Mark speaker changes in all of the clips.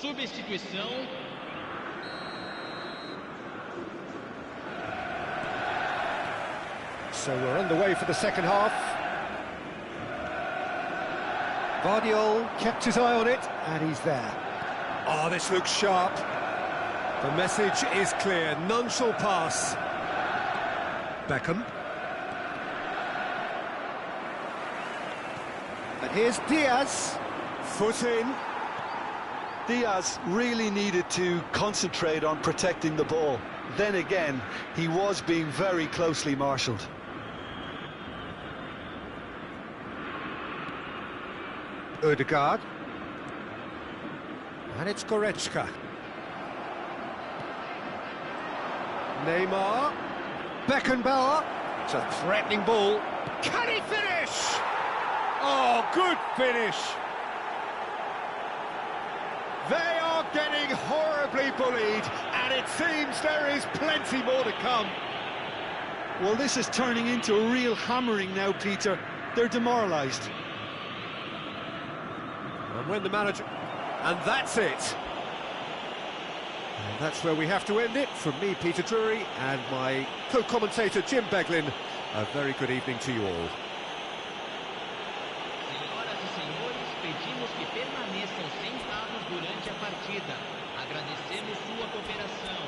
Speaker 1: Substituição.
Speaker 2: So we're underway for the second half. Guardiola kept his eye on it, and he's there. Oh, this looks sharp. The message is clear, none shall pass. Beckham. And here's Diaz. Foot in.
Speaker 3: Diaz really needed to concentrate on protecting the ball. Then again, he was being very closely marshalled.
Speaker 2: Ødegaard. And it's Goretzka. Neymar. Beckenbauer. It's a threatening ball. Can he finish? Oh, good finish. They are getting horribly bullied, and it seems there is plenty more to come.
Speaker 3: Well, this is turning into a real hammering now, Peter. They're demoralised.
Speaker 2: And when the manager... And that's it. And that's where we have to end it. From me, Peter Drury, and my co-commentator, Jim Beglin, a very good evening to you all.
Speaker 1: Senhoras e senhores, pedimos que permaneçam sentados durante a partida. Agradecemos sua cooperação.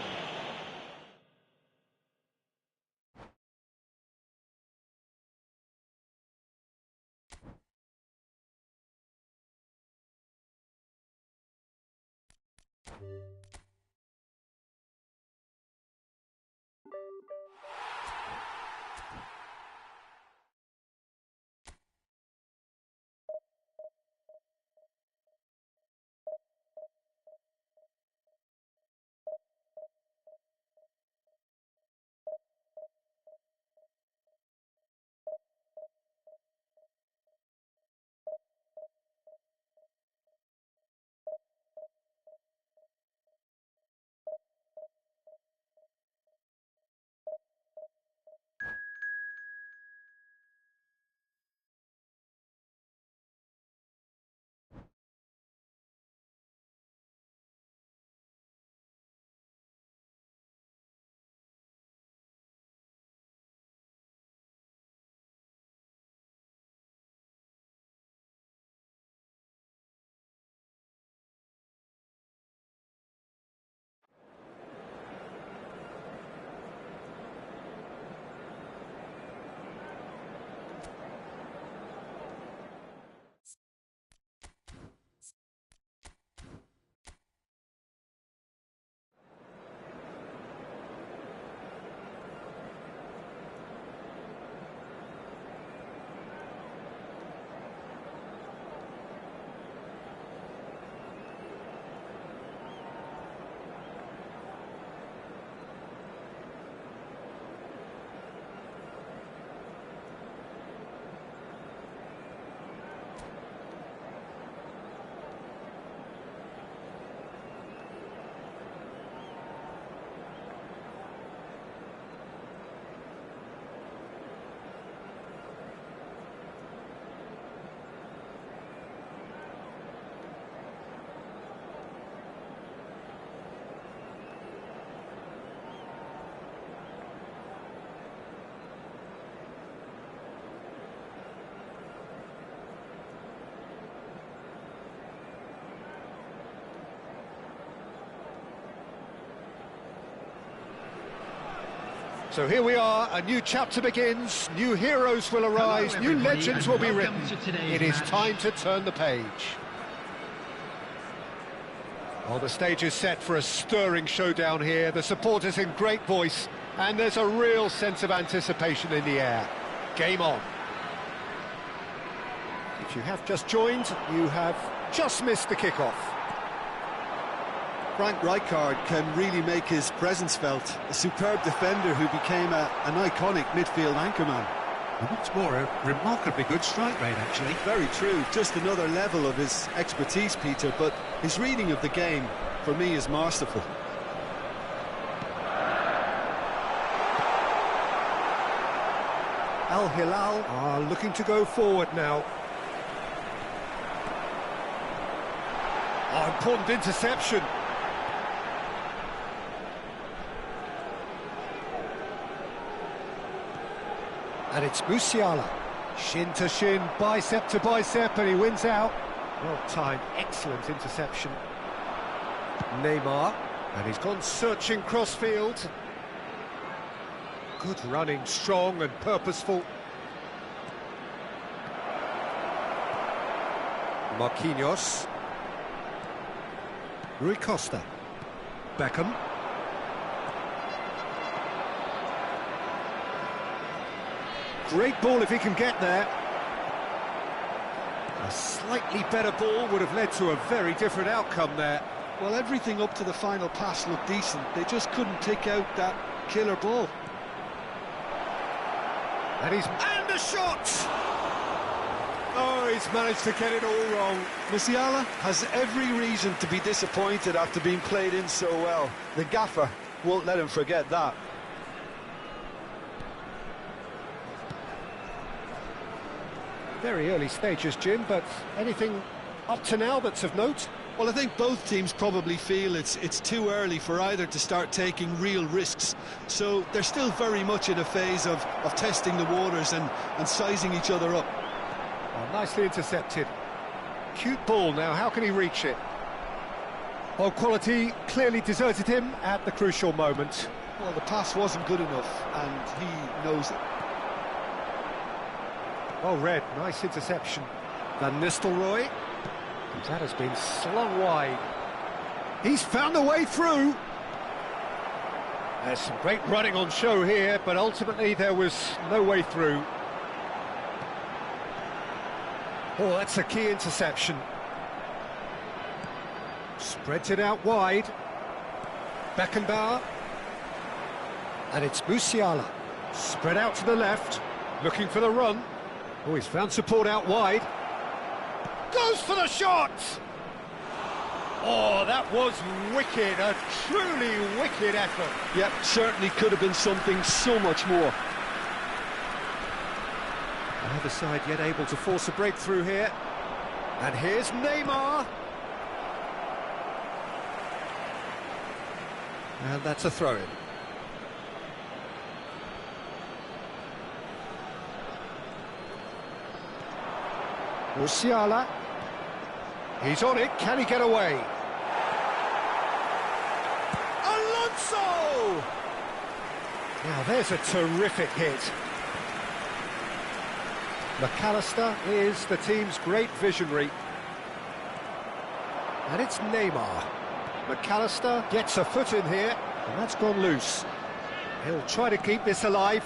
Speaker 2: So here we are, a new chapter begins, new heroes will arise, new legends will be written. It is time to turn the page. Well, the stage is set for a stirring showdown here, the supporters in great voice, and there's a real sense of anticipation in the air. Game on. If you have just joined, you have just missed the kickoff.
Speaker 3: Frank Rijkaard can really make his presence felt. A superb defender who became an iconic midfield anchorman.
Speaker 4: And what's more, a remarkably good strike rate, actually.
Speaker 3: Very true. Just another level of his expertise, Peter, but his reading of the game, for me, is masterful.
Speaker 2: Al Hilal are looking to go forward now. Oh, important interception. And it's Musiala. Shin to shin, bicep to bicep, and he wins out. Well timed, excellent interception. Neymar, and he's gone searching crossfield. Good running, strong and purposeful. Marquinhos. Rui Costa. Beckham. Great ball if he can get there. A slightly better ball would have led to a very different outcome there.
Speaker 3: Well, everything up to the final pass looked decent. They just couldn't pick out that killer ball.
Speaker 2: And a shot! Oh, he's managed to get it all wrong.
Speaker 3: Musiala has every reason to be disappointed after being played in so well. The gaffer won't let him forget that.
Speaker 2: Very early stages, Jim, but anything up to now that's of note?
Speaker 3: Well, I think both teams probably feel it's too early for either to start taking real risks. So they're still very much in a phase of testing the waters and sizing each other up.
Speaker 2: Oh, nicely intercepted. Cute ball now, how can he reach it? Well, quality clearly deserted him at the crucial moment.
Speaker 3: Well, the pass wasn't good enough, and he knows it.
Speaker 2: Well read, nice interception. Van Nistelrooy. That has been slung wide. He's found a way through. There's some great running on show here, but ultimately there was no way through. Oh, that's a key interception. Spreads it out wide. Beckenbauer. And it's Musiala. Spread out to the left, looking for the run. Oh, he's found support out wide. Goes for the shot! Oh, that was wicked, a truly wicked effort.
Speaker 3: Yep, certainly could have been something so much more.
Speaker 2: Either side yet able to force a breakthrough here. And here's Neymar. And that's a throw-in. Musiala. He's on it, can he get away? Alonso! Now there's a terrific hit. McAllister is the team's great visionary. And it's Neymar. McAllister gets a foot in here, and that's gone loose. He'll try to keep this alive.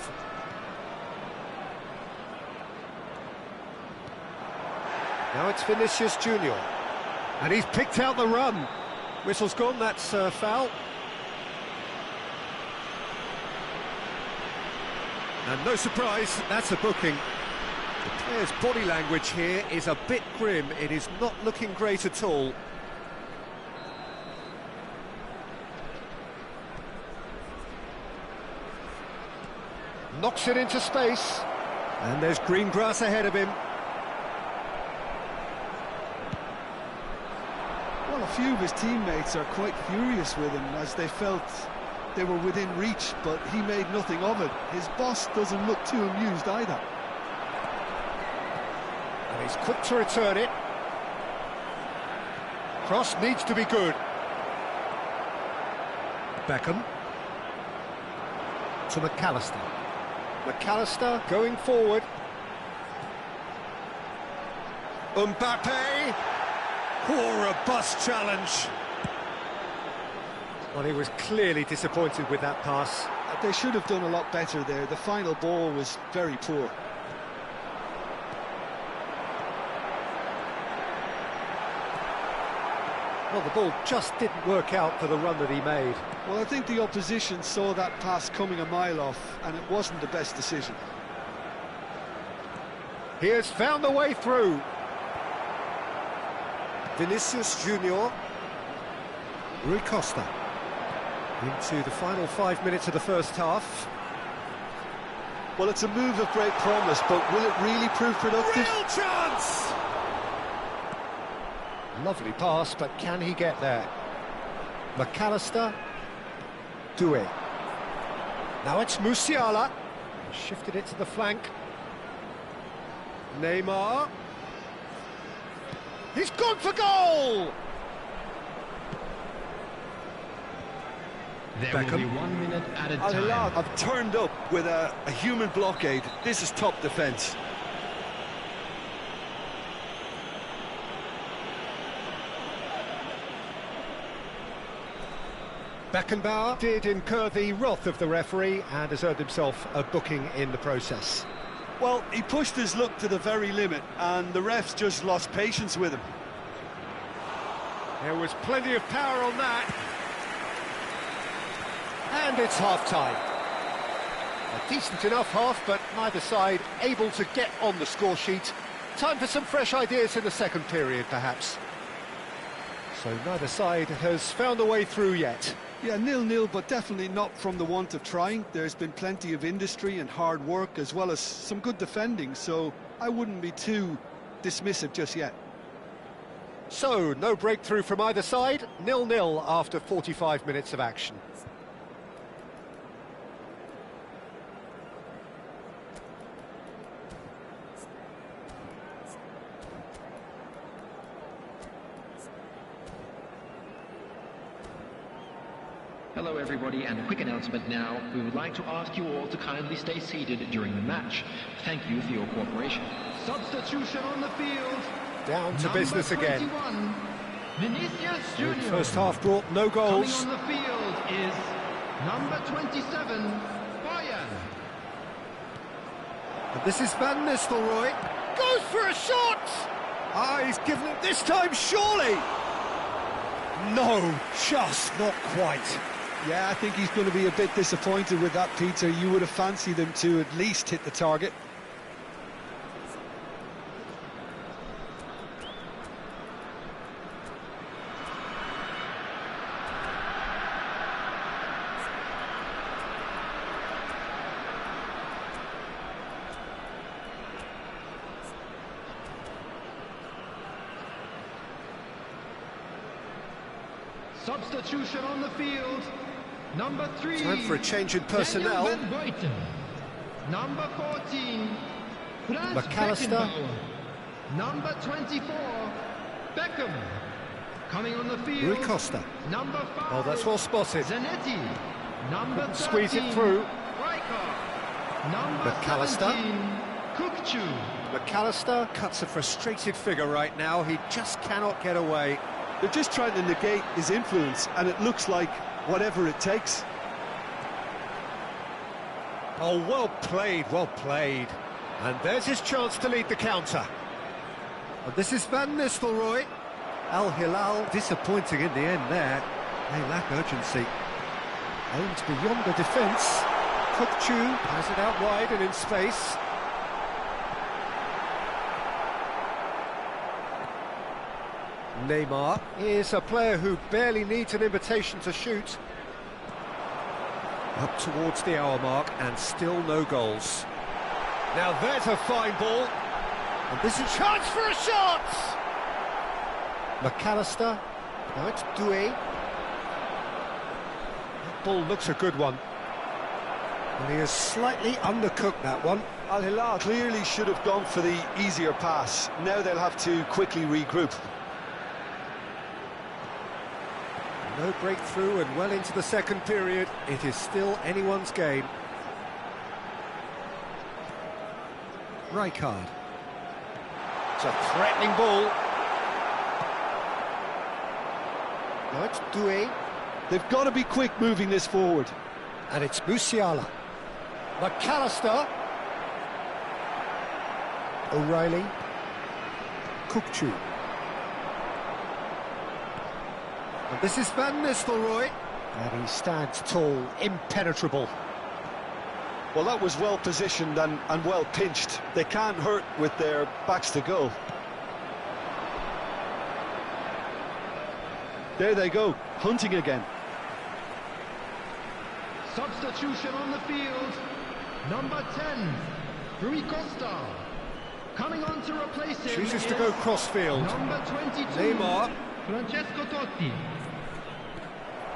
Speaker 2: Now it's Vinicius Junior. And he's picked out the run. Whistle's gone, that's foul. And no surprise, that's a booking. The player's body language here is a bit grim. It is not looking great at all. Knocks it into space. And there's green grass ahead of him.
Speaker 3: Well, a few of his teammates are quite furious with him as they felt they were within reach, but he made nothing of it. His boss doesn't look too amused either.
Speaker 2: And he's quick to return it. Cross needs to be good. Beckham. To McAllister. McAllister going forward. Mbappe. Oh, robust challenge. Well, he was clearly disappointed with that pass.
Speaker 3: They should have done a lot better there. The final ball was very poor.
Speaker 2: Well, the ball just didn't work out for the run that he made.
Speaker 3: Well, I think the opposition saw that pass coming a mile off, and it wasn't the best decision.
Speaker 2: He has found a way through. Vinicius Junior. Rui Costa. Into the final 5 minutes of the first half.
Speaker 3: Well, it's a move of great promise, but will it really prove productive?
Speaker 2: Real chance! Lovely pass, but can he get there? McAllister. Doué. Now it's Musiala. Shifted it to the flank. Neymar. He's gone for goal!
Speaker 1: There will be 1 minute added
Speaker 3: Al
Speaker 1: time.
Speaker 3: Hilal have turned up with a human blockade. This is top defence.
Speaker 2: Beckenbauer did incur the wrath of the referee and has earned himself a booking in the process.
Speaker 3: Well, he pushed his luck to the very limit, and the refs just lost patience with him.
Speaker 2: There was plenty of power on that. And it's half-time. A decent enough half, but neither side able to get on the score sheet. Time for some fresh ideas in the second period, perhaps. So neither side has found a way through yet.
Speaker 3: Yeah, 0-0, but definitely not from the want of trying. There's been plenty of industry and hard work, as well as some good defending, so I wouldn't be too dismissive just yet.
Speaker 2: So, no breakthrough from either side, 0-0 after 45 minutes of action.
Speaker 1: Hello everybody, and a quick announcement now. We would like to ask you all to kindly stay seated during the match. Thank you for your cooperation. Substitution on the field.
Speaker 2: Down to business again.
Speaker 1: Vinicius
Speaker 2: The
Speaker 1: Jr.
Speaker 2: first half brought no goals.
Speaker 1: Coming on the field is number 27, Bayern.
Speaker 2: And this is Van Nistelrooy. Goes for a shot! Ah, he's given it this time, surely! No, just not quite.
Speaker 3: Yeah, I think he's going to be a bit disappointed with that, Peter. You would have fancied him to at least hit the target.
Speaker 1: Substitution on the field. Number 3.
Speaker 2: Time for a change in personnel.
Speaker 1: Daniel Van Buiten. Number 14. Franz
Speaker 2: McAllister.
Speaker 1: Beckenbauer. Number 24. Beckham. Coming on the field.
Speaker 2: Rui Costa.
Speaker 1: Number 5.
Speaker 2: Oh, that's well spotted.
Speaker 1: Zanetti. Number 13.
Speaker 2: Squeeze it through.
Speaker 1: Rijkaard. Number
Speaker 2: McAllister.
Speaker 1: 17. Kukçu.
Speaker 2: McAllister cuts a frustrated figure right now. He just cannot get away.
Speaker 3: They're just trying to negate his influence, and it looks like whatever it takes.
Speaker 2: Oh, well played, well played. And there's his chance to lead the counter. And this is Van Nistelrooy. Al Hilal disappointing in the end there. They lack urgency. Aimed beyond the defence. Kukçu has it out wide and in space. Neymar is a player who barely needs an invitation to shoot. Up towards the hour mark and still no goals. Now there's a fine ball. And this is a chance for a shot! McAllister. Now it's Doué. That ball looks a good one. And he has slightly undercooked that one.
Speaker 3: Al Hilal clearly should have gone for the easier pass. Now they'll have to quickly regroup.
Speaker 2: No breakthrough and well into the second period. It is still anyone's game. Rijkaard. It's a threatening ball. Now it's Doué.
Speaker 3: They've got to be quick moving this forward.
Speaker 2: And it's Musiala. McAllister. O'Reilly. Kukçu. And this is Van Nistelrooy. And he stands tall, impenetrable.
Speaker 3: Well, that was well positioned and well pinched. They can't hurt with their backs to goal. There they go, hunting again.
Speaker 1: Substitution on the field. Number 10, Rui Costa. Coming on to replace him
Speaker 2: Chooses to go crossfield.
Speaker 1: number 22,
Speaker 2: Neymar.
Speaker 1: Francesco Totti.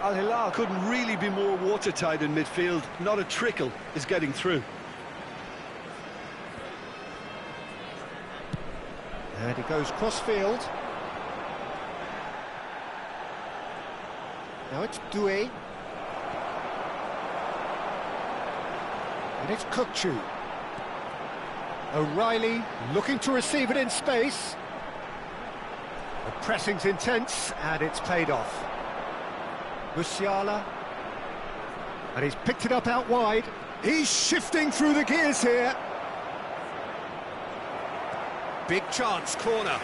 Speaker 3: Al Hilal couldn't really be more watertight in midfield. Not a trickle is getting through.
Speaker 2: And he goes crossfield. Now it's Doué. And it's Kukçu. O'Reilly looking to receive it in space. The pressing's intense and it's paid off. Musiala. And he's picked it up out wide. He's shifting through the gears here. Big chance, corner.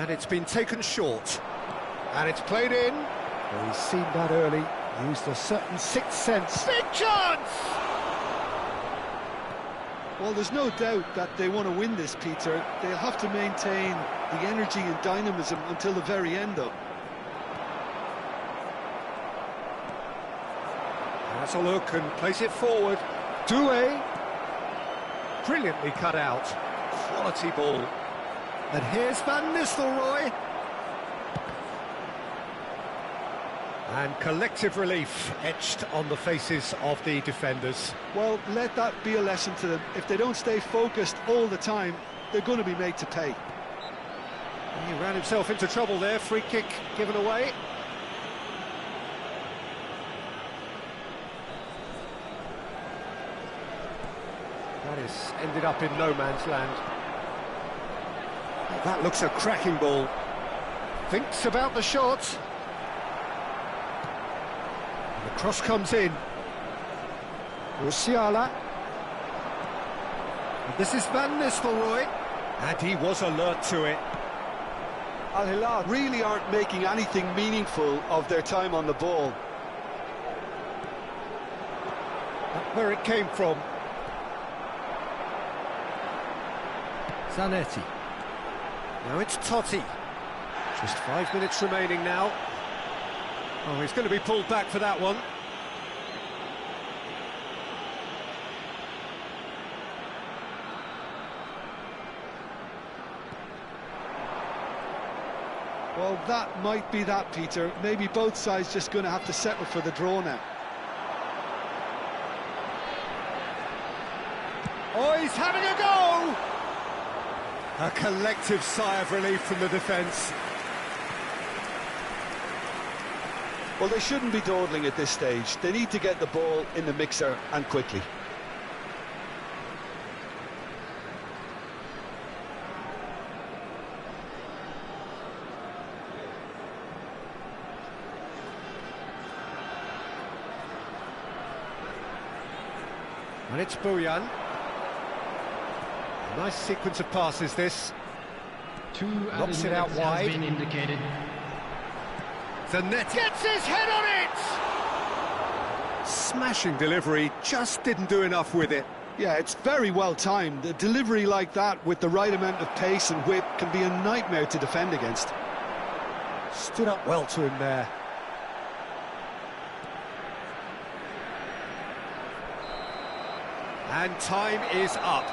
Speaker 2: And it's been taken short. And it's played in. Well, he's seen that early. Used a certain sixth sense. Big chance!
Speaker 3: Well, there's no doubt that they want to win this, Peter. They'll have to maintain the energy and dynamism until the very end, though.
Speaker 2: Has a look and plays it forward. Doué. Brilliantly cut out. Quality ball. And here's Van Nistelrooy. And collective relief etched on the faces of the defenders.
Speaker 3: Well, let that be a lesson to them. If they don't stay focused all the time, they're going to be made to pay.
Speaker 2: He ran himself into trouble there. Free kick given away. That is ended up in no man's land. That looks a cracking ball. Thinks about the shot. And the cross comes in. Musiala. And this is Van Nistelrooy. And he was alert to it.
Speaker 3: Al Hilal really aren't making anything meaningful of their time on the ball.
Speaker 2: That's where it came from. Zanetti. Now it's Totti. Just 5 minutes remaining now. Oh, he's going to be pulled back for that one.
Speaker 3: Well, that might be that, Peter. Maybe both sides just going to have to settle for the draw now.
Speaker 2: Oh, he's having a go! A collective sigh of relief from the defence.
Speaker 3: Well, they shouldn't be dawdling at this stage. They need to get the ball in the mixer and quickly.
Speaker 2: And it's Bojan. Nice sequence of passes, this.
Speaker 1: Two
Speaker 2: Knocks it
Speaker 1: added
Speaker 2: out
Speaker 1: minutes
Speaker 2: wide.
Speaker 1: has been indicated.
Speaker 2: The net gets his head on it! Smashing delivery, just didn't do enough with it.
Speaker 3: Yeah, it's very well timed. A delivery like that with the right amount of pace and whip can be a nightmare to defend against.
Speaker 2: Stood up well to him there. And time is up.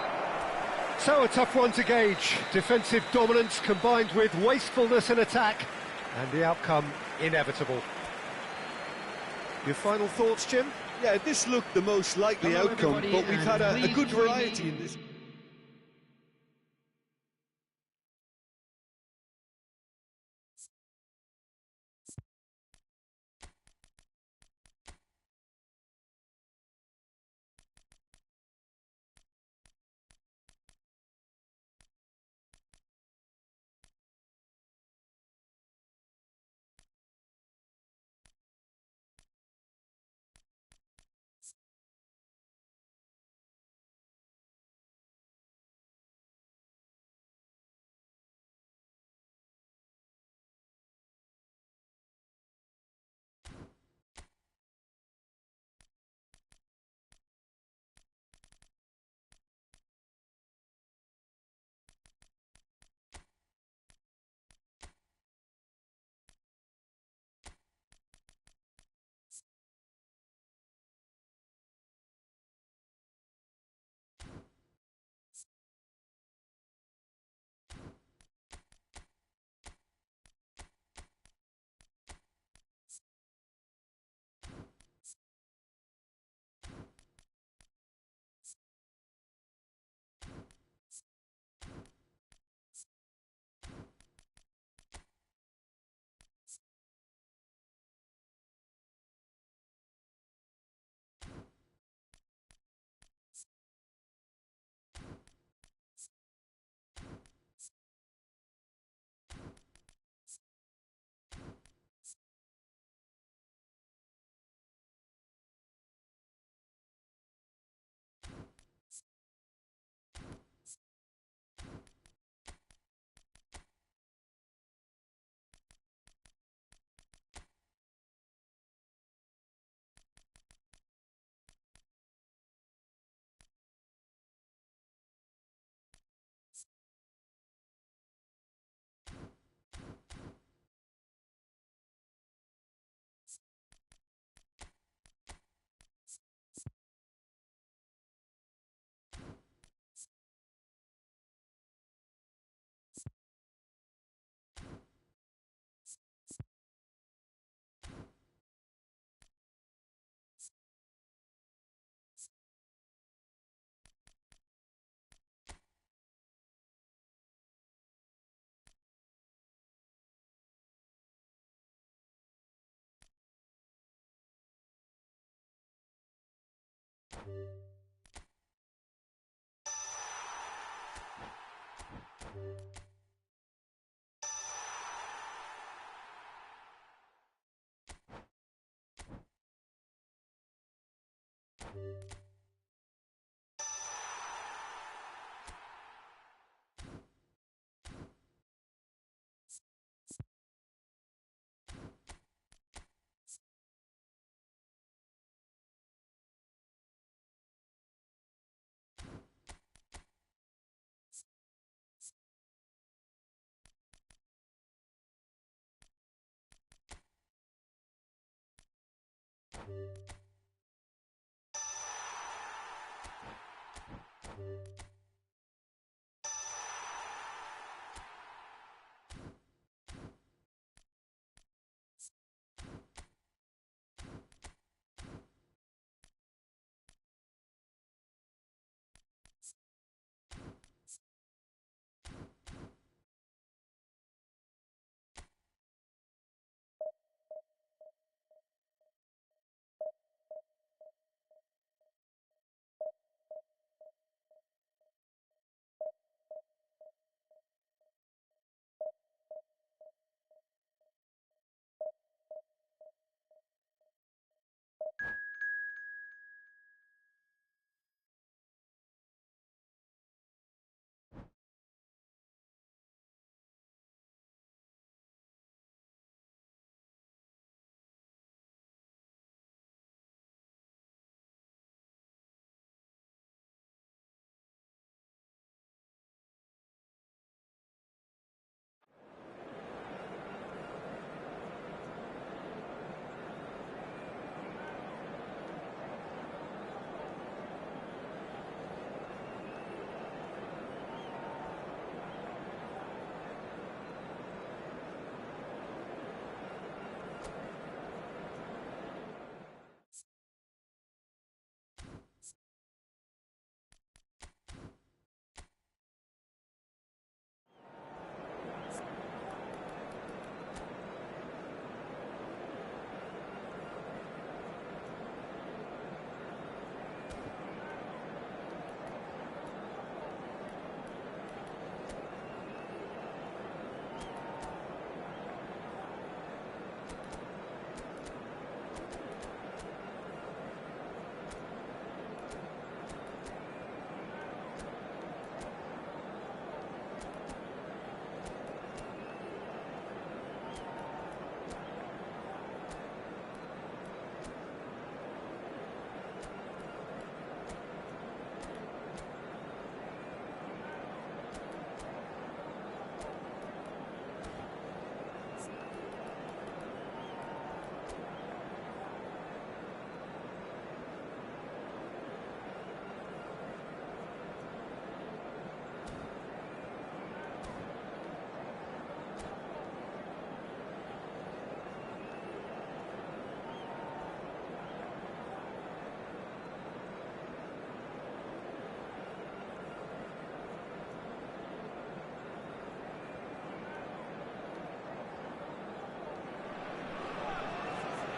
Speaker 2: So a tough one to gauge. Defensive dominance combined with wastefulness in attack, and the outcome inevitable. Your final thoughts, Jim?
Speaker 3: Yeah, this looked the most likely
Speaker 1: Hello,
Speaker 3: outcome,
Speaker 1: everybody,
Speaker 3: but we've
Speaker 1: and
Speaker 3: had a
Speaker 1: please
Speaker 3: good
Speaker 1: join me.
Speaker 3: variety in this.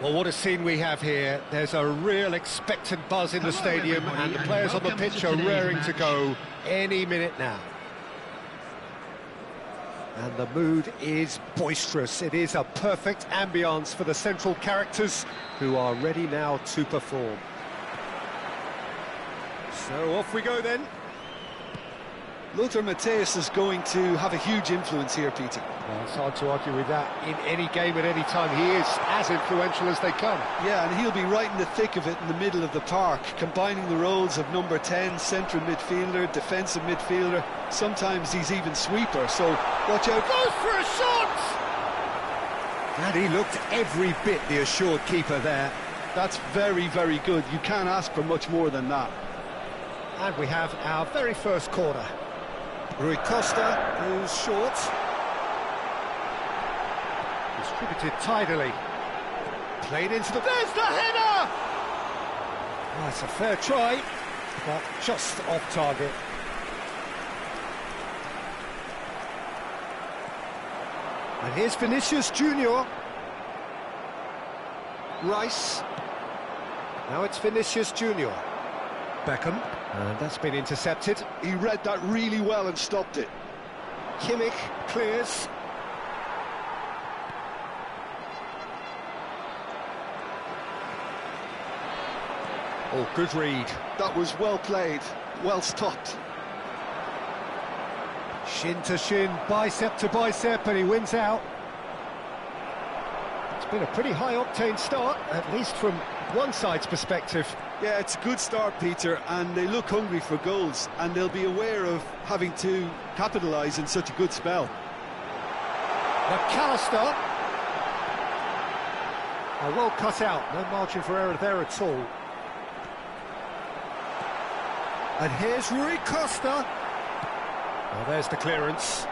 Speaker 2: Well, what a scene we have here. There's a real expectant buzz in the stadium, and the players on the pitch are raring to go any minute now. And the mood is boisterous. It is a perfect ambience for the central characters, who are ready now to perform. So off we go then.
Speaker 3: Lothar Matthäus is going to have a huge influence here, Peter.
Speaker 2: Well, it's hard to argue with that. In any game at any time, he is as influential as they come.
Speaker 3: Yeah, and he'll be right in the thick of it in the middle of the park, combining the roles of number 10, central midfielder, defensive midfielder. Sometimes he's even sweeper, so watch out.
Speaker 2: Goes for a shot! And he looked every bit the assured keeper there.
Speaker 3: That's very, very good. You can't ask for much more than that.
Speaker 2: And we have our very first corner. Rui Costa, who's short. Distributed tidily. Played into the... There's the header! That's a fair try, but just off target. And here's Vinicius Junior. Rice. Now it's Vinicius Junior. Beckham, and that's been intercepted.
Speaker 3: He read that really well and stopped it.
Speaker 2: Kimmich clears. Oh, good read.
Speaker 3: That was well played, well stopped.
Speaker 2: Shin to shin, bicep to bicep, and he wins out. It's been a pretty high-octane start, at least from one side's perspective.
Speaker 3: Yeah, it's a good start, Peter, and they look hungry for goals, and they'll be aware of having to capitalise in such a good spell.
Speaker 2: McAllister. Oh, well cut out, no margin for error there at all. And here's Rui Costa. Well, there's the clearance.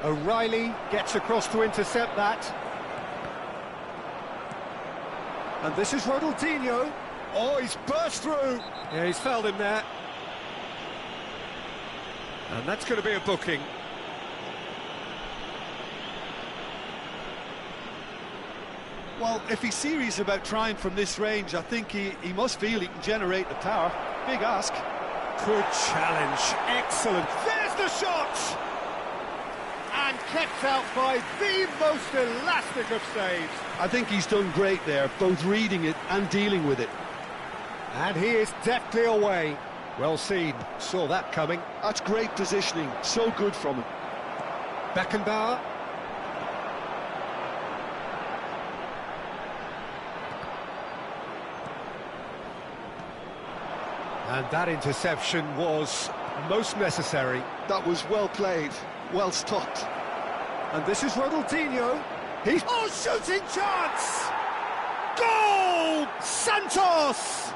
Speaker 2: O'Reilly gets across to intercept that. And this is Ronaldinho. Oh, he's burst through. Yeah, he's fouled him there. And that's going to be a booking.
Speaker 3: Well, if he's serious about trying from this range, I think he must feel he can generate the power. Big ask.
Speaker 2: Good challenge. Excellent. There's the shot! And kept out by the most elastic of saves.
Speaker 3: I think he's done great there, both reading it and dealing with it.
Speaker 2: And he is deftly away. Well seen. Saw that coming.
Speaker 3: That's great positioning. So good from him.
Speaker 2: Beckenbauer. And that interception was most necessary.
Speaker 3: That was well played, well stopped.
Speaker 2: And this is Ronaldinho. He's... Oh, shooting chance! Goal! Santos!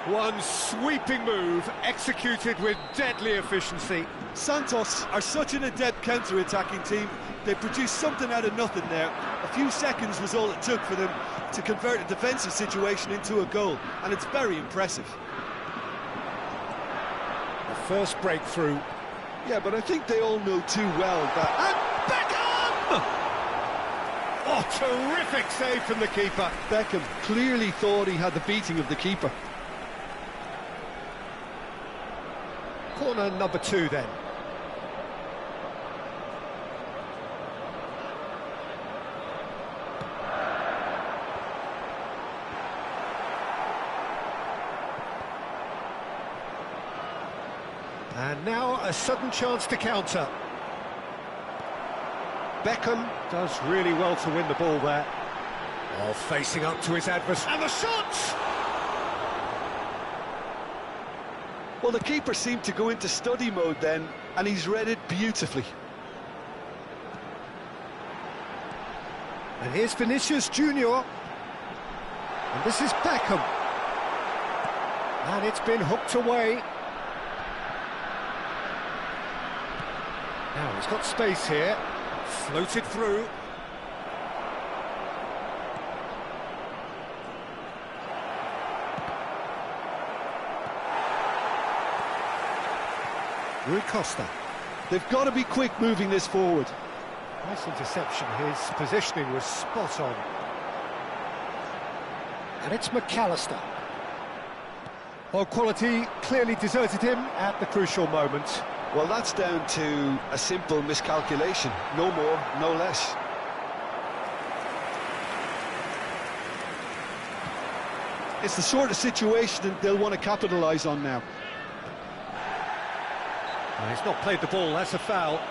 Speaker 2: One sweeping move, executed with deadly efficiency.
Speaker 3: Santos are such an adept counter-attacking team. They produced something out of nothing there. A few seconds was all it took for them to convert a defensive situation into a goal, and it's very impressive.
Speaker 2: The first breakthrough.
Speaker 3: Yeah, but I think they all know too well that...
Speaker 2: And Beckham! Oh, terrific save from the keeper.
Speaker 3: Beckham clearly thought he had the beating of the keeper.
Speaker 2: Corner number 2 then. And now a sudden chance to counter. Beckham does really well to win the ball there. Oh, facing up to his adversary. And the shot!
Speaker 3: Well, the keeper seemed to go into study mode then, and he's read it beautifully.
Speaker 2: And here's Vinicius Junior. And this is Beckham. And it's been hooked away. Now he's got space here. Floated through. Rui Costa.
Speaker 3: They've got to be quick moving this forward.
Speaker 2: Nice interception. His positioning was spot on. And it's McAllister. Well, quality clearly deserted him at the crucial moment.
Speaker 3: Well, that's down to a simple miscalculation. No more, no less. It's the sort of situation that they'll want to capitalise on now.
Speaker 2: Well, he's not played the ball, that's a foul.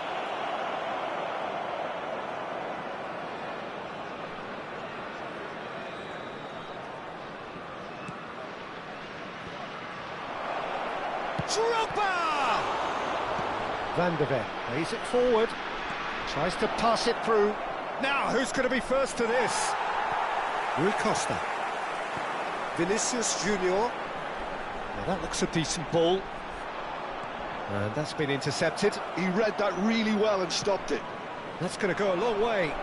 Speaker 2: Drogba! Van der Ven plays it forward, tries to pass it through. Now, who's going to be first to this? Rui Costa. Vinicius Junior. Now that looks a decent ball. And that's been intercepted.
Speaker 3: He read that really well and stopped it.
Speaker 2: That's going to go a long way.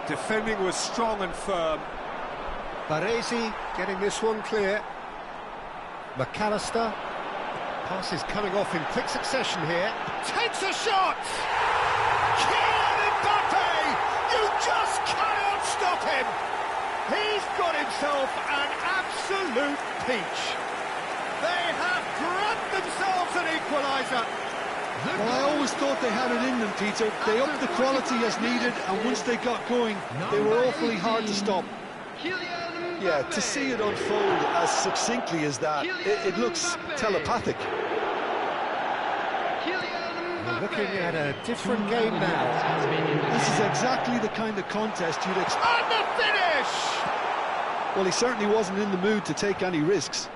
Speaker 2: Defending was strong and firm. Baresi getting this one clear. McAllister. Pass is coming off in quick succession here. Takes a shot! Kylian Mbappe! You just cannot stop him! He's got himself an absolute peach. They have grabbed themselves an equaliser.
Speaker 3: Well, I always thought they had it in them, Peter. They upped the quality as needed, and once they got going, they were awfully hard to stop. Yeah, to see it unfold as succinctly as that, it looks telepathic.
Speaker 2: We're looking at a different game now.
Speaker 3: This is exactly the kind of contest you'd expect.
Speaker 2: And the finish!
Speaker 3: Well, he certainly wasn't in the mood to take any risks.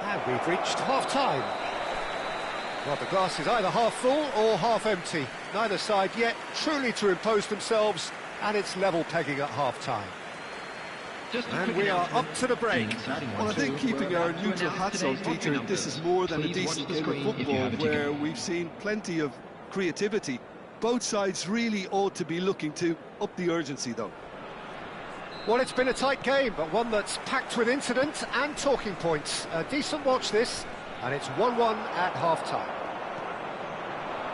Speaker 2: And we've reached half-time. Well, the glass is either half full or half empty. Neither side yet truly to impose themselves, and it's level pegging at half-time. And we are up to the break.
Speaker 3: Well, I think keeping our neutral hats on, Peter, this is more than a decent game of football where we've seen plenty of creativity. Both sides really ought to be looking to up the urgency, though.
Speaker 2: Well, it's been a tight game, but one that's packed with incident and talking points. A decent watch this, and it's 1-1 at half-time.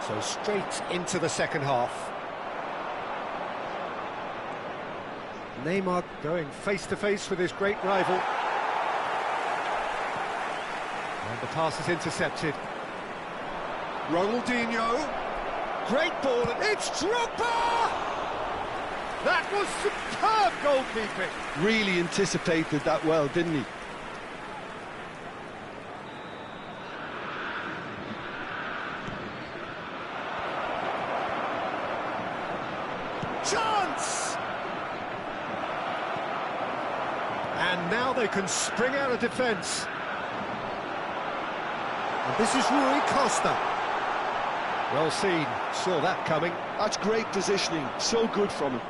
Speaker 2: So straight into the second half. Neymar going face-to-face with his great rival. And the pass is intercepted. Ronaldinho. Great ball, and it's Drogba! That was superb goalkeeping.
Speaker 3: Really anticipated that well, didn't he?
Speaker 2: Chance! And now they can spring out of defence. And this is Rui Costa. Well seen, saw that coming.
Speaker 3: That's great positioning, so good from him.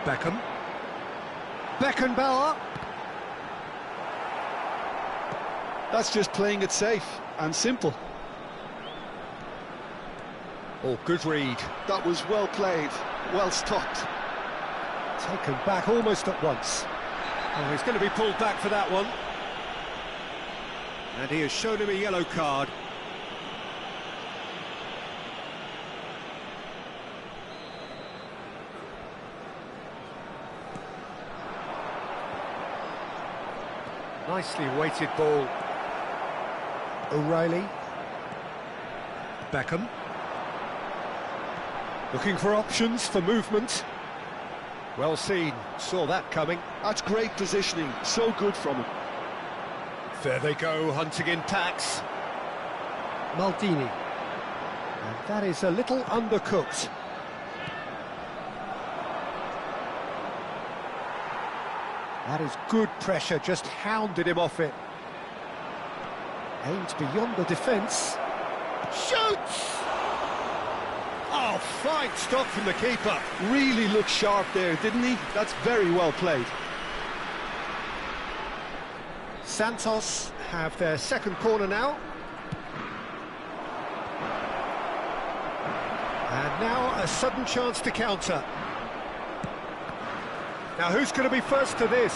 Speaker 2: Beckham. Beckenbauer.
Speaker 3: That's just playing it safe and simple.
Speaker 2: Oh, good read.
Speaker 3: That was well played, well stopped.
Speaker 2: Taken back almost at once. Oh, he's going to be pulled back for that one. And he has shown him a yellow card. Nicely weighted ball. O'Reilly. Beckham. Looking for options for movement. Well seen, saw that coming.
Speaker 3: That's great positioning, so good from him.
Speaker 2: There they go, hunting in packs. Maldini. And that is a little undercooked. That is good pressure, just hounded him off it. Aimed beyond the defence. Shoots! Oh, fine stop from the keeper.
Speaker 3: Really looked sharp there, didn't he? That's very well played.
Speaker 2: Santos have their second corner now. And now a sudden chance to counter. Now who's going to be first to this?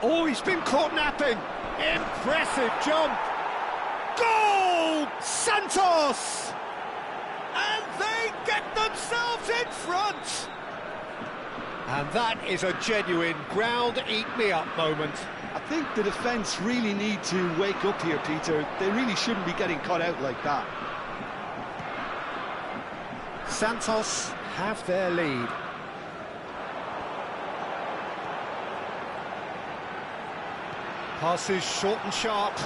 Speaker 2: Oh, he's been caught napping. Impressive jump. Goal! Santos! And they get themselves in front. And that is a genuine ground-eat-me-up moment.
Speaker 3: I think the defence really need to wake up here, Peter. They really shouldn't be getting caught out like that.
Speaker 2: Santos have their lead. Passes short and sharp.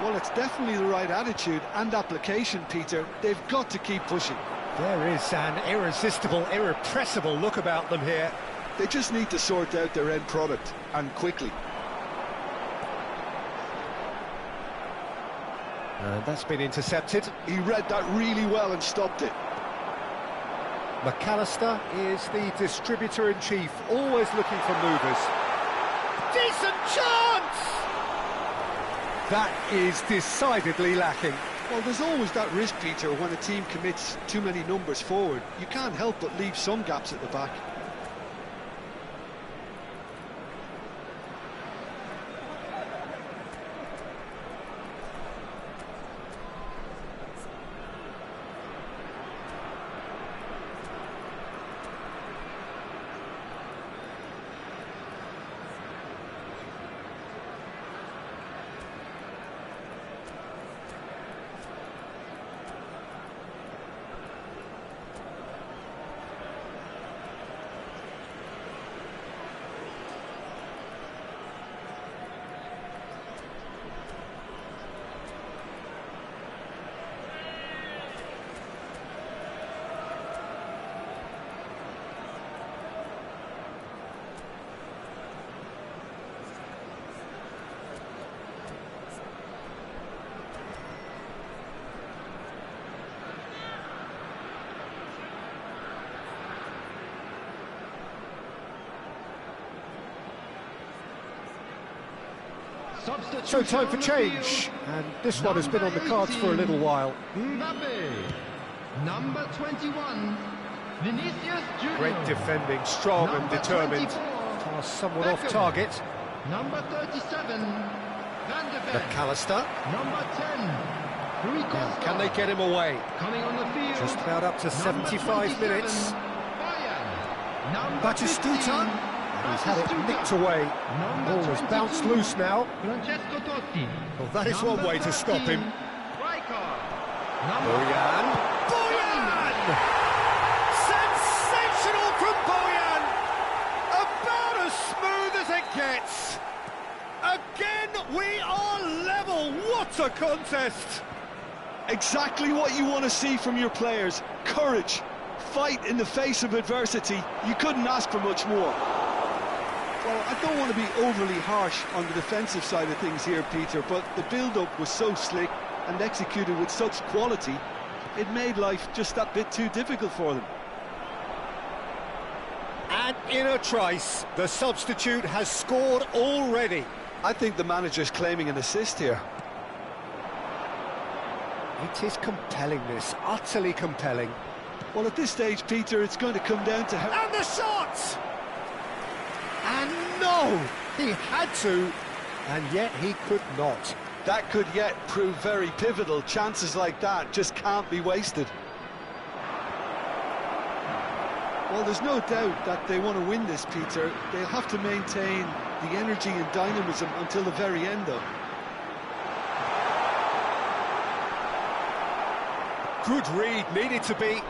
Speaker 3: Well, it's definitely the right attitude and application, Peter. They've got to keep pushing.
Speaker 2: There is an irresistible, irrepressible look about them here.
Speaker 3: They just need to sort out their end product, and quickly.
Speaker 2: And that's been intercepted.
Speaker 3: He read that really well and stopped it.
Speaker 2: McAllister is the distributor-in-chief, always looking for movers. Decent chance! That is decidedly lacking.
Speaker 3: Well, there's always that risk, Peter, when a team commits too many numbers forward. You can't help but leave some gaps at the back.
Speaker 2: So time for change, and this one has been on the cards for a little while.
Speaker 1: Number 21, Vinicius Junior.
Speaker 2: Great defending, strong and determined. Pass somewhat off target.
Speaker 1: Number 37, Van de Beek.
Speaker 2: McAllister.
Speaker 1: Number 10, Rui Costa.
Speaker 2: Can they get him away?
Speaker 1: Coming on the field.
Speaker 2: Just about up to 75 minutes.
Speaker 1: Bayern. Number
Speaker 2: Batistuta.
Speaker 1: 15,
Speaker 2: He's had it nicked away. Ball has bounced loose now.
Speaker 1: Francesco Totti.
Speaker 2: Well, that is one way to stop him.
Speaker 1: Rijkaard.
Speaker 2: Bojan! Bojan! Sensational from Bojan! About as smooth as it gets. Again, we are level. What a contest!
Speaker 3: Exactly what you want to see from your players. Courage, fight in the face of adversity. You couldn't ask for much more. Well, I don't want to be overly harsh on the defensive side of things here, Peter, but the build-up was so slick and executed with such quality, it made life just that bit too difficult for them.
Speaker 2: And in a trice, the substitute has scored already.
Speaker 3: I think the manager's claiming an assist here.
Speaker 2: It is compelling, this, utterly compelling.
Speaker 3: Well, at this stage, Peter, it's going to come down to...
Speaker 2: And the shot! And no! He had to, and yet he could not.
Speaker 3: That could yet prove very pivotal. Chances like that just can't be wasted. Well, there's no doubt that they want to win this, Peter. They'll have to maintain the energy and dynamism until the very end, though.
Speaker 2: Good read, needed to be.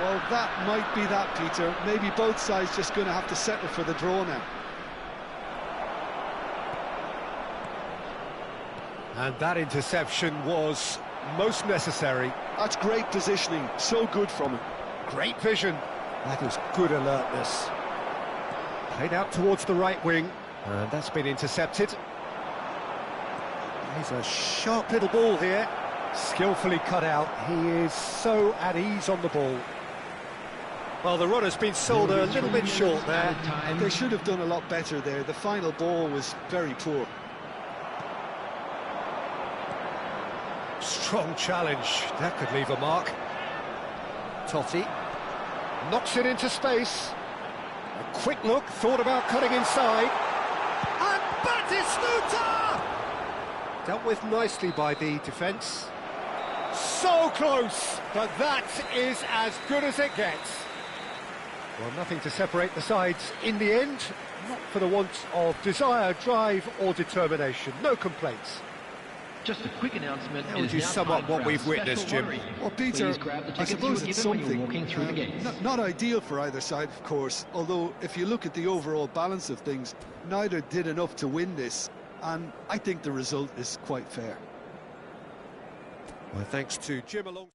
Speaker 3: Well, that might be that, Peter. Maybe both sides just going to have to settle for the draw now.
Speaker 2: And that interception was most necessary.
Speaker 3: That's great positioning, so good from him.
Speaker 2: Great vision. That is good alertness. Played out towards the right wing, and that's been intercepted. There's a sharp little ball here. Skillfully cut out. He is so at ease on the ball. Well, the run has been sold a little bit short there.
Speaker 3: They should have done a lot better there. The final ball was very poor.
Speaker 2: Strong challenge. That could leave a mark. Totti knocks it into space. A quick look, thought about cutting inside. And Batistuta! Dealt with nicely by the defence. So close, but that is as good as it gets. Well, nothing to separate the sides in the end, not for the want of desire, drive or determination. No complaints.
Speaker 1: Just a quick announcement.
Speaker 2: How would you sum up what we've witnessed, Jim?
Speaker 3: Well, Peter, I suppose it's something
Speaker 1: walking through the gates.
Speaker 3: not ideal for either side, of course, although if you look at the overall balance of things, neither did enough to win this, and I think the result is quite fair.
Speaker 2: Well, thanks to Jim along.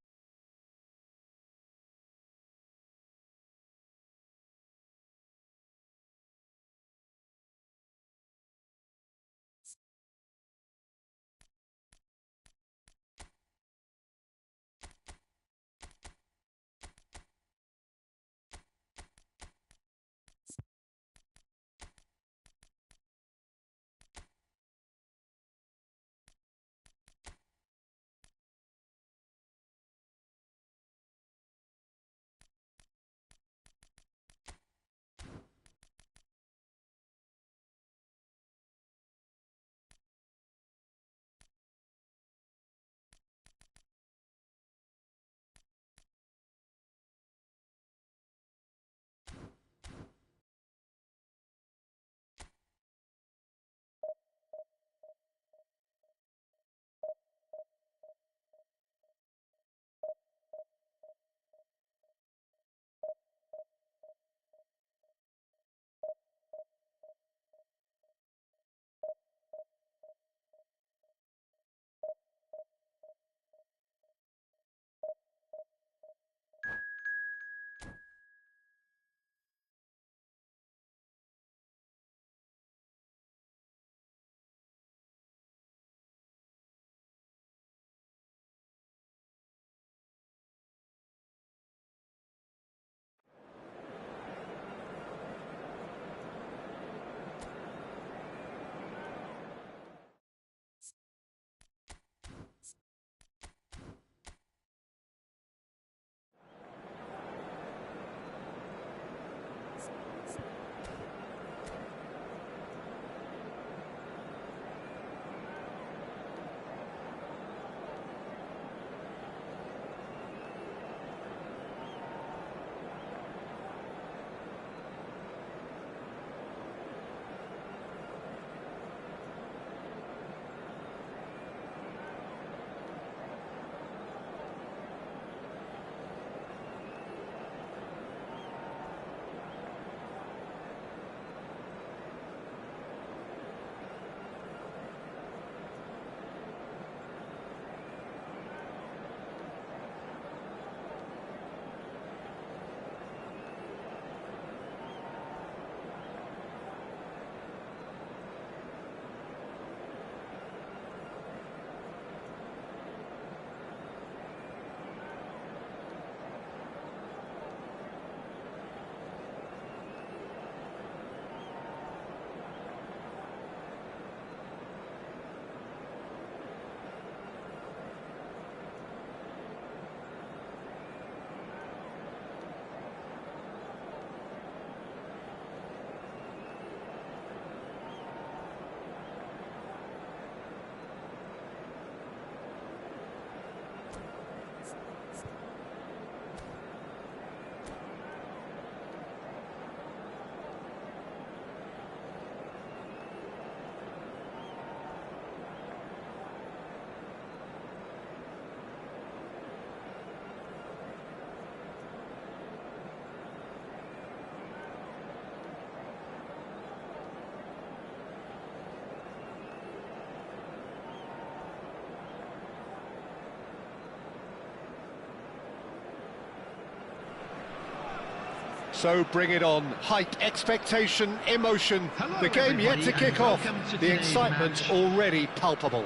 Speaker 2: So bring it on. Hype, expectation, emotion.
Speaker 1: Hello,
Speaker 2: The game yet to
Speaker 1: everybody,
Speaker 2: kick
Speaker 1: and
Speaker 2: off.
Speaker 1: welcome to
Speaker 2: The
Speaker 1: today's
Speaker 2: excitement
Speaker 1: match.
Speaker 2: already palpable.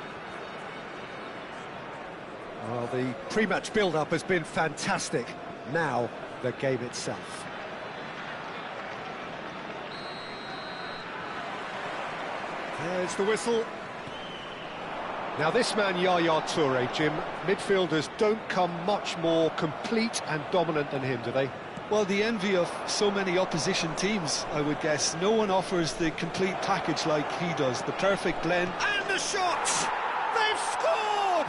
Speaker 2: Well, the pre-match build-up has been fantastic. Now, the game itself. There's the whistle. Now this man, Yaya Toure, Jim, midfielders don't come much more complete and dominant than him, do they?
Speaker 3: Well, the envy of so many opposition teams, I would guess. No one offers the complete package like he does, the perfect blend.
Speaker 2: And the shots! They've scored!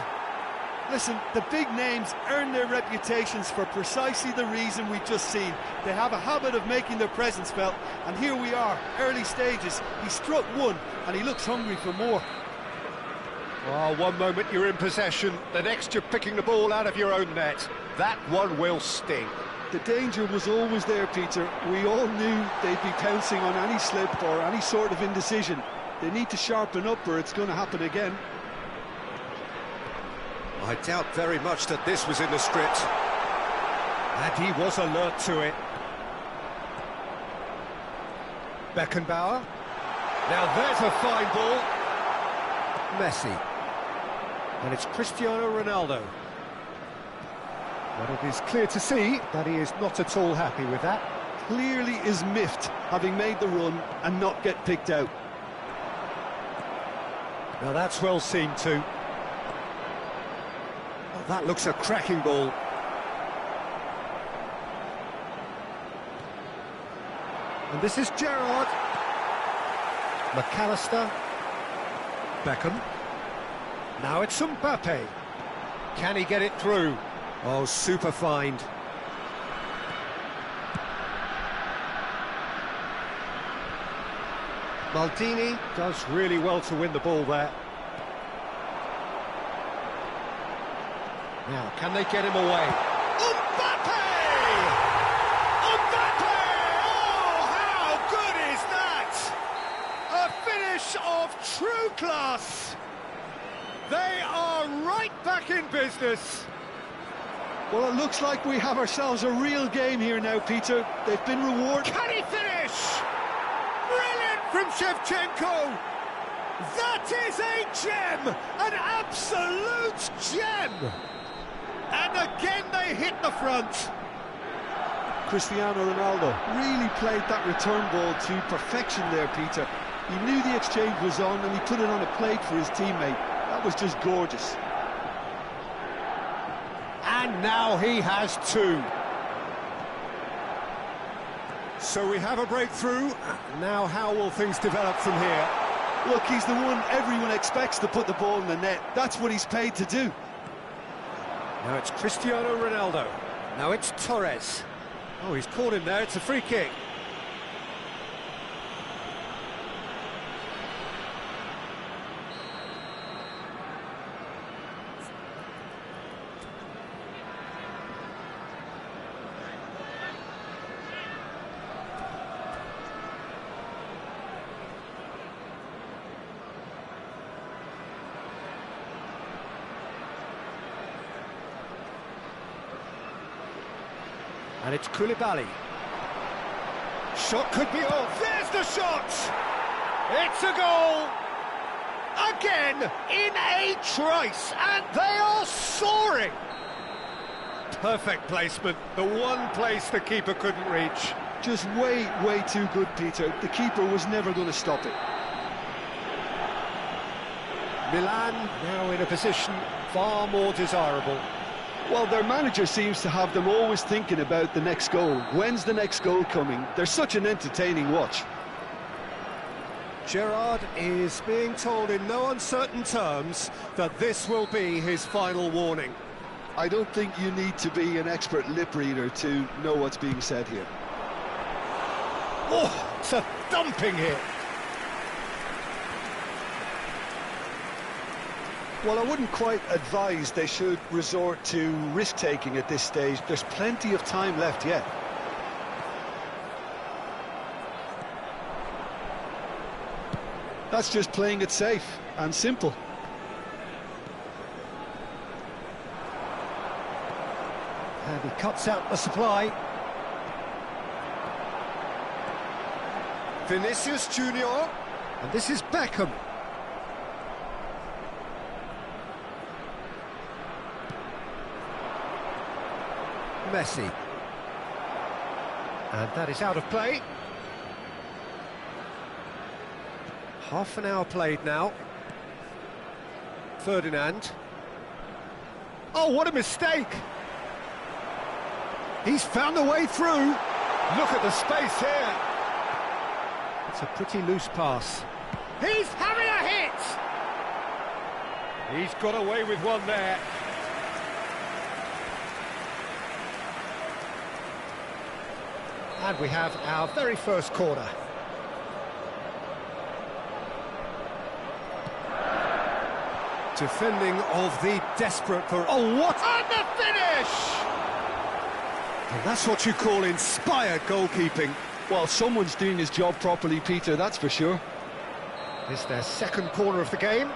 Speaker 3: Listen, the big names earn their reputations for precisely the reason we've just seen. They have a habit of making their presence felt, and here we are, early stages. He struck one, and he looks hungry for more.
Speaker 2: Oh, one moment you're in possession, the next you're picking the ball out of your own net. That one will sting.
Speaker 3: The danger was always there, Peter. We all knew they'd be pouncing on any slip or any sort of indecision. They need to sharpen up or it's going to happen again.
Speaker 2: I doubt very much that this was in the script. And he was alert to it. Beckenbauer. Now there's a fine ball. Messi. And it's Cristiano Ronaldo. But it is clear to see that he is not at all happy with that.
Speaker 3: Clearly is miffed, having made the run and not get picked out.
Speaker 2: Now that's well seen too. Oh, that looks a cracking ball. And this is Gerrard. McAllister. Beckham. Now it's Mbappe. Can he get it through? Oh, super find. Maldini does really well to win the ball there. Now, can they get him away? Mbappe! Mbappe! Oh, how good is that? A finish of true class. They are right back in business.
Speaker 3: Well, it looks like we have ourselves a real game here now, Peter. They've been rewarded.
Speaker 2: Can he finish? Brilliant from Shevchenko. That is a gem, an absolute gem. And again they hit the front.
Speaker 3: Cristiano Ronaldo really played that return ball to perfection there, Peter. He knew the exchange was on and he put it on a plate for his teammate. That was just gorgeous.
Speaker 2: And now he has two. So we have a breakthrough. Now how will things develop from here?
Speaker 3: Look, he's the one everyone expects to put the ball in the net. That's what he's paid to do.
Speaker 2: Now it's Cristiano Ronaldo. Now it's Torres. Oh, he's caught him there. It's a free kick. And it's Koulibaly. Shot could be off. There's the shot! It's a goal! Again, in a trice, and they are soaring! Perfect placement, the one place the keeper couldn't reach.
Speaker 3: Just way, way too good, Peter. The keeper was never going to stop it.
Speaker 2: Milan now in a position far more desirable.
Speaker 3: Well, their manager seems to have them always thinking about the next goal. When's the next goal coming? They're such an entertaining watch.
Speaker 2: Gerrard is being told in no uncertain terms that this will be his final warning.
Speaker 3: I don't think you need to be an expert lip reader to know what's being said here.
Speaker 2: Oh, it's a thumping hit.
Speaker 3: Well, I wouldn't quite advise they should resort to risk-taking at this stage. There's plenty of time left yet. That's just playing it safe and simple.
Speaker 2: And he cuts out the supply. Vinicius Junior, and this is Beckham. Messi. And that is out of play. Half an hour played now. Ferdinand. Oh, what a mistake! He's found a way through. Look at the space here. It's a pretty loose pass. He's having a hit! He's got away with one there. And we have our very first corner. Defending of the desperate for... Oh, what? And the finish! And that's what you call inspired goalkeeping.
Speaker 3: Well, someone's doing his job properly, Peter, that's for sure.
Speaker 2: This is their second corner of the game. And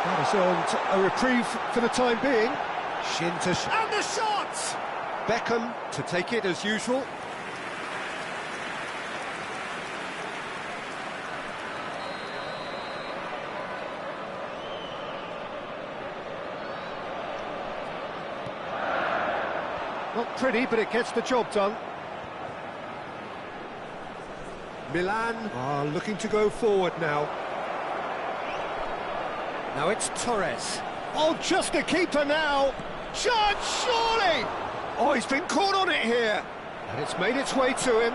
Speaker 2: that has earned a reprieve for the time being. Shin to... And the shot! Beckham to take it as usual. Not pretty, but it gets the job done. Milan are looking to go forward now. Now it's Torres. Oh, just a keeper now! Chance, surely! Oh, he's been caught on it here! And it's made its way to him.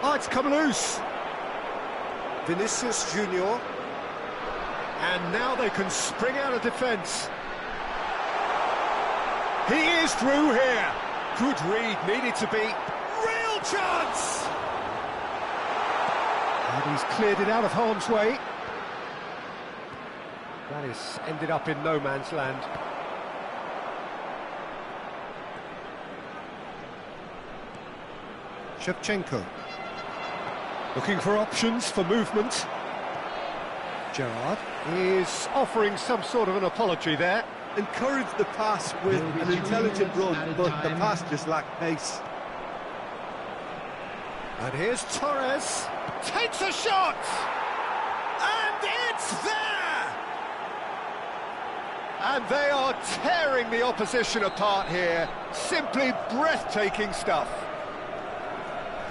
Speaker 2: Oh, it's come loose. Vinicius Junior. And now they can spring out of defence. He is through here. Good read, needed to be. Real chance! And he's cleared it out of harm's way. That is ended up in no man's land. Shevchenko. Looking for options for movement. Gerrard is offering some sort of an apology there.
Speaker 3: Encouraged the pass with an intelligent run, but the pass just lacked pace.
Speaker 2: And here's Torres. Takes a shot! And it's there! And they are tearing the opposition apart here. Simply breathtaking stuff.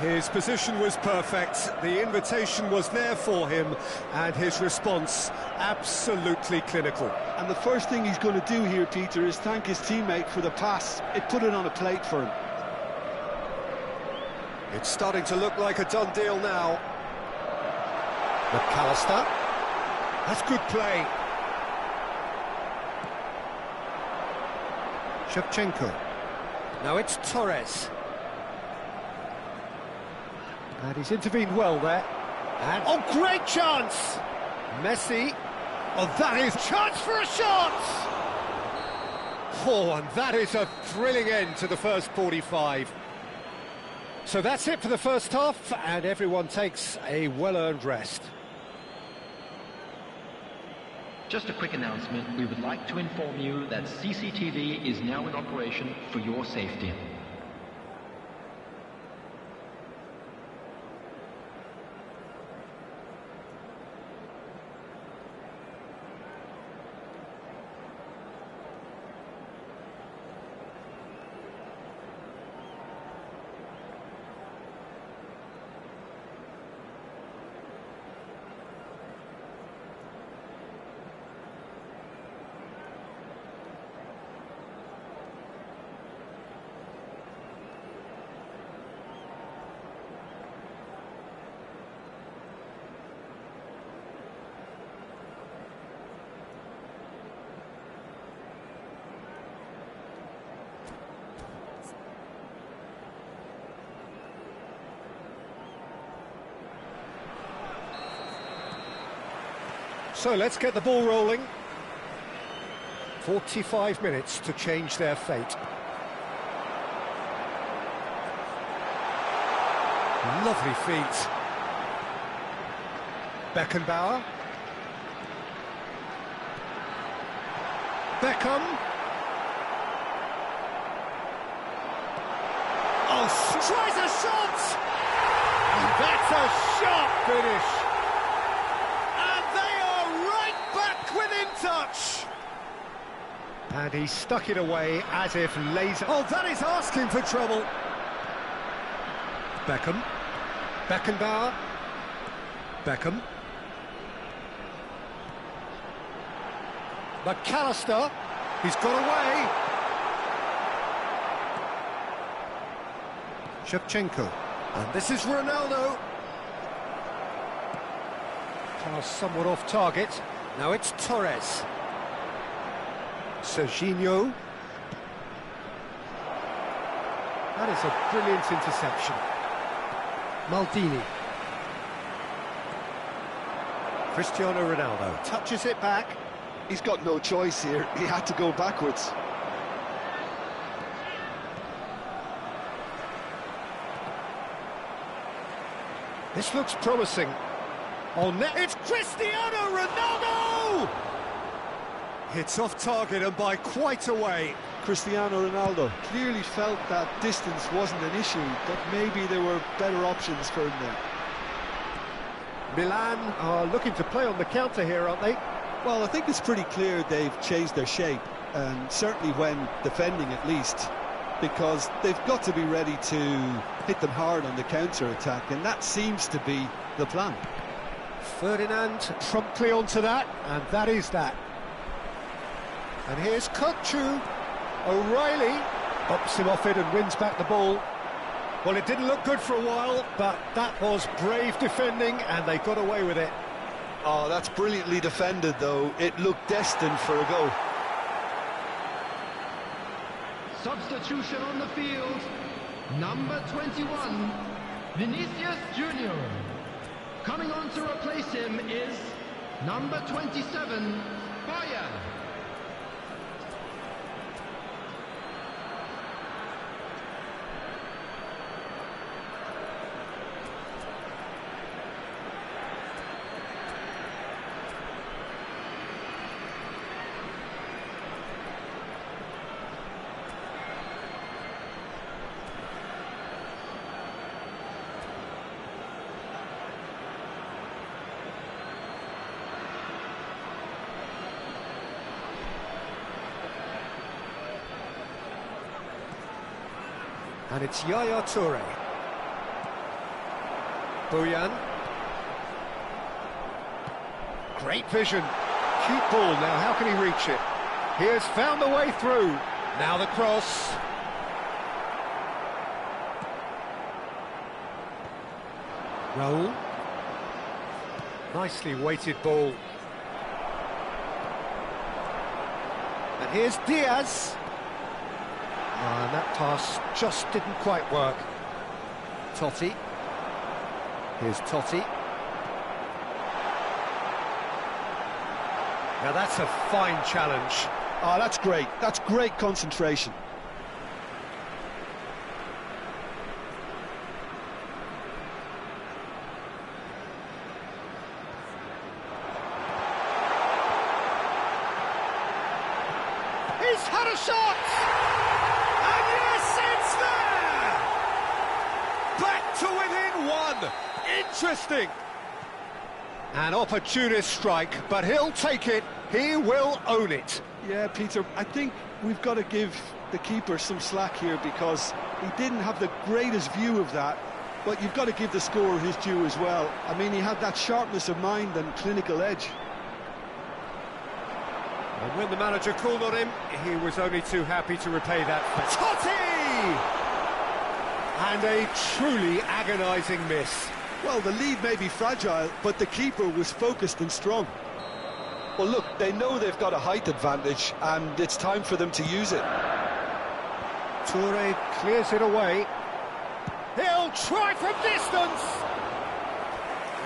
Speaker 2: His position was perfect, the invitation was there for him, and his response absolutely clinical.
Speaker 3: And the first thing he's going to do here, Peter, is thank his teammate for the pass. It put it on a plate for him.
Speaker 2: It's starting to look like a done deal now. McAllister. That's good play. Shevchenko. Now it's Torres. And he's intervened well there. And oh, great chance! Messi. Oh, that is chance for a shot! Oh, and that is a thrilling end to the first 45. So that's it for the first half, and everyone takes a well-earned rest.
Speaker 1: Just a quick announcement. We would like to inform you that CCTV is now in operation for your safety.
Speaker 2: So let's get the ball rolling. 45 minutes to change their fate. Lovely feet. Beckenbauer. Beckham. Oh, tries a shot! And that's a sharp finish. And they are right back within touch. And he stuck it away as if laser... Oh, that is asking for trouble. Beckham. Beckenbauer. Beckham. McAllister. He's got away. Shevchenko. And this is Ronaldo. Pass somewhat off target. Now it's Torres. Serginho. That is a brilliant interception. Maldini. Cristiano Ronaldo touches it back.
Speaker 3: He's got no choice here. He had to go backwards.
Speaker 2: This looks promising. On net, it's Cristiano Ronaldo! Hits off target and by quite a way.
Speaker 3: Cristiano Ronaldo clearly felt that distance wasn't an issue, but maybe there were better options for him there.
Speaker 2: Milan are looking to play on the counter here, aren't they?
Speaker 3: Well, I think it's pretty clear they've changed their shape, and certainly when defending at least, because they've got to be ready to hit them hard on the counter-attack, and that seems to be the plan.
Speaker 2: Ferdinand promptly onto that, and that is that. And here's Kutchu. O'Reilly bops him off it and wins back the ball. Well, it didn't look good for a while, but that was brave defending, and they got away with it.
Speaker 3: Oh, that's brilliantly defended, though. It looked destined for a goal.
Speaker 1: Substitution on the field. Number 21, Vinicius Junior. Coming on to replace him is number 27, Bayern.
Speaker 2: And it's Yaya Toure. Bojan. Great vision. Cute ball. Now, how can he reach it? He has found a way through. Now the cross. Raul. Nicely weighted ball. And here's Diaz. And that pass just didn't quite work. Totti. Here's Totti. Now that's a fine challenge.
Speaker 3: Oh, that's great. That's great concentration.
Speaker 2: He's had a shot! And yes, it's there! Back to within one. Interesting. An opportunist strike, but he'll take it. He will own it.
Speaker 3: Yeah, Peter, I think we've got to give the keeper some slack here because he didn't have the greatest view of that, but you've got to give the scorer his due as well. I mean, he had that sharpness of mind and clinical edge.
Speaker 2: And when the manager called on him, he was only too happy to repay that. Totti! And a truly agonising miss.
Speaker 3: Well, the lead may be fragile, but the keeper was focused and strong. Well, look, they know they've got a height advantage, and it's time for them to use it.
Speaker 2: Toure clears it away. He'll try from distance!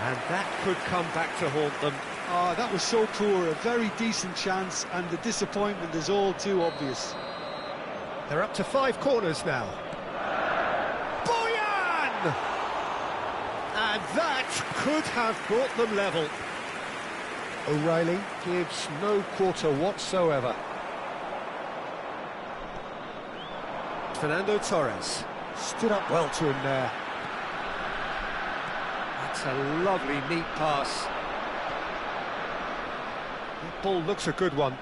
Speaker 2: And that could come back to haunt them.
Speaker 3: Ah, that was so poor, a very decent chance, and the disappointment is all too obvious.
Speaker 2: They're up to 5 corners now. Bojan! That could have brought them level. O'Reilly gives no quarter whatsoever. Fernando Torres stood up well to him there. That's a lovely, neat pass. That ball looks a good one.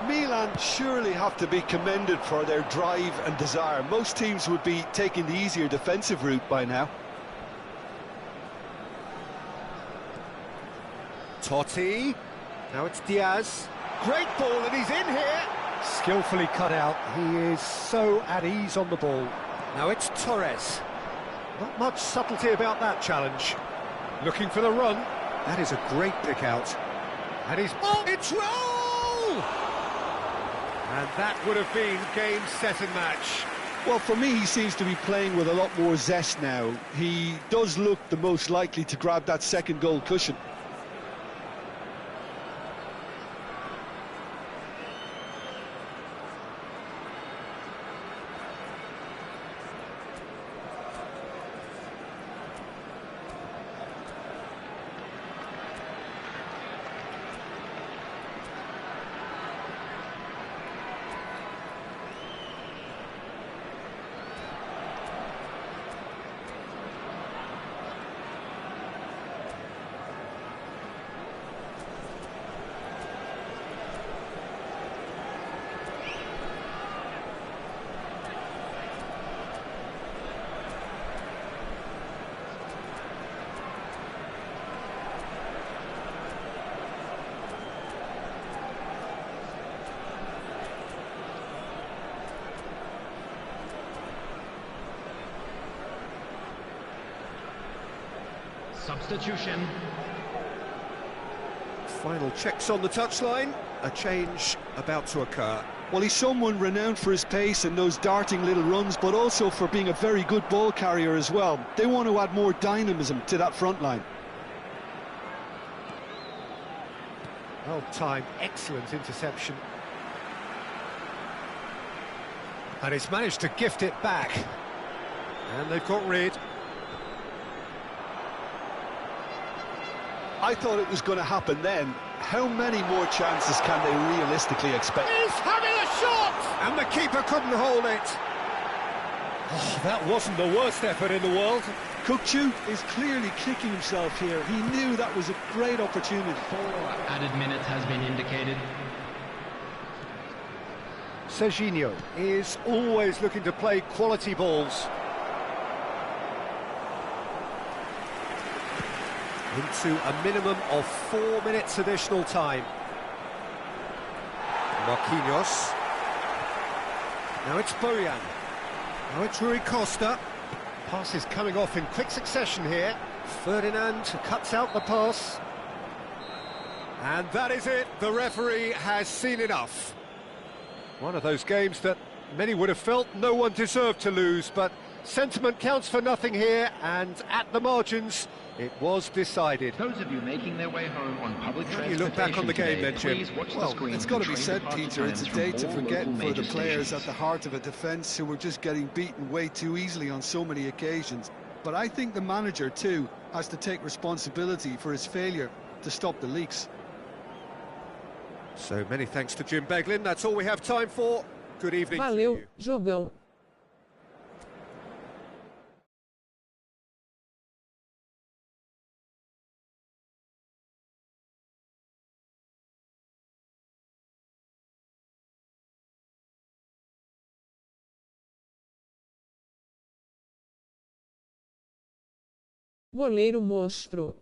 Speaker 3: Milan surely have to be commended for their drive and desire. Most teams would be taking the easier defensive route by now.
Speaker 2: Totti. Now it's Diaz. Great ball, and he's in here. Skillfully cut out. He is so at ease on the ball. Now it's Torres. Not much subtlety about that challenge. Looking for the run. That is a great pick out. And he's... Oh, it's roll! And that would have been game, set and match.
Speaker 3: Well, for me, he seems to be playing with a lot more zest now. He does look the most likely to grab that second goal cushion.
Speaker 1: Substitution.
Speaker 2: Final checks on the touchline. A change about to occur.
Speaker 3: Well, he's someone renowned for his pace and those darting little runs, but also for being a very good ball carrier as well. They want to add more dynamism to that front line.
Speaker 2: Well timed, excellent interception. And he's managed to gift it back. And they've got rid.
Speaker 3: I thought it was going to happen then. How many more chances can they realistically expect?
Speaker 2: He's having a shot! And the keeper couldn't hold it. Oh, that wasn't the worst effort in the world.
Speaker 3: Kukçu is clearly kicking himself here. He knew that was a great opportunity.
Speaker 1: 4 added minutes has been indicated.
Speaker 2: Serginho is always looking to play quality balls. Into a minimum of 4 minutes additional time. Marquinhos. Now it's Bojan. Now it's Rui Costa. Pass is coming off in quick succession here. Ferdinand cuts out the pass. And that is it. The referee has seen enough. One of those games that many would have felt no one deserved to lose, but sentiment counts for nothing here, and at the margins, it was decided.
Speaker 1: Those of you making their way home on public transportation
Speaker 2: you look back on the game
Speaker 1: today,
Speaker 2: then, Jim?
Speaker 1: please watch the
Speaker 3: Well,
Speaker 1: screen
Speaker 3: it's got to
Speaker 1: from
Speaker 3: be
Speaker 1: train
Speaker 3: said,
Speaker 1: departure
Speaker 3: Peter, it's a
Speaker 1: times
Speaker 3: day
Speaker 1: from
Speaker 3: to
Speaker 1: all
Speaker 3: forget
Speaker 1: local
Speaker 3: for the
Speaker 1: major
Speaker 3: players
Speaker 1: stations.
Speaker 3: at the heart of a defence who were just getting beaten way too easily on so many occasions. But I think the manager, too, has to take responsibility for his failure to stop the leaks.
Speaker 2: So many thanks to Jim Beglin. That's all we have time for. Good evening to
Speaker 5: Valeu,
Speaker 2: you.
Speaker 5: jogão. Goleiro monstro.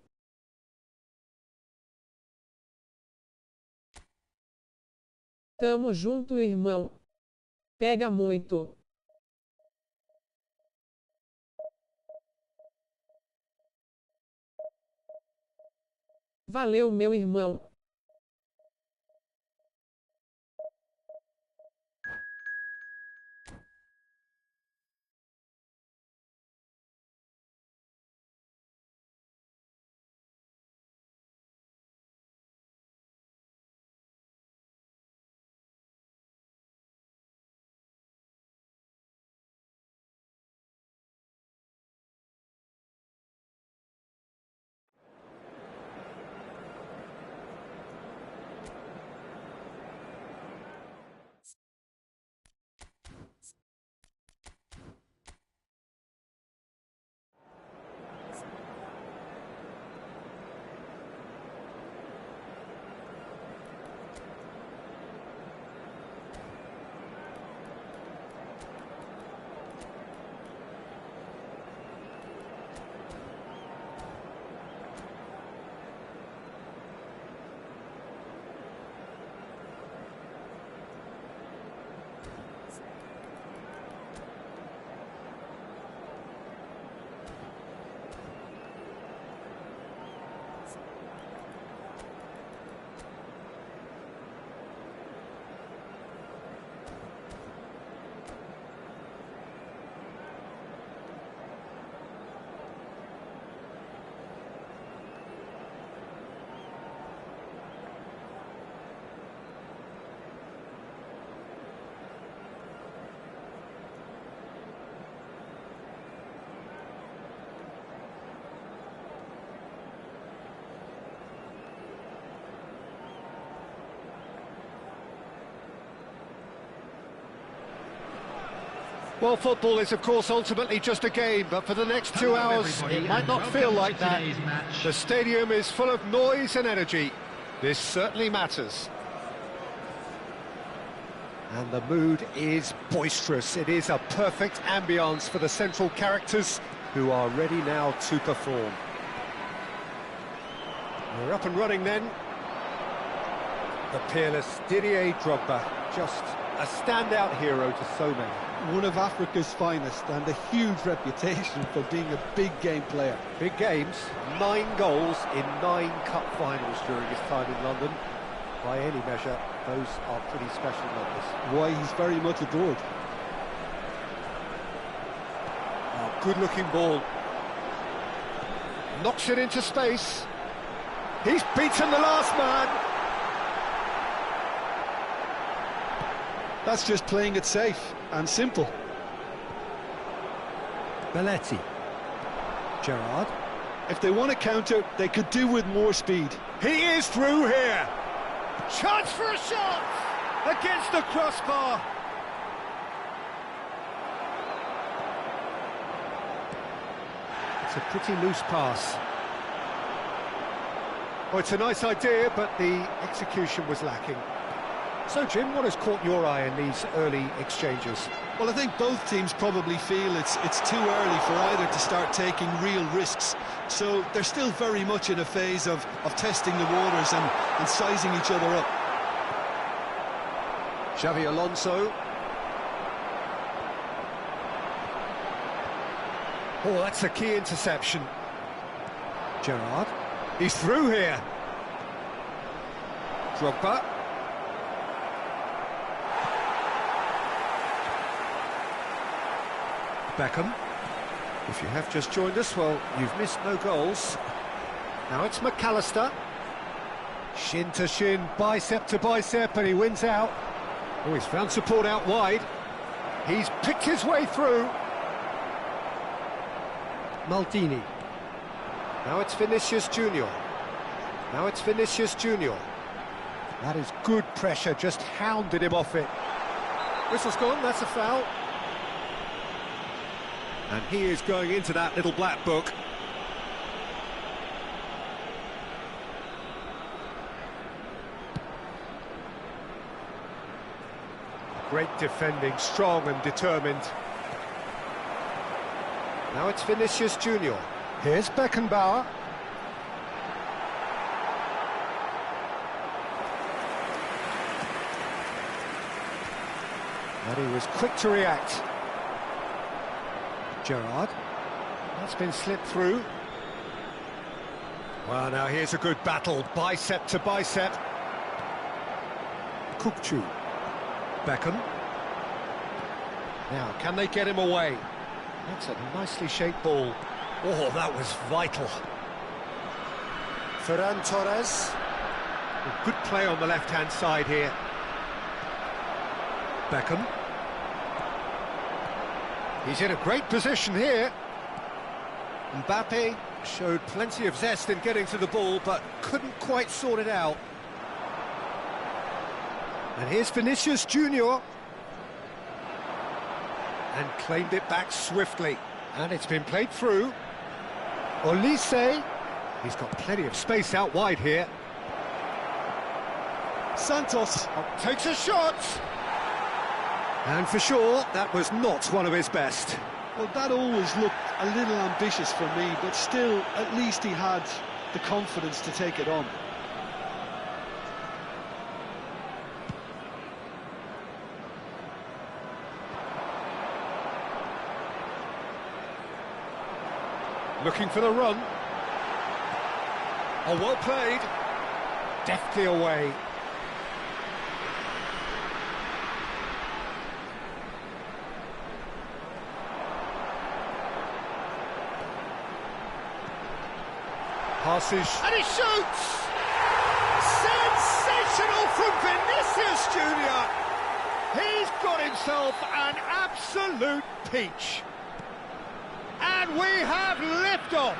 Speaker 5: Tamo junto, irmão. Pega muito. Valeu, meu irmão.
Speaker 2: Well, football is, of course, ultimately just a game, but for the next 2 hours, it might not feel like that. The stadium is full of noise and energy. This certainly matters. And the mood is boisterous. It is a perfect ambience for the central characters who are ready now to perform. We're up and running then. The peerless Didier Drogba, just a standout hero to so many.
Speaker 3: One of Africa's finest and a huge reputation for being a big game player.
Speaker 2: Big games, 9 goals in 9 cup finals during his time in London. By any measure, those are pretty special numbers.
Speaker 3: Why, he's very much adored.
Speaker 2: Oh, good-looking ball. Knocks it into space. He's beaten the last man.
Speaker 3: That's just playing it safe and simple.
Speaker 2: Belletti. Gerrard.
Speaker 3: If they want to counter, they could do with more speed.
Speaker 2: He is through here. Chance for a shot against the crossbar. It's a pretty loose pass. Oh, it's a nice idea, but the execution was lacking. So, Jim, what has caught your eye in these early exchanges?
Speaker 3: Well, I think both teams probably feel it's too early for either to start taking real risks. So they're still very much in a phase of testing the waters and sizing each other up.
Speaker 2: Xavi Alonso. Oh, that's a key interception. Gerrard. He's through here. Drogba. Beckham. If you have just joined us, well, you've missed no goals. Now it's McAllister. Shin to shin, bicep to bicep, and he wins out. Oh, he's found support out wide. He's picked his way through. Maldini. Now it's Vinicius Junior. Now it's Vinicius Junior. That is good pressure, just hounded him off it. Whistle's gone, that's a foul. And he is going into that little black book. Great defending, strong and determined. Now it's Vinicius Junior. Here's Beckenbauer. And he was quick to react. Gerrard. That's been slipped through. Well, now here's a good battle, bicep to bicep. Kukçu. Beckham. Now, can they get him away? That's a nicely shaped ball. Oh, that was vital. Ferran Torres. Good play on the left-hand side here. Beckham. He's in a great position here. Mbappe showed plenty of zest in getting to the ball, but couldn't quite sort it out. And here's Vinicius Junior. And claimed it back swiftly. And it's been played through. Olise. He's got plenty of space out wide here.
Speaker 3: Santos
Speaker 2: takes a shot. And for sure, that was not one of his best.
Speaker 3: Well, that always looked a little ambitious for me, but still, at least he had the confidence to take it on.
Speaker 2: Looking for the run. Oh, well played. Deftly away. Passes. And he shoots! Sensational from Vinicius Junior. He's got himself an absolute peach. And we have liftoff.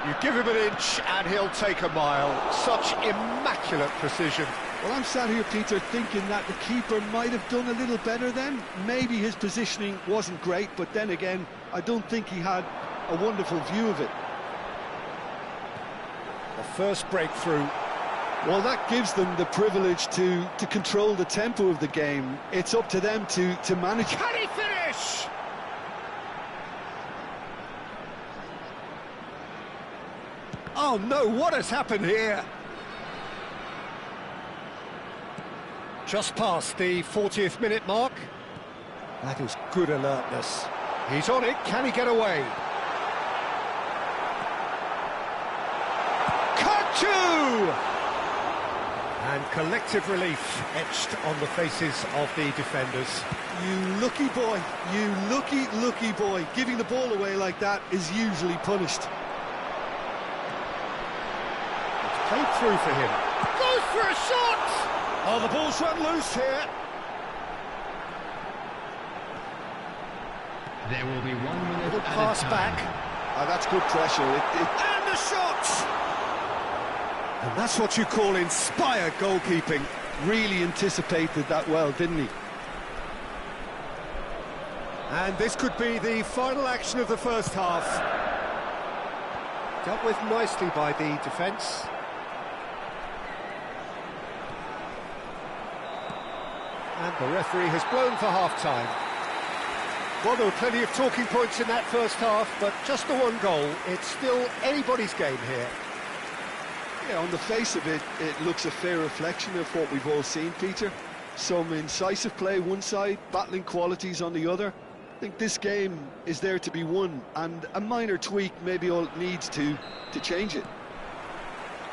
Speaker 2: You give him an inch and he'll take a mile. Such immaculate precision.
Speaker 3: Well, I'm sat here, Peter, thinking that the keeper might have done a little better then. Maybe his positioning wasn't great, but then again, I don't think he had a wonderful view of it.
Speaker 2: The first breakthrough.
Speaker 3: Well, that gives them the privilege to control the tempo of the game. It's up to them to manage.
Speaker 2: Can he finish? Oh no, what has happened here? Just past the 40th minute mark. That is good alertness. He's on it, can he get away? Cut! And collective relief etched on the faces of the defenders.
Speaker 3: You lucky boy, you lucky boy. Giving the ball away like that is usually punished.
Speaker 2: It's played through for him. Goes for a shot! Oh, the ball's run loose here.
Speaker 1: There will be 1 minute
Speaker 2: Little
Speaker 1: at
Speaker 2: pass
Speaker 1: a time.
Speaker 2: back.
Speaker 3: That's good pressure.
Speaker 2: And the shot! And that's what you call inspired goalkeeping.
Speaker 3: Really anticipated that well, didn't he?
Speaker 2: And this could be the final action of the first half. Dealt with nicely by the defence. And the referee has blown for half-time. Well, there were plenty of talking points in that first half, but just the one goal. It's still anybody's game here.
Speaker 3: Yeah, on the face of it, it looks a fair reflection of what we've all seen, Peter. Some incisive play one side, battling qualities on the other. I think this game is there to be won, and a minor tweak maybe all it needs to change it.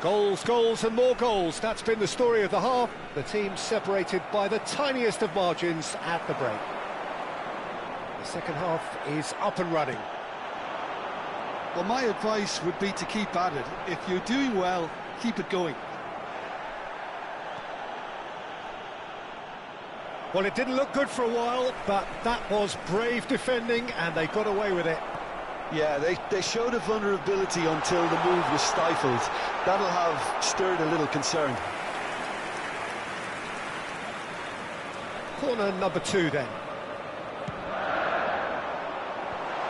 Speaker 2: Goals, goals and more goals. That's been the story of the half. The team separated by the tiniest of margins at the break. The second half is up and running.
Speaker 3: Well, my advice would be to keep at it. If you're doing well, keep it going.
Speaker 2: Well, it didn't look good for a while, but that was brave defending and they got away with it.
Speaker 3: Yeah, they showed a vulnerability until the move was stifled. That'll have stirred a little concern.
Speaker 2: Corner number 2 then.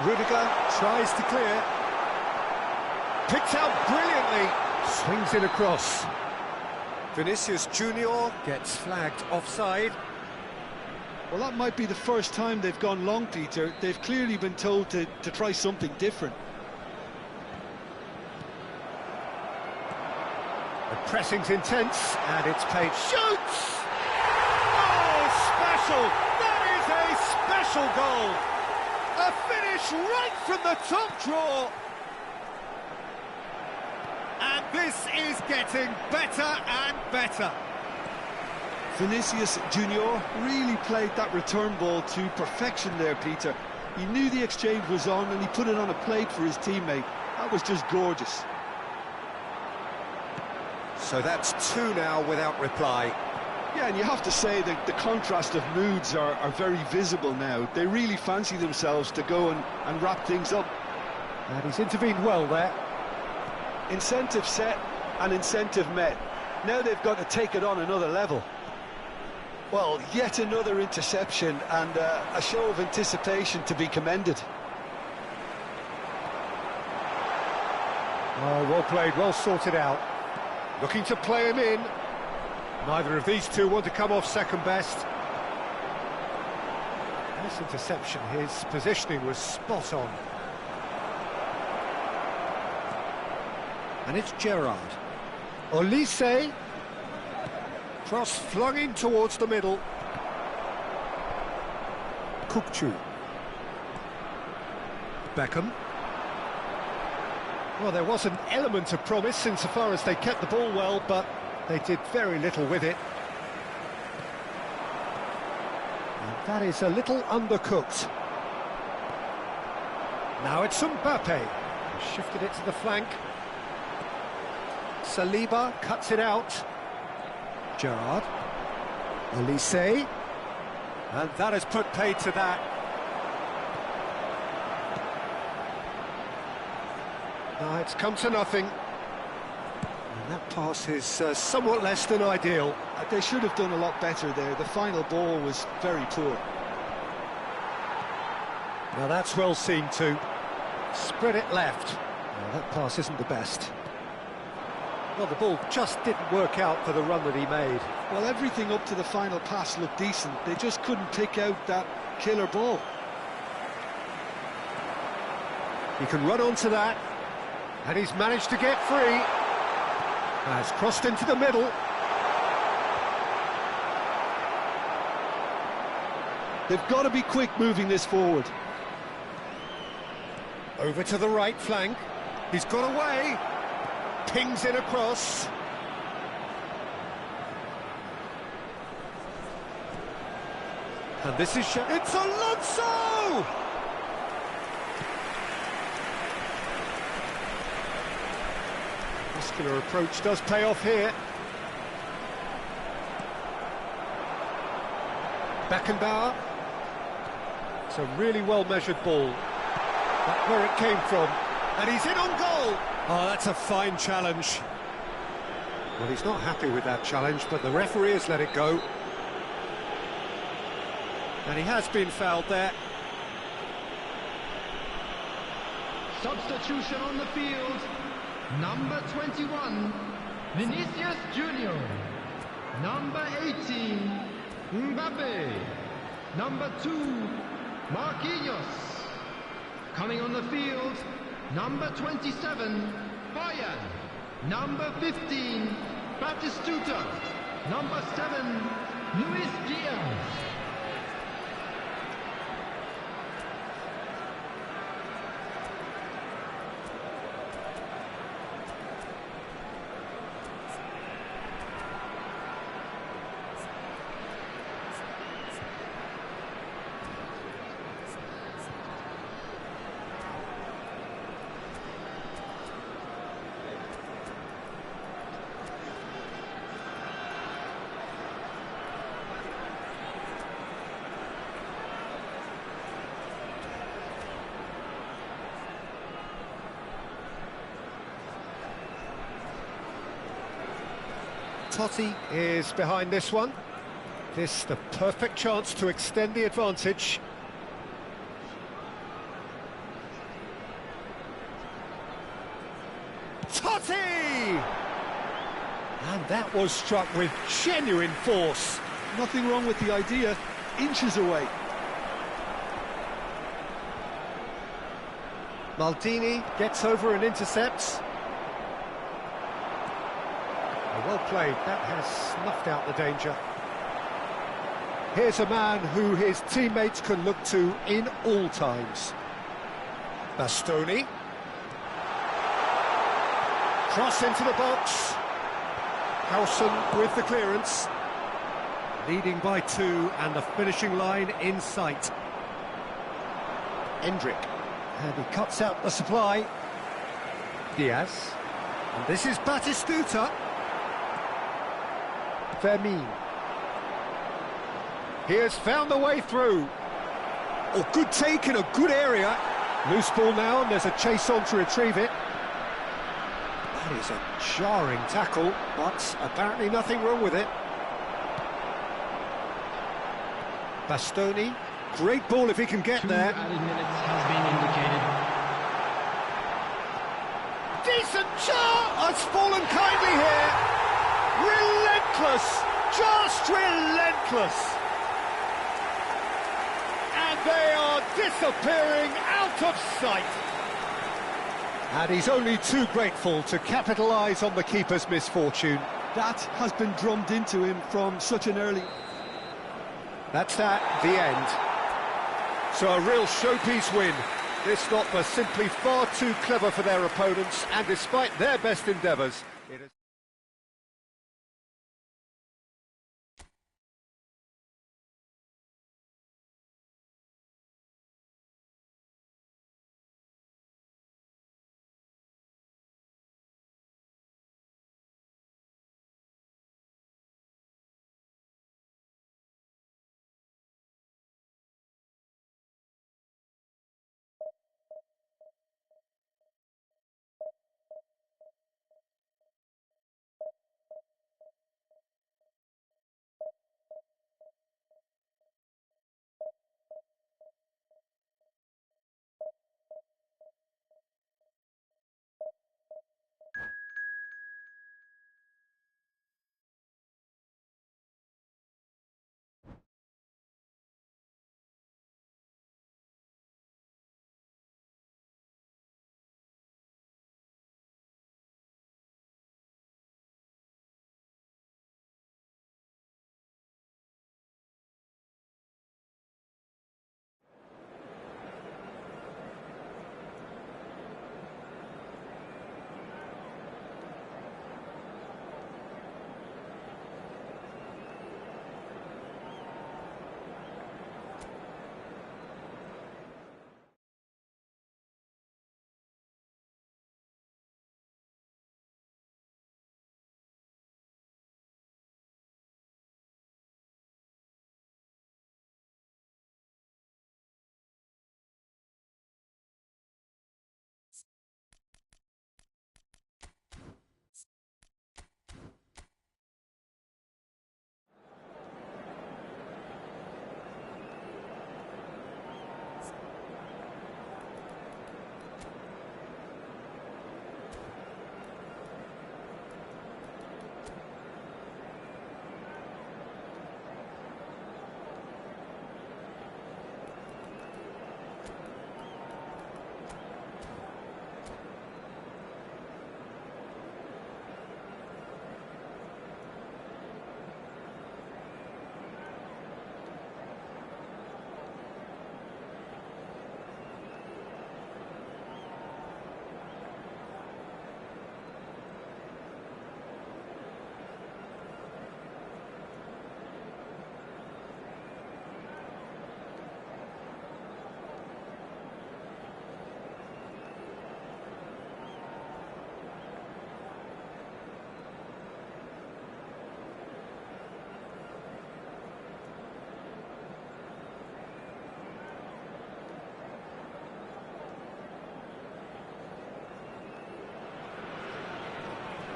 Speaker 2: Rudiger tries to clear. Picked out brilliantly. Swings it across. Vinicius Junior gets flagged offside.
Speaker 3: Well, that might be the first time they've gone long, Peter. They've clearly been told to try something different.
Speaker 2: The pressing's intense, and it's paid. Shoots! Oh, special! That is a special goal! A finish right from the top draw! And this is getting better and better.
Speaker 3: Vinicius Junior really played that return ball to perfection there, Peter. He knew the exchange was on and he put it on a plate for his teammate. That was just gorgeous.
Speaker 2: So that's 2 now without reply.
Speaker 3: Yeah, and you have to say that the contrast of moods are very visible now. They really fancy themselves to go and wrap things up.
Speaker 2: And he's intervened well there.
Speaker 3: Incentive set and incentive met. Now they've got to take it on another level. Well, yet another interception and a show of anticipation to be commended.
Speaker 2: Oh, well played, well sorted out. Looking to play him in. Neither of these two want to come off second best. This interception, his positioning was spot on. And it's Gerrard. Olise. Cross flung in towards the middle. Kukçu. Beckham. Well, there was an element of promise insofar as they kept the ball well, but they did very little with it. And that is a little undercooked. Now it's Mbappe. He shifted it to the flank. Saliba cuts it out. Gerrard. Olise. And that has put paid to that. No, it's come to nothing. And that pass is somewhat less than ideal.
Speaker 3: They should have done a lot better there. The final ball was very poor.
Speaker 2: Now that's well seen too. Spread it left. No, that pass isn't the best. Well, the ball just didn't work out for the run that he made.
Speaker 3: Well, everything up to the final pass looked decent. They just couldn't pick out that killer ball.
Speaker 2: He can run onto that, and he's managed to get free. Has crossed into the middle.
Speaker 3: They've got to be quick moving this forward.
Speaker 2: Over to the right flank. He's got away. Pings in across. And this is... It's Alonso! Muscular approach does pay off here. Beckenbauer. It's a really well-measured ball. That's where it came from. And he's in on goal! Oh, that's a fine challenge. Well, he's not happy with that challenge, but the referee has let it go. And he has been fouled there.
Speaker 1: Substitution on the field. Number 21, Vinicius Junior. Number 18, Mbappe. Number 2, Marquinhos. Coming on the field, number 27, Bayern. Number 15, Batistuta. Number 7, Luis Diaz.
Speaker 2: Totti is behind this one. This the perfect chance to extend the advantage. Totti! And that was struck with genuine force.
Speaker 3: Nothing wrong with the idea, inches away.
Speaker 2: Maldini gets over and intercepts. Well played, that has snuffed out the danger. Here's a man who his teammates can look to in all times. Bastoni. Cross into the box. Howson with the clearance. Leading by 2 and the finishing line in sight. Endrick. And he cuts out the supply. Diaz. And this is Batistuta. Fermin. He has found the way through. Oh, good take in a good area. Loose ball now, and there's a chase on to retrieve it. That is a jarring tackle, but apparently nothing wrong with it. Bastoni, great ball if he can get there.
Speaker 1: 2 added minutes has been indicated.
Speaker 2: Decent shot! Has fallen kindly here. Relentless, just relentless. And they are disappearing out of sight. And he's only too grateful to capitalise on the keeper's misfortune.
Speaker 3: That has been drummed into him from such an early...
Speaker 2: That's that, the end. So a real showpiece win. This lot were simply far too clever for their opponents, and despite their best endeavours, it has...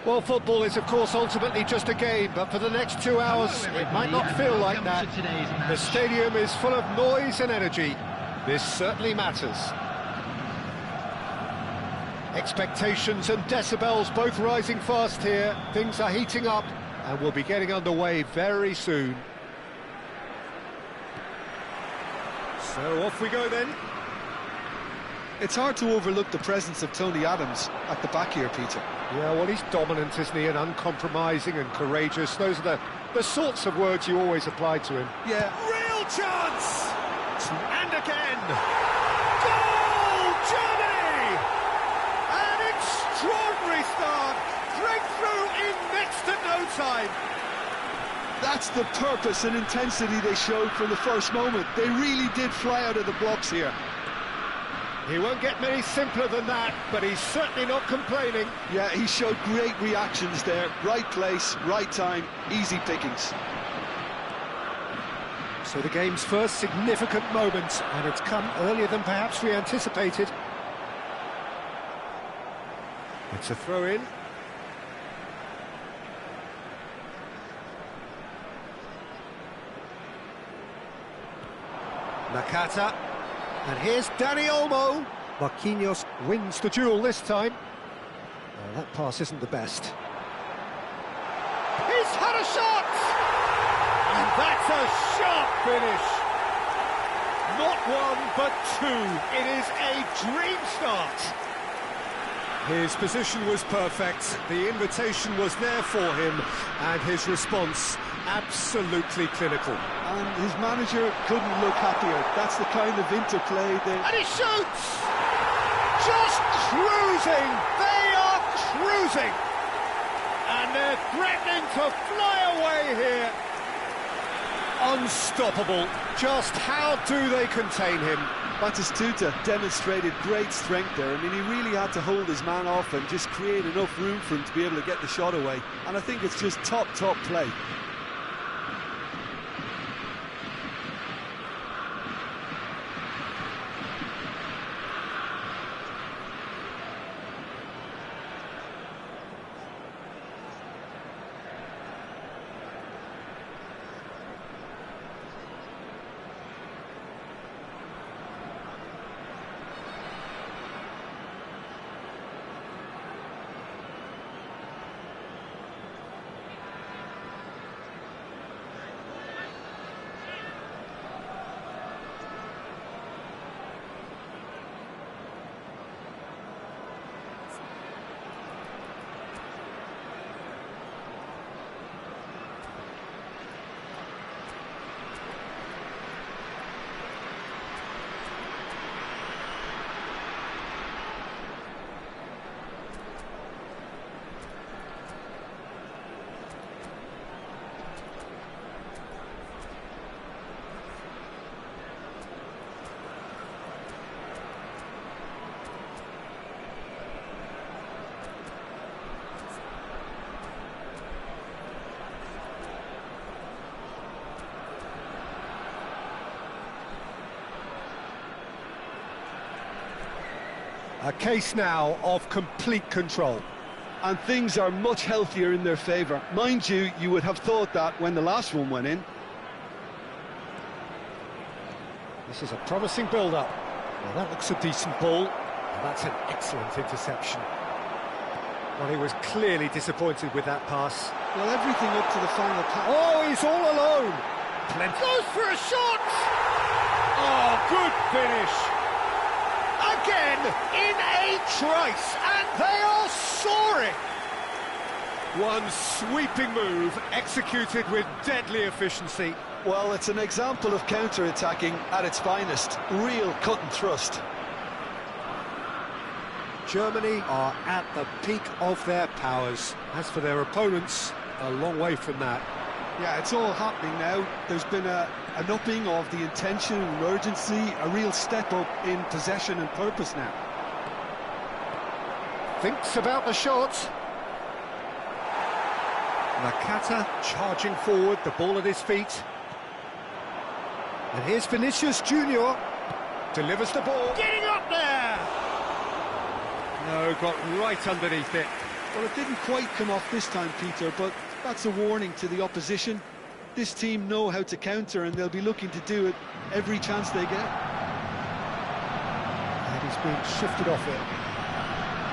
Speaker 2: Well, football is, of course, ultimately just a game, but for the next 2 hours, it might not feel like that. The stadium is full of noise and energy. This certainly matters. Expectations and decibels both rising fast here. Things are heating up, and we'll be getting underway very soon. So off we go then.
Speaker 3: It's hard to overlook the presence of Tony Adams at the back here, Peter.
Speaker 2: Yeah, well, he's dominant, isn't he, and uncompromising and courageous. Those are the sorts of words you always apply to him.
Speaker 3: Yeah.
Speaker 2: Real chance! And again! Goal, Germany! An extraordinary start! Breakthrough in next to no time!
Speaker 3: That's the purpose and intensity they showed from the first moment. They really did fly out of the blocks here.
Speaker 2: He won't get many simpler than that, but he's certainly not complaining.
Speaker 3: Yeah, he showed great reactions there. Right place, right time, easy pickings.
Speaker 2: So the game's first significant moment, and it's come earlier than perhaps we anticipated. It's a throw-in. Nakata. And here's Dani Olmo. Marquinhos wins the duel this time. Well, that pass isn't the best. He's had a shot! And that's a sharp finish. Not one, but two. It is a dream start. His position was perfect. The invitation was there for him, and his response absolutely clinical.
Speaker 3: And his manager couldn't look happier. That's the kind of interplay that...
Speaker 2: And he shoots! Just cruising! They are cruising! And they're threatening to fly away here. Unstoppable. Just how do they contain him?
Speaker 3: Batistuta demonstrated great strength there. I mean, he really had to hold his man off and just create enough room for him to be able to get the shot away. And I think it's just top play.
Speaker 2: A case now of complete control.
Speaker 3: And things are much healthier in their favour. Mind you, you would have thought that when the last one went in.
Speaker 2: This is a promising build-up. Well, that looks a decent ball. And that's an excellent interception. Well, he was clearly disappointed with that pass.
Speaker 3: Well, everything up to the final pass.
Speaker 2: Oh, he's all alone. Plenty. Goes for a shot! Oh, good finish. Again, in a trice, and they are soaring. One sweeping move, executed with deadly efficiency.
Speaker 3: Well, it's an example of counter-attacking at its finest. Real cut and thrust.
Speaker 2: Germany are at the peak of their powers. As for their opponents, a long way from that.
Speaker 3: Yeah, it's all happening now. There's been an upping of the intention and urgency, a real step up in possession and purpose now.
Speaker 2: Thinks about the shot. Nakata charging forward, the ball at his feet. And here's Vinicius Junior. Delivers the ball. Getting up there! No, got right underneath it.
Speaker 3: Well, it didn't quite come off this time, Peter, but that's a warning to the opposition. This team know how to counter, and they'll be looking to do it every chance they get.
Speaker 2: And he's been shifted off it.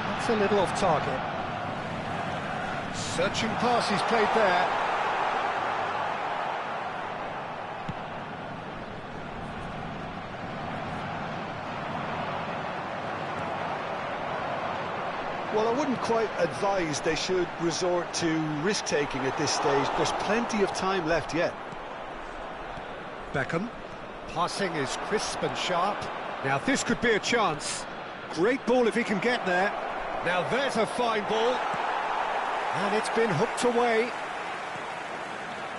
Speaker 2: That's a little off target. Searching pass he's played there.
Speaker 3: Well, I wouldn't quite advise they should resort to risk-taking at this stage. There's plenty of time left yet.
Speaker 2: Beckham. Passing is crisp and sharp. Now this could be a chance. Great ball if he can get there. Now there's a fine ball. And it's been hooked away.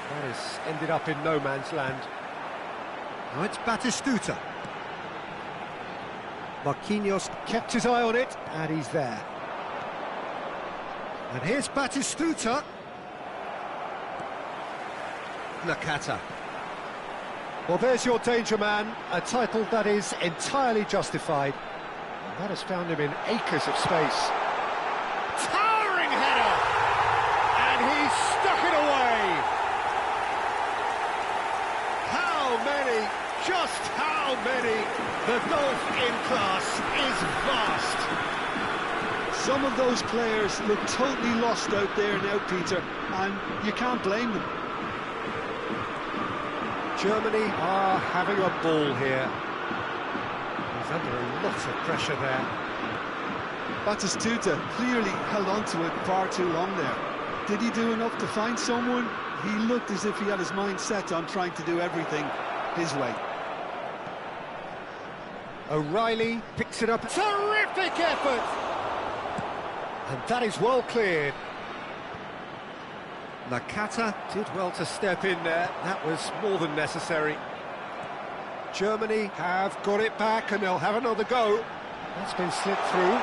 Speaker 2: That has ended up in no man's land. Now it's Batistuta. Marquinhos kept his eye on it, and he's there. And here's Batistuta. Nakata. Well, there's your danger man, a title that is entirely justified. And that has found him in acres of space. Towering header! And he's stuck it away! How many? Just how many? The gulf in class is vast.
Speaker 3: Some of those players look totally lost out there now, Peter, and you can't blame them.
Speaker 2: Germany are having a ball here. He's under a lot of pressure there.
Speaker 3: Batistuta clearly held on to it far too long there. Did he do enough to find someone? He looked as if he had his mind set on trying to do everything his way.
Speaker 2: O'Reilly picks it up. Terrific effort! And that is well cleared. Nakata did well to step in there. That was more than necessary. Germany have got it back and they'll have another go. That's been slipped through.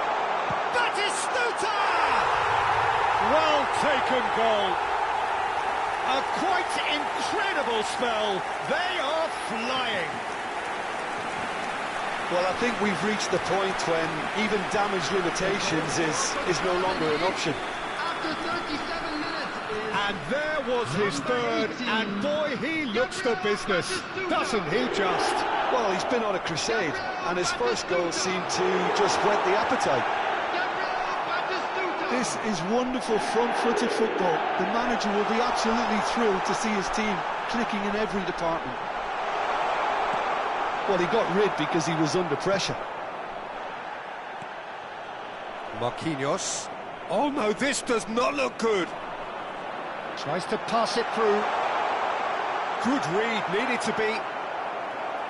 Speaker 2: Batistuta! Well taken goal. A quite incredible spell. They are flying.
Speaker 3: Well, I think we've reached the point when even damage limitations is no longer an option.
Speaker 1: After 37 minutes
Speaker 2: And there was his third, and boy, he looks the business, doesn't he just?
Speaker 3: Well, he's been on a crusade, and his first goal seemed to just whet the appetite. This is wonderful front-footed football. The manager will be absolutely thrilled to see his team clicking in every department. Well, he got rid because he was under pressure.
Speaker 2: Marquinhos. Oh no, this does not look good. Tries to pass it through. Good read, needed to be.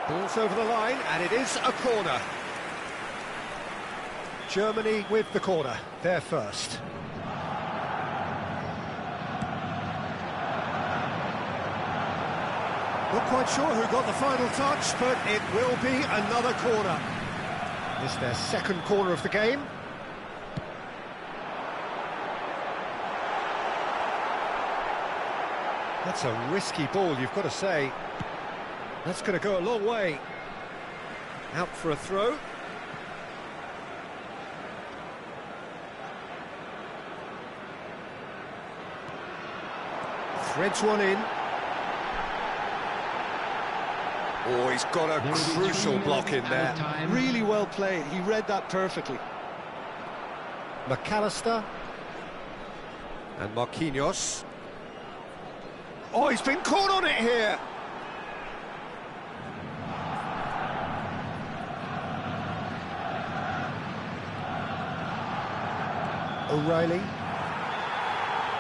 Speaker 2: Ball's over the line, and it is a corner. Germany with the corner, they're first. Not quite sure who got the final touch, but it will be another corner. It's their second corner of the game. That's a risky ball, you've got to say. That's going to go a long way. Out for a throw. Threads one in. Oh, he's got a crucial block in there.
Speaker 3: Really well played. He read that perfectly.
Speaker 2: McAllister. And Marquinhos. Oh, he's been caught on it here. O'Reilly.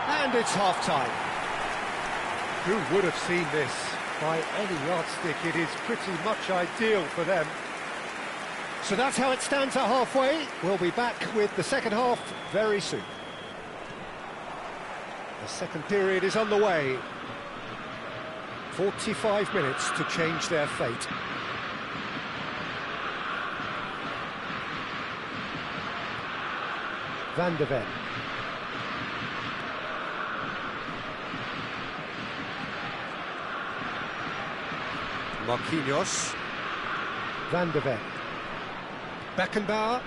Speaker 2: And it's half-time. Who would have seen this? By any yardstick, it is pretty much ideal for them. So that's how it stands at halfway. We'll be back with the second half very soon. The second period is underway. 45 minutes to change their fate. Van de Ven. Marquinhos. Van de Ven. Beckenbauer.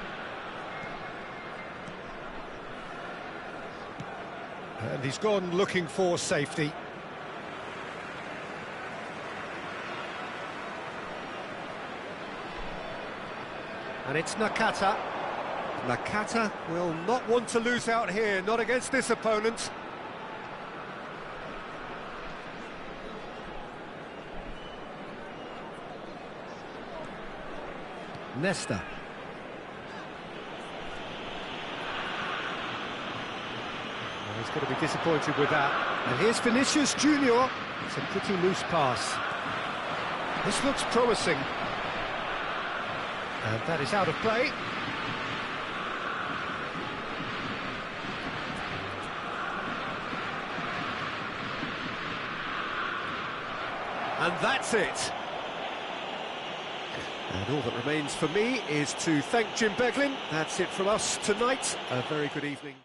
Speaker 2: And he's gone looking for safety. And it's Nakata. Nakata will not want to lose out here, not against this opponent. Nesta. Well, he's going to be disappointed with that. And here's Vinicius Junior. It's a pretty loose pass. This looks promising. And that is out of play. And that's it. And all that remains for me is to thank Jim Beglin. That's it from us tonight. A very good evening.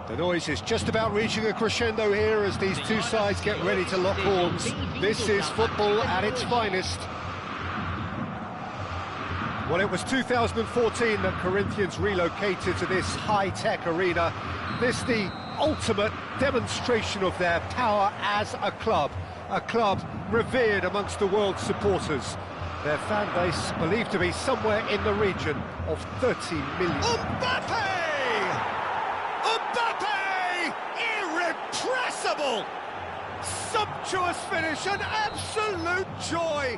Speaker 2: The noise is just about reaching a crescendo here as these two sides get ready to lock horns. This is football at its finest. Well, it was 2014 that Corinthians relocated to this high-tech arena. This the ultimate demonstration of their power as a club revered amongst the world's supporters. Their fan base believed to be somewhere in the region of 30 million. Mbappe! Irrepressible! Sumptuous finish, an absolute joy!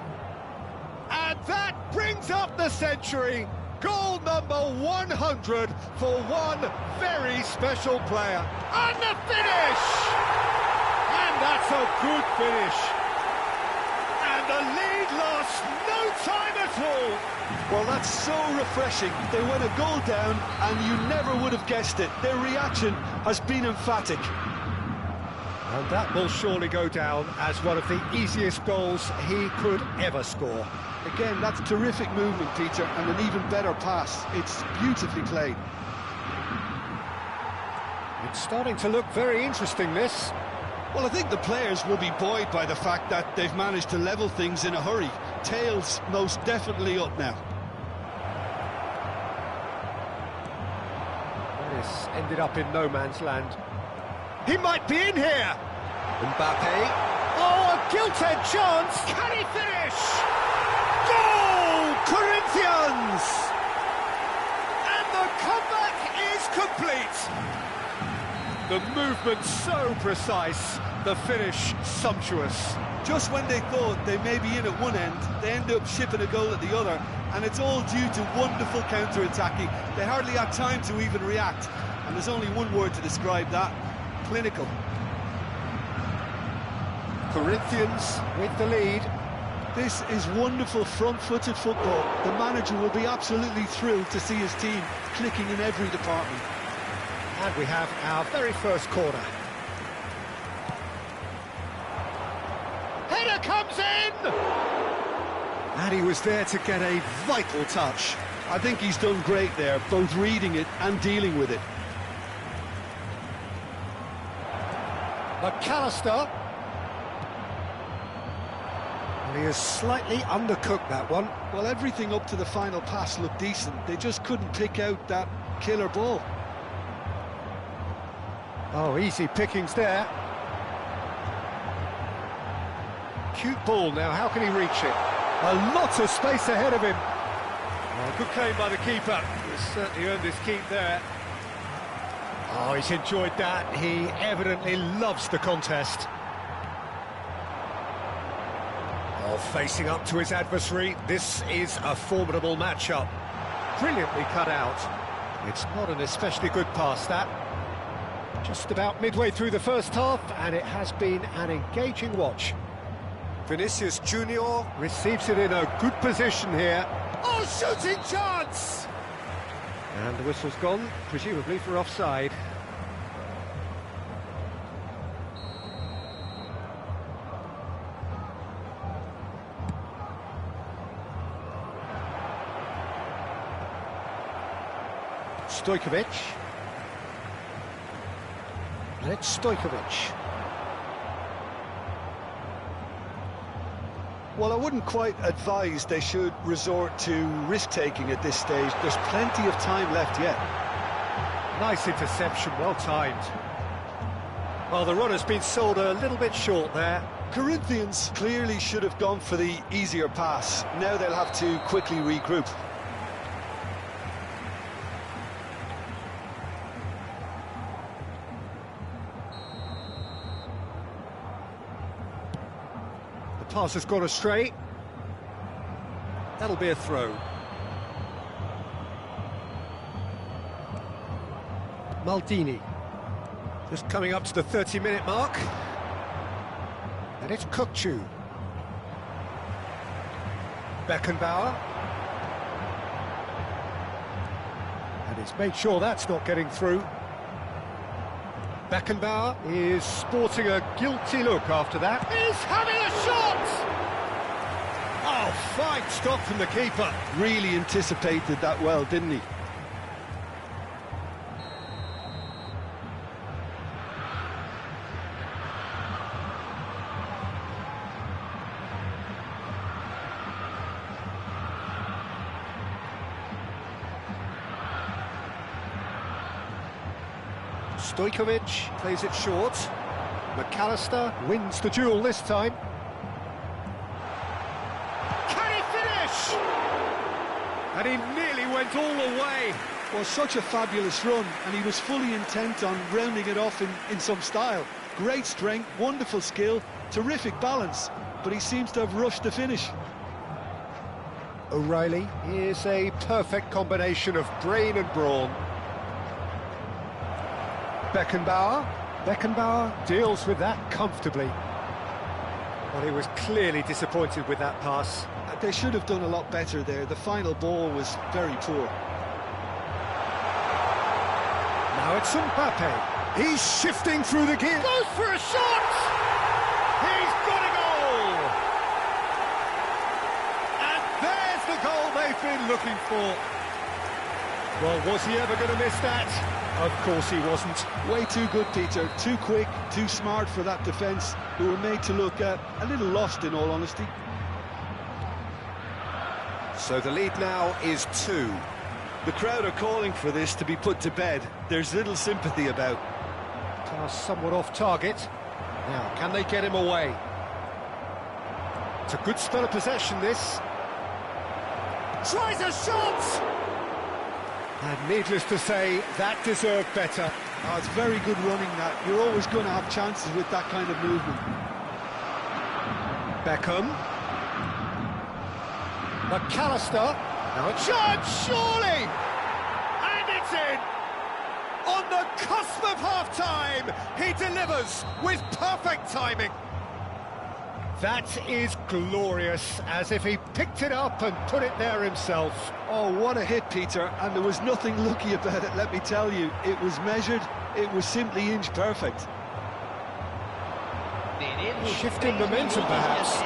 Speaker 2: And that brings up the century. Goal number 100 for one very special player. And the finish! And that's a good finish. And the lead lost no time at all.
Speaker 3: Well, that's so refreshing. They went a goal down and you never would have guessed it. Their reaction has been emphatic.
Speaker 2: And that will surely go down as one of the easiest goals he could ever score.
Speaker 3: Again, that's terrific movement, Peter, and an even better pass. It's beautifully played.
Speaker 2: It's starting to look very interesting, this.
Speaker 3: Well, I think the players will be buoyed by the fact that they've managed to level things in a hurry. Tails most definitely up now.
Speaker 2: This ended up in no man's land. He might be in here! Mbappe. Oh, a gilt-edged chance! Can he finish? Goal! Corinthians! And the comeback is complete! The movement so precise, the finish sumptuous.
Speaker 3: Just when they thought they may be in at one end, they end up shipping a goal at the other, and it's all due to wonderful counter-attacking. They hardly had time to even react, and there's only one word to describe that: clinical.
Speaker 2: Corinthians with the lead.
Speaker 3: This is wonderful front-footed football. The manager will be absolutely thrilled to see his team clicking in every department.
Speaker 2: And we have our very first corner. Header comes in! And he was there to get a vital touch.
Speaker 3: I think he's done great there, both reading it and dealing with it.
Speaker 2: McAllister. And he has slightly undercooked that one.
Speaker 3: Well, everything up to the final pass looked decent. They just couldn't pick out that killer ball.
Speaker 2: Oh, easy pickings there. Cute ball now, how can he reach it? A lot of space ahead of him. Oh, good claim by the keeper. He's certainly earned his keep there. Oh, he's enjoyed that. He evidently loves the contest. Oh, facing up to his adversary. This is a formidable matchup. Brilliantly cut out. It's not an especially good pass, that. Just about midway through the first half, and it has been an engaging watch. Vinicius Junior receives it in a good position here. Oh, shooting chance! And the whistle's gone, presumably for offside. Stojkovic. And it's Stojkovic.
Speaker 3: Well, I wouldn't quite advise they should resort to risk-taking at this stage. There's plenty of time left yet.
Speaker 2: Nice interception, well timed. Well, the run has been sold a little bit short there.
Speaker 3: Corinthians clearly should have gone for the easier pass. Now they'll have to quickly regroup.
Speaker 2: Pass has gone astray. That'll be a throw. Maldini. Just coming up to the 30-minute mark. And it's Kukcu. Beckenbauer. And he's made sure that's not getting through. Beckenbauer is sporting a guilty look after that. He's having a shot! Oh, fine stop from the keeper.
Speaker 3: Really anticipated that well, didn't he?
Speaker 2: Stojkovic plays it short. McAllister wins the duel this time. Can he finish? And he nearly went all the way.
Speaker 3: Well, such a fabulous run, and he was fully intent on rounding it off in some style. Great strength, wonderful skill, terrific balance, but he seems to have rushed the finish.
Speaker 2: O'Reilly is a perfect combination of brain and brawn. Beckenbauer deals with that comfortably. Well, he was clearly disappointed with that pass.
Speaker 3: They should have done a lot better there. The final ball was very poor.
Speaker 2: Now it's Mbappe. He's shifting through the gear. Goes for a shot! He's got a goal! And there's the goal they've been looking for. Well, was he ever going to miss that? Of course he wasn't.
Speaker 3: Way too good, Peter. Too quick, too smart for that defence, who were made to look a little lost, in all honesty.
Speaker 2: So the lead now is 2.
Speaker 3: The crowd are calling for this to be put to bed. There's little sympathy about.
Speaker 2: Pass somewhat off target. Now, can they get him away? It's a good spell of possession, this. Tries a shot! And needless to say, that deserved better.
Speaker 3: Oh, it's very good running, that. You're always going to have chances with that kind of movement.
Speaker 2: Beckham. McAllister. Now a chance, surely! And it's in! On the cusp of half-time, he delivers with perfect timing. That is glorious, as if he picked it up and put it there himself.
Speaker 3: Oh, what a hit, Peter, and there was nothing lucky about it, let me tell you. It was measured, it was simply inch perfect.
Speaker 2: Shifting momentum, perhaps.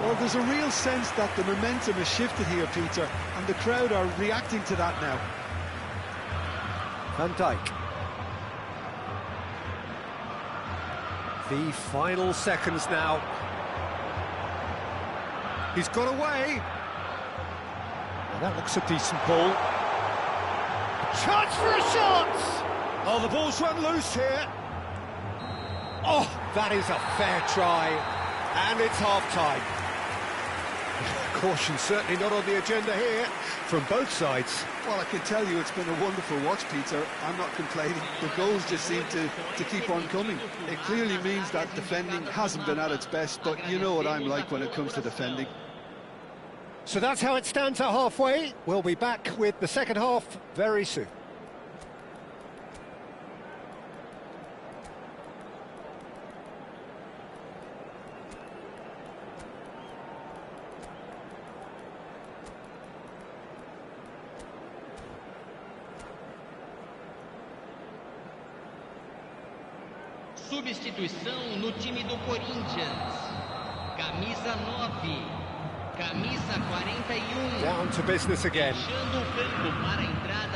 Speaker 3: Well, there's a real sense that the momentum has shifted here, Peter, and the crowd are reacting to that now.
Speaker 2: Van Dijk. The final seconds now. He's got away. Well, that looks a decent ball. Chance for a shot! Oh, the ball's run loose here. Oh, that is a fair try. And it's half-time. Caution certainly not on the agenda here from both sides.
Speaker 3: Well, I can tell you it's been a wonderful watch, Peter. I'm not complaining. The goals just seem to keep on coming. It clearly means that defending hasn't been at its best, but you know what I'm like when it comes to defending.
Speaker 2: So that's how it stands at halfway. We'll be back with the second half very soon.
Speaker 6: Substituição no time do Corinthians. Camisa 9, camisa 41.
Speaker 2: Down to business again.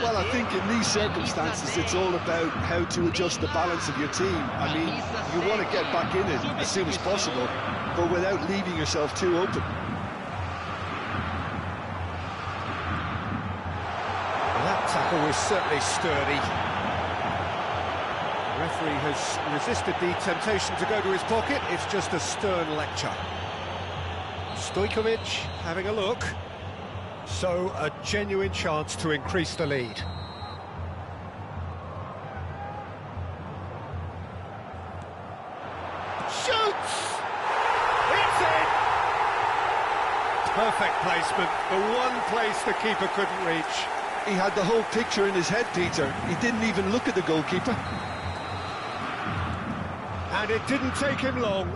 Speaker 3: Well, I think in these circumstances it's all about how to adjust the balance of your team. I mean, you want to get back in it as soon as possible, but without leaving yourself too open.
Speaker 2: That tackle was certainly sturdy. The referee has resisted the temptation to go to his pocket. It's just a stern lecture. Stojkovic having a look. So a genuine chance to increase the lead. Shoots! It's in! Perfect placement. The one place the keeper couldn't reach.
Speaker 3: He had the whole picture in his head, Peter. He didn't even look at the goalkeeper.
Speaker 2: And it didn't take him long.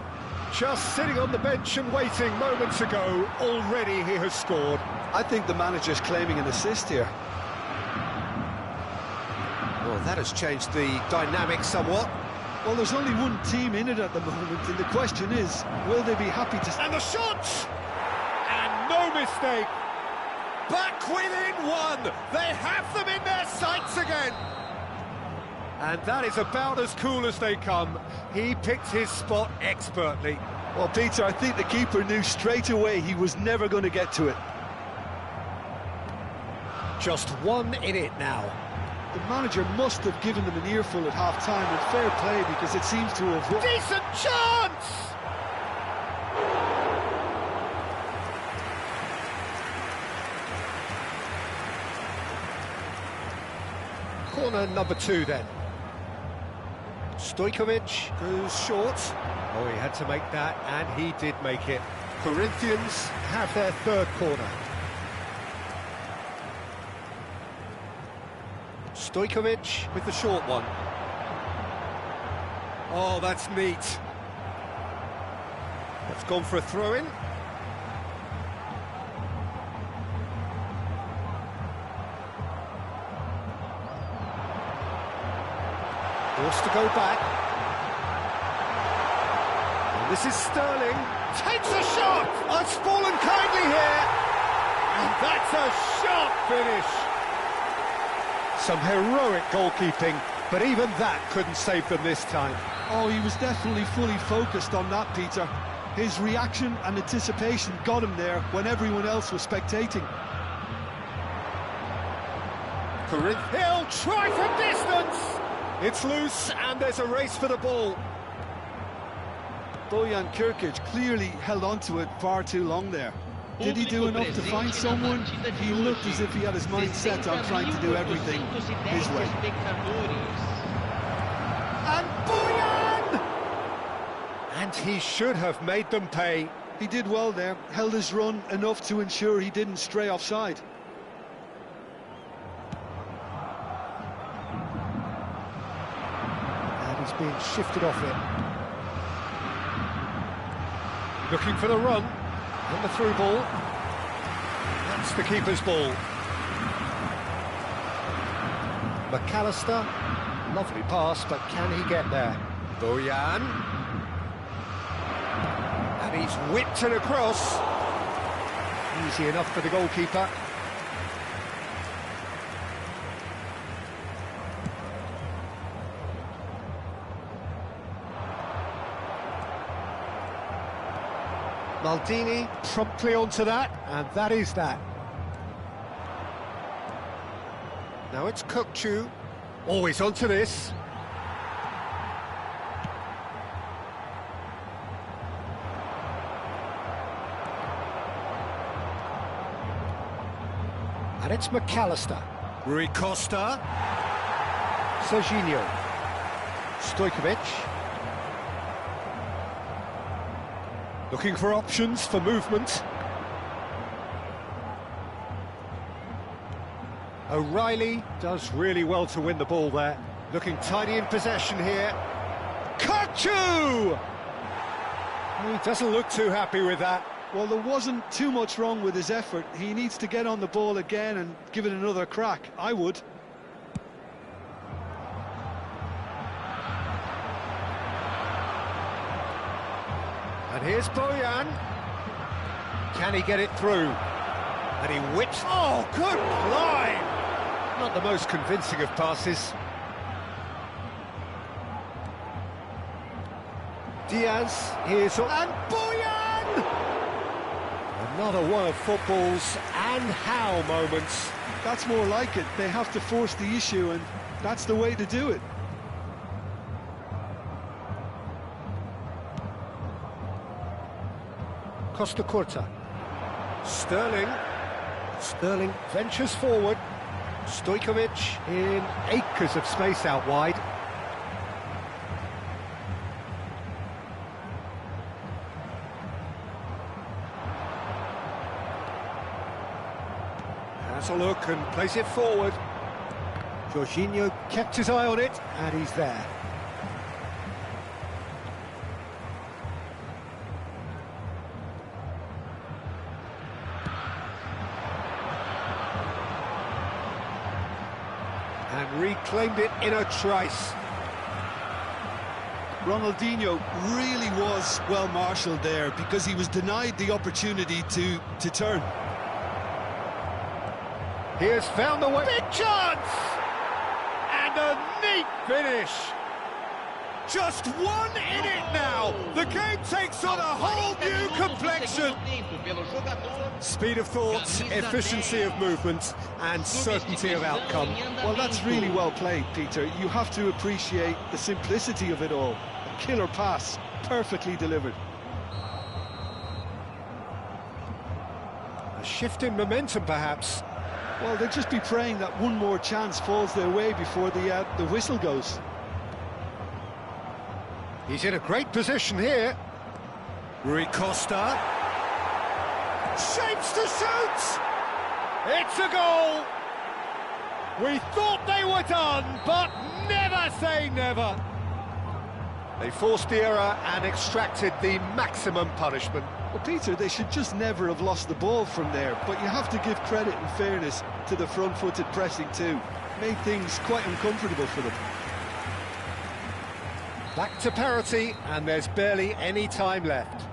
Speaker 2: Just sitting on the bench and waiting moments ago, already he has scored.
Speaker 3: I think the manager's claiming an assist here.
Speaker 2: Well, that has changed the dynamic somewhat.
Speaker 3: Well, there's only one team in it at the moment, and the question is, will they be happy to...
Speaker 2: And the shot! And no mistake! Back within one! They have them in their sights again! And that is about as cool as they come. He picked his spot expertly.
Speaker 3: Well, Peter, I think the keeper knew straight away he was never going to get to it.
Speaker 2: Just one in it now.
Speaker 3: The manager must have given them an earful at half-time, and fair play, because it seems to have worked.
Speaker 2: Decent chance! Corner number 2 then. Stojkovic goes short. Oh, he had to make that, and he did make it. Corinthians have their third corner. Stojkovic with the short one. Oh, that's neat. That's gone for a throw-in. Forced to go back. And this is Sterling. Takes a shot! Oh, it's fallen kindly here. And that's a sharp finish. Some heroic goalkeeping, but even that couldn't save them this time.
Speaker 3: Oh, he was definitely fully focused on that, Peter. His reaction and anticipation got him there when everyone else was spectating.
Speaker 2: He'll try from distance! It's loose, and there's a race for the ball.
Speaker 3: Bojan Kirkic clearly held on to it far too long there. Did he do enough to find someone? He looked as if he had his mind set on trying to do everything his way.
Speaker 2: And Bojan! And he should have made them pay.
Speaker 3: He did well there, held his run enough to ensure he didn't stray offside.
Speaker 2: And he's being shifted off it. Looking for the run, and the through ball. That's the keeper's ball. McAllister, lovely pass, but can he get there? Bojan. And he's whipped it across. Easy enough for the goalkeeper. Maldini promptly onto that, and that is that. Now it's Kukçu, always onto this. And it's McAllister. Rui Costa. Serginho. Stojkovic. Looking for options for movement. O'Reilly does really well to win the ball there. Looking tidy in possession here. Kukçu! He doesn't look too happy with that.
Speaker 3: Well, there wasn't too much wrong with his effort. He needs to get on the ball again and give it another crack. I would.
Speaker 2: And here's Bojan. Can he get it through? And he whips... Oh, good line! Not the most convincing of passes. Diaz, here's... And Bojan! Another one of football's and how moments.
Speaker 3: That's more like it. They have to force the issue, and that's the way to do it.
Speaker 2: Costa Curta. Sterling. Sterling ventures forward. Stojkovic in acres of space out wide. Has a look and plays it forward. Jorginho kept his eye on it, and he's there. And reclaimed it in a trice.
Speaker 3: Ronaldinho really was well marshalled there because he was denied the opportunity to turn.
Speaker 2: He has found the way. Big chance! And a neat finish. Just one in it now. The game takes on a whole new complexion. Speed of thought, efficiency of movement, and certainty of outcome.
Speaker 3: Well, that's really well played, Peter. You have to appreciate the simplicity of it all. A killer pass, perfectly delivered.
Speaker 2: A shift in momentum, perhaps.
Speaker 3: Well, they'll just be praying that one more chance falls their way before the whistle goes.
Speaker 2: He's in a great position here. Rui Costa. Shapes to shoot! It's a goal! We thought they were done, but never say never. They forced the error and extracted the maximum punishment.
Speaker 3: Well, Peter, they should just never have lost the ball from there, but you have to give credit and fairness to the front-footed pressing too. Made things quite uncomfortable for them.
Speaker 2: Back to parity, and there's barely any time left.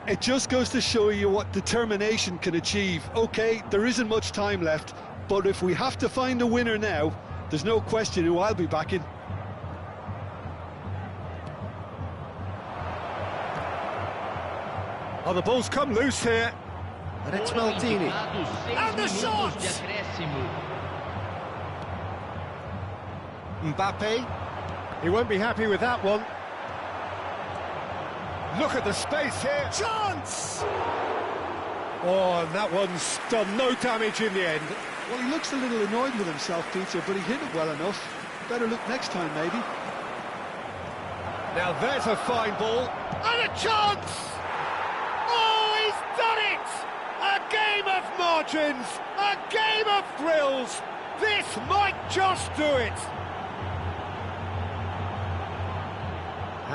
Speaker 3: It just goes to show you what determination can achieve. OK, there isn't much time left, but if we have to find a winner now, there's no question who I'll be backing.
Speaker 2: Oh, the ball's come loose here. And it's Maldini. And the shot! Mbappe. He won't be happy with that one. Look at the space here. Chance! Oh, and that one's done no damage in the end.
Speaker 3: Well, he looks a little annoyed with himself, Peter, but he hit it well enough. Better look next time, maybe.
Speaker 2: Now there's a fine ball. And a chance! Oh, he's done it! A game of margins! A game of thrills! This might just do it!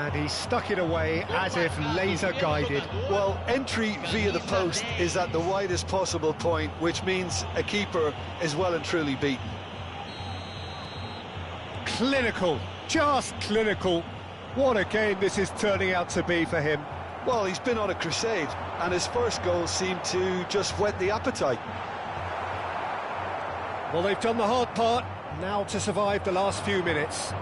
Speaker 2: And he stuck it away as if laser-guided.
Speaker 3: Well, entry via the post is at the widest possible point, which means a keeper is well and truly beaten.
Speaker 2: Clinical, just clinical. What a game this is turning out to be for him.
Speaker 3: Well, he's been on a crusade, and his first goal seemed to just whet the appetite.
Speaker 2: Well, they've done the hard part, now to survive the last few minutes.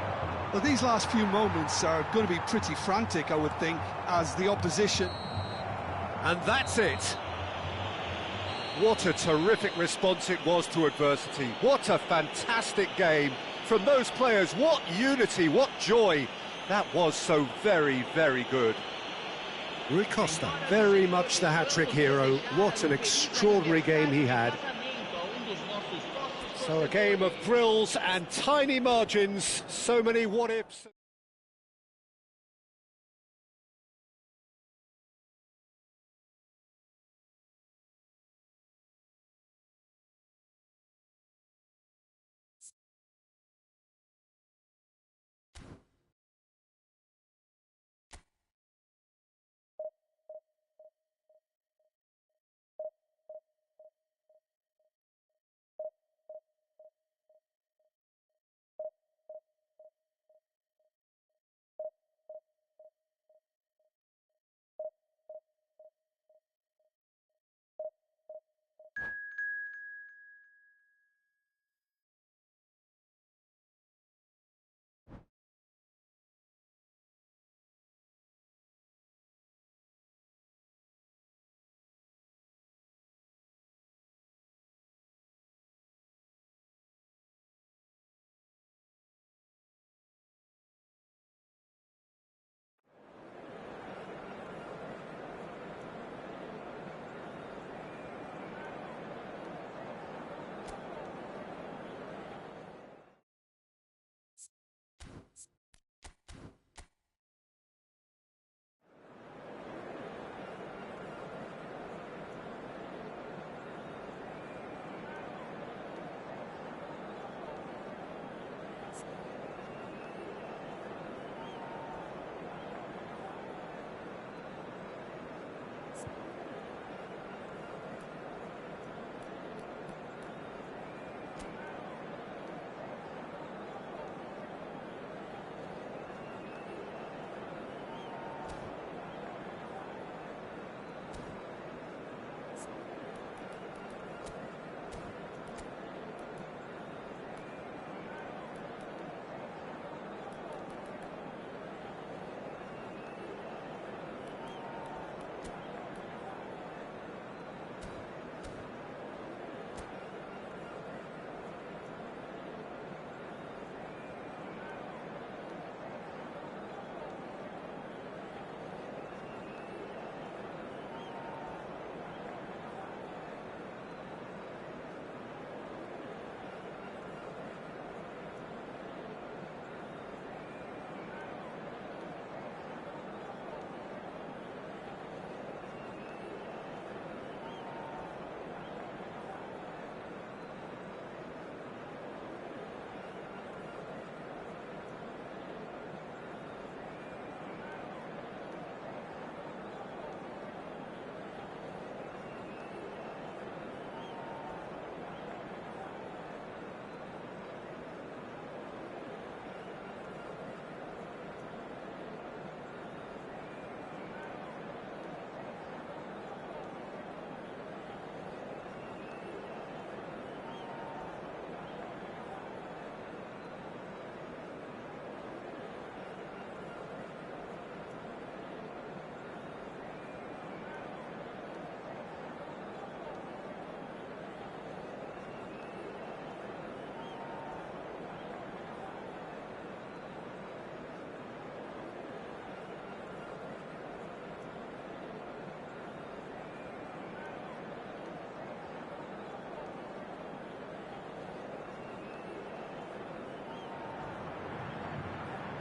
Speaker 3: Well, these last few moments are going to be pretty frantic, I would think, as the opposition...
Speaker 2: And that's it. What a terrific response it was to adversity. What a fantastic game from those players. What unity, what joy. That was so very, very good.
Speaker 7: Rui Costa, very much the hat-trick hero. What an extraordinary game he had.
Speaker 2: So a game of thrills and tiny margins, so many what-ifs.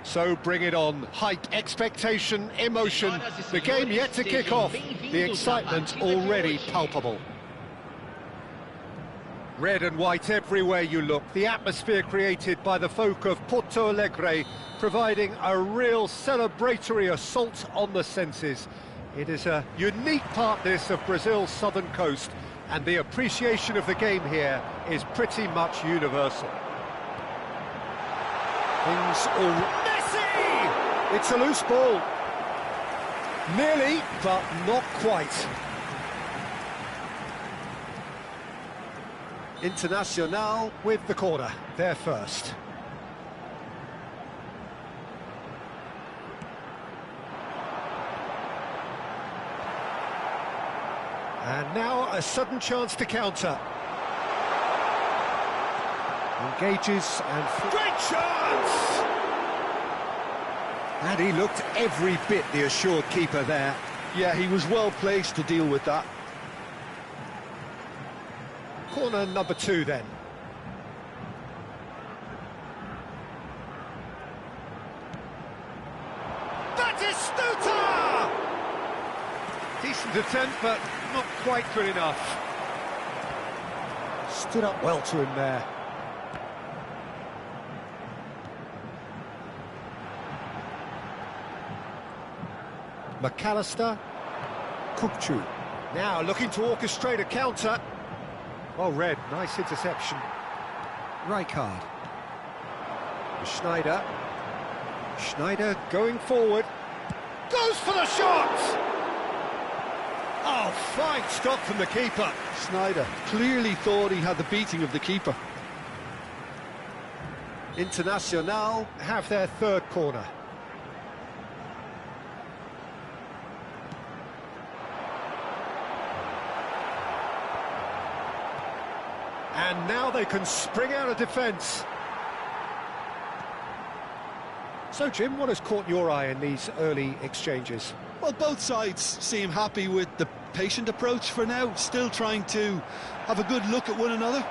Speaker 2: So bring it on. Hype, expectation, emotion. The game yet to kick off. The excitement already palpable. Red and white everywhere you look. The atmosphere created by the folk of Porto Alegre, providing a real celebratory assault on the senses. It is a unique part, this, of Brazil's southern coast, and the appreciation of the game here is pretty much universal. Things all... Messi! It's a loose ball. Nearly, but not quite. Internacional with the corner, there first. And now a sudden chance to counter. Engages and... Great chance! And he looked every bit the assured keeper there.
Speaker 3: Yeah, he was well placed to deal with that.
Speaker 2: Corner number 2 then. Batistuta! Decent attempt, but not quite good enough. Stood up well to him there. McAllister. Kukcu. Now looking to orchestrate a counter. Oh, Red, nice interception. Rijkaard. Schneider. Schneider going forward. Goes for the shot! Oh, fine stop from the keeper.
Speaker 3: Schneider clearly thought he had the beating of the keeper.
Speaker 2: Internacional have their third corner. And now they can spring out of defence. So, Jim, what has caught your eye in these early exchanges?
Speaker 3: Well, both sides seem happy with the patient approach for now, still trying to have a good look at one another.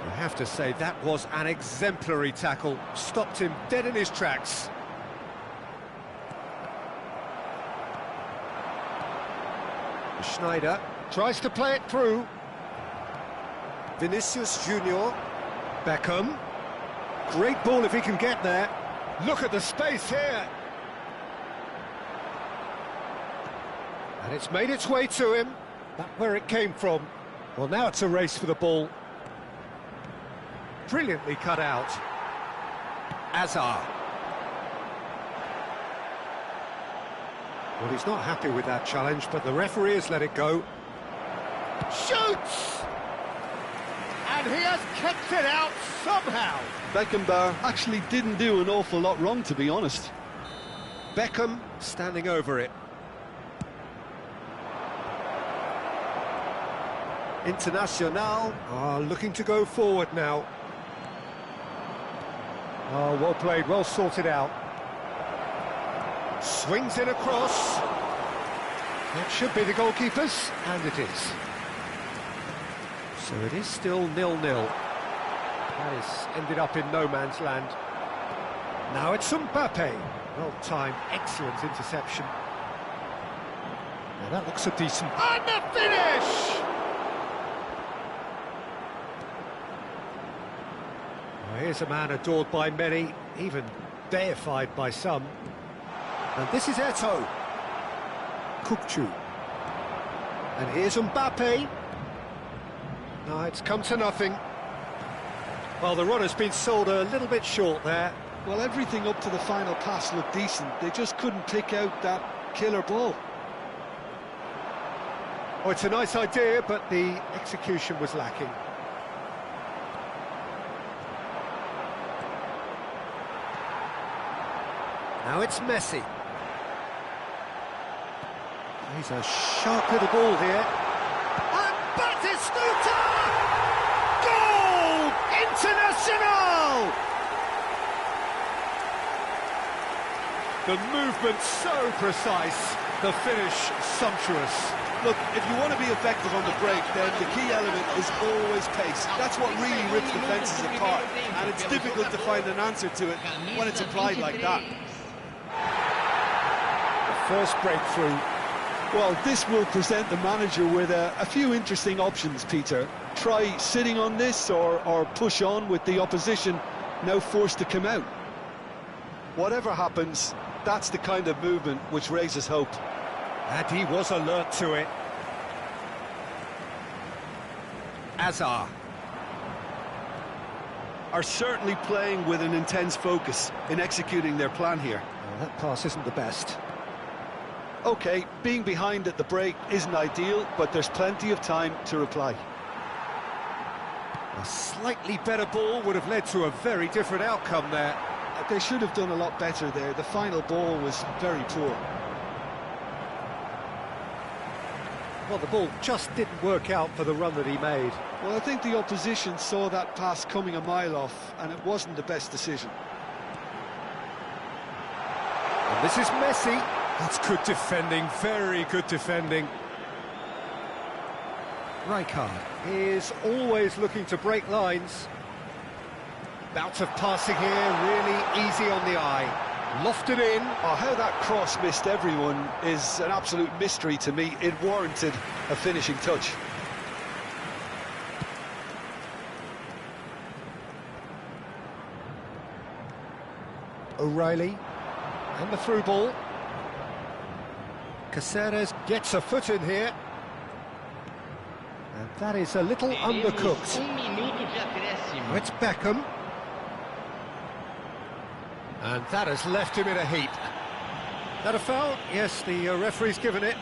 Speaker 2: I have to say, that was an exemplary tackle. Stopped him dead in his tracks. Schneider tries to play it through. Vinicius Junior. Beckham. Great ball if he can get there. Look at the space here. And it's made its way to him. That's where it came from. Well, now it's a race for the ball. Brilliantly cut out. Azar. Well, he's not happy with that challenge, but the referee has let it go. Shoots! And he has kept it out somehow.
Speaker 3: Beckenbauer actually didn't do an awful lot wrong, to be honest.
Speaker 2: Beckham standing over it. Internacional are looking to go forward now. Oh, well played, well sorted out. Swings it across. That should be the goalkeeper's, and it is. So it is still 0-0. That is ended up in no man's land. Now it's Mbappe. Well timed, excellent interception. Now that looks a decent... And the finish! Well, here's a man adored by many, even deified by some. And this is Eto'o. Kukcu. And here's Mbappe. No, it's come to nothing. Well, the run has been sold a little bit short there.
Speaker 3: Well, everything up to the final pass looked decent. They just couldn't pick out that killer ball.
Speaker 2: Oh, it's a nice idea, but the execution was lacking. Now it's Messi. He's a sharp little ball here. And Batistuta! Goal! Internacional! The movement so precise, the finish sumptuous.
Speaker 3: Look, if you want to be effective on the break, then the key element is always pace. That's what really rips defences apart, and it's difficult to find an answer to it when it's applied like that.
Speaker 2: The first breakthrough.
Speaker 3: Well, this will present the manager with a few interesting options, Peter. Try sitting on this or push on with the opposition now forced to come out. Whatever happens, that's the kind of movement which raises hope.
Speaker 2: And he was alert to it. Azar.
Speaker 3: Are certainly playing with an intense focus in executing their plan here.
Speaker 2: Well, that pass isn't the best.
Speaker 3: OK, being behind at the break isn't ideal, but there's plenty of time to reply.
Speaker 2: A slightly better ball would have led to a very different outcome there.
Speaker 3: They should have done a lot better there. The final ball was very poor.
Speaker 2: Well, the ball just didn't work out for the run that he made.
Speaker 3: Well, I think the opposition saw that pass coming a mile off, and it wasn't the best decision.
Speaker 2: And this is Messi. That's good defending, very good defending. Rijkaard is always looking to break lines. Bout of passing here, really easy on the eye. Lofted in.
Speaker 3: Oh, how that cross missed everyone is an absolute mystery to me. It warranted a finishing touch.
Speaker 2: O'Reilly. And the through ball. Caceres gets a foot in here. And that is a little undercooked. Oh, it's Beckham. And that has left him in a heap. That a foul? Yes, the referee's given it.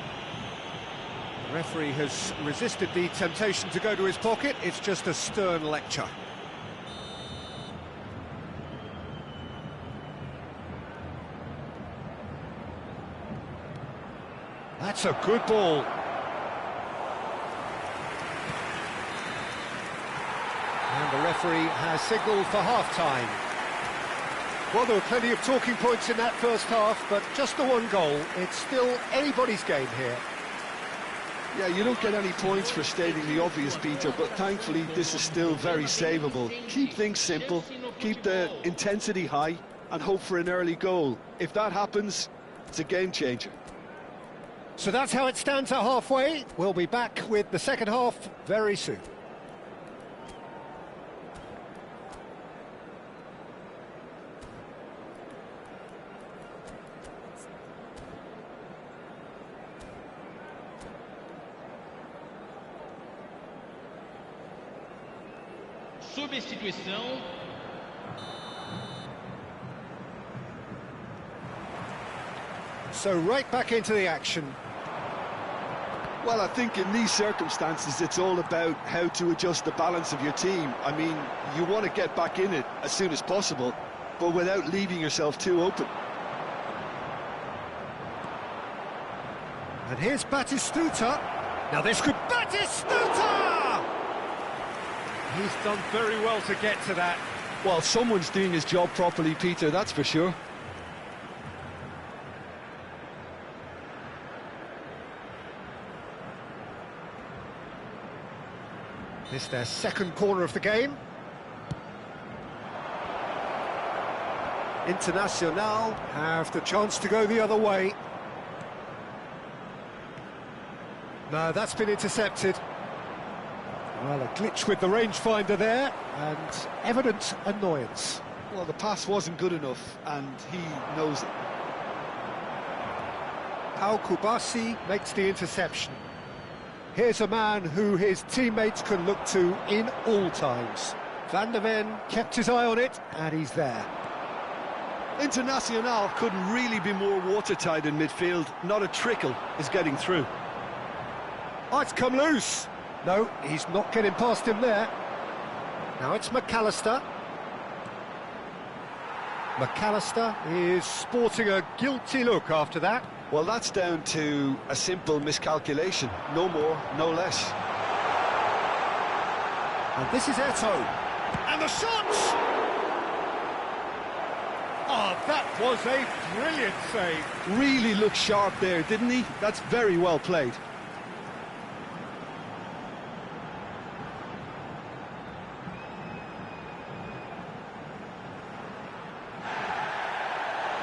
Speaker 2: The referee has resisted the temptation to go to his pocket. It's just a stern lecture. That's a good ball. And the referee has signalled for half-time. Well, there were plenty of talking points in that first half, but just the one goal. It's still anybody's game here.
Speaker 3: Yeah, you don't get any points for stating the obvious, Peter, but thankfully this is still very savable. Keep things simple, keep the intensity high, and hope for an early goal. If that happens, it's a game changer.
Speaker 2: So that's how it stands at halfway. We'll be back with the second half very soon.
Speaker 6: Substituição.
Speaker 2: So right back into the action.
Speaker 3: Well, I think in these circumstances it's all about how to adjust the balance of your team. I mean, you want to get back in it as soon as possible, but without leaving yourself too open.
Speaker 2: And here's Batistuta. Now this could... Batistuta! He's done very well to get to that.
Speaker 3: Well, someone's doing his job properly, Peter, that's for sure.
Speaker 2: This is their second corner of the game. Internacional have the chance to go the other way. No, that's been intercepted. Well, a glitch with the rangefinder there, and evident annoyance.
Speaker 3: Well, the pass wasn't good enough, and he knows it.
Speaker 2: Pau Kubasi makes the interception. Here's a man who his teammates can look to in all times. Van der Ven kept his eye on it, and he's there.
Speaker 3: Internacional couldn't really be more watertight in midfield. Not a trickle is getting through.
Speaker 2: Oh, it's come loose. No, he's not getting past him there. Now it's McAllister. McAllister is sporting a guilty look after that.
Speaker 3: Well, that's down to a simple miscalculation. No more, no less.
Speaker 2: And this is Eto'o. And the shot! Oh, that was a brilliant save.
Speaker 3: Really looked sharp there, didn't he? That's very well played.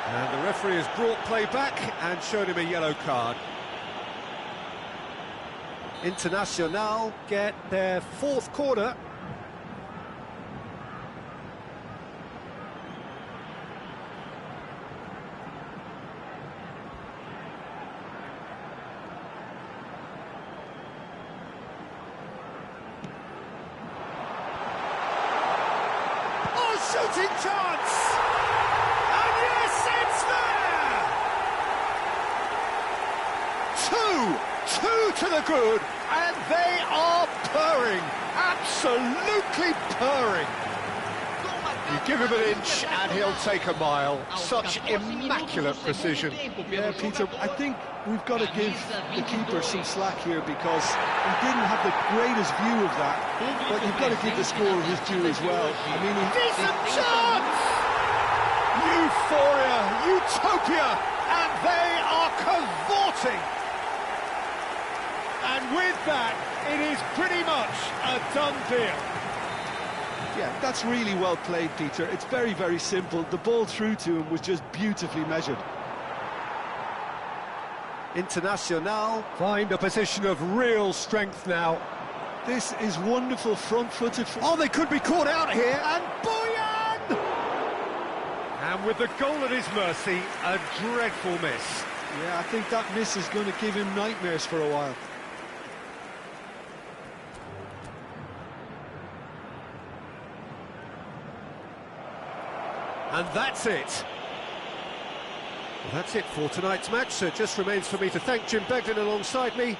Speaker 2: And the referee has brought play back and shown him a yellow card. Internacional get their fourth corner. Shooting chance! And yes, it's there! Two to the good, and they are purring, absolutely purring. You give him an inch and he'll take a mile. Such immaculate precision.
Speaker 3: Yeah, Peter, I think we've got to give the keeper some slack here because he didn't have the greatest view of that, but you've got to give the scorer his due as well. I mean,
Speaker 2: decent chance! Euphoria, utopia, and they are cavorting. And with that, it is pretty much a done deal.
Speaker 3: Yeah, that's really well played, Peter. It's very, very simple. The ball through to him was just beautifully measured.
Speaker 2: Internacional find a position of real strength now.
Speaker 3: This is wonderful front-footed...
Speaker 2: Oh, they could be caught out here, and Boyan! And with the goal at his mercy, a dreadful miss.
Speaker 3: Yeah, I think that miss is going to give him nightmares for a while.
Speaker 2: And that's it. Well, that's it for tonight's match, so it just remains for me to thank Jim Begden alongside me.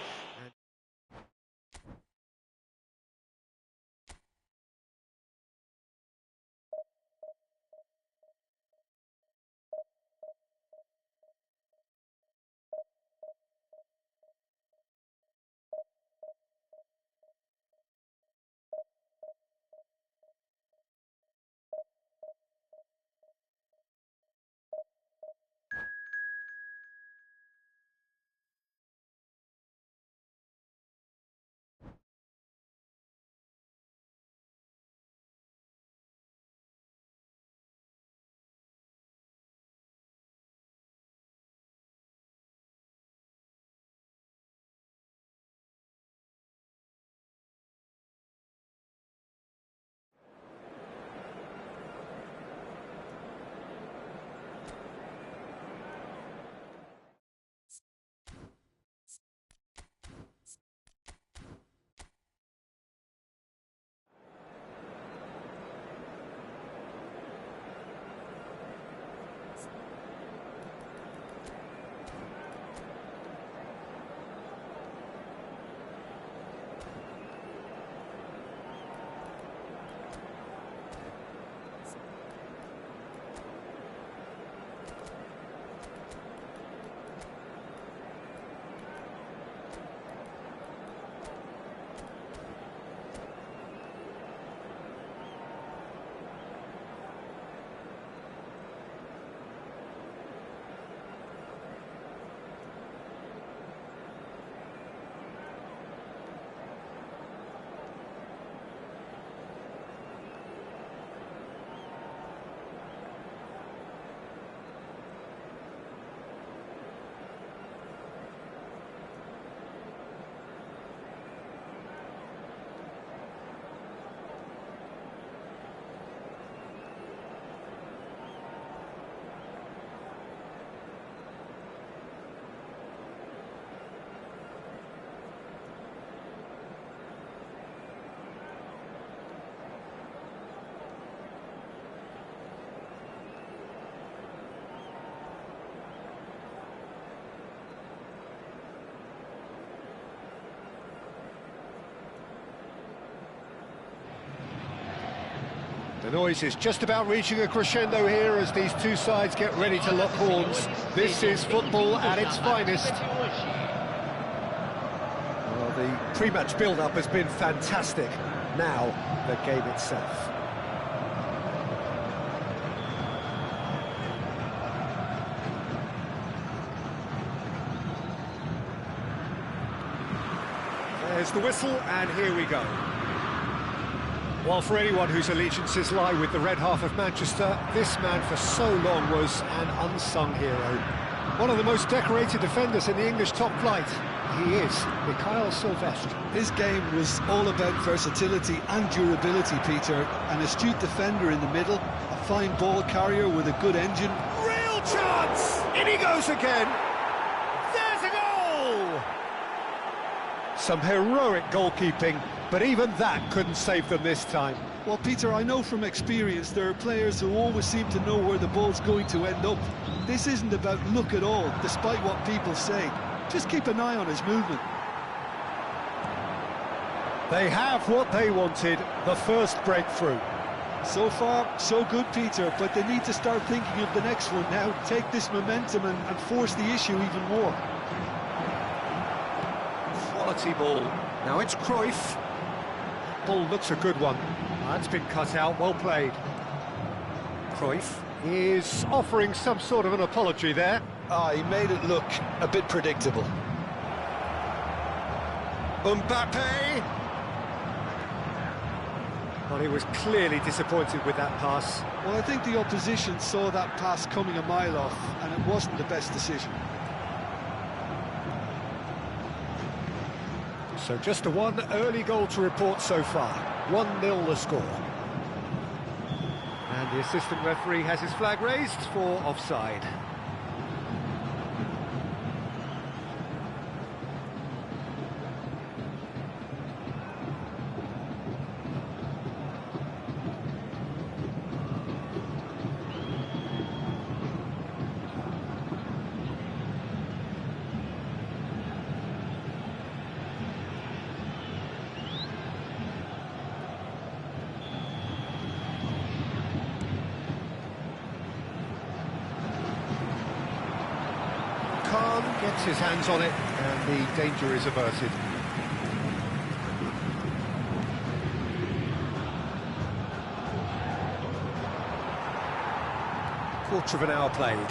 Speaker 2: The noise is just about reaching a crescendo here as these two sides get ready to lock horns. This is football at its finest. Well, the pre-match build-up has been fantastic. Now, the game itself. There's the whistle, and here we go. Well, for anyone whose allegiances lie with the red half of Manchester, this man for so long was an unsung hero. One of the most decorated defenders in the English top flight.
Speaker 7: he is, Mikhail Silvestre.
Speaker 3: His game was all about versatility and durability, Peter. An astute defender in the middle, a fine ball carrier with a good engine.
Speaker 2: Real chance! In he goes again! There's a goal! Some heroic goalkeeping, but even that couldn't save them this time.
Speaker 3: Well, Peter, I know from experience there are players who always seem to know where the ball's going to end up. This isn't about luck at all, despite what people say. Just keep an eye on his movement.
Speaker 2: They have what they wanted, the first breakthrough.
Speaker 3: So far, so good, Peter, but they need to start thinking of the next one now. Take this momentum and force the issue even more.
Speaker 2: Quality ball. Now it's Cruyff. Ball looks a good one. That's been cut out, well played. Cruyff is offering some sort of an apology there.
Speaker 3: He made it look a bit predictable.
Speaker 2: Mbappe! Well, he was clearly disappointed with that pass.
Speaker 3: Well, I think the opposition saw that pass coming a mile off, and it wasn't the best decision.
Speaker 2: So just a one early goal to report so far. 1-0 the score. And the assistant referee has his flag raised for offside. Khan gets his hands on it, and the danger is averted. Quarter of an hour played.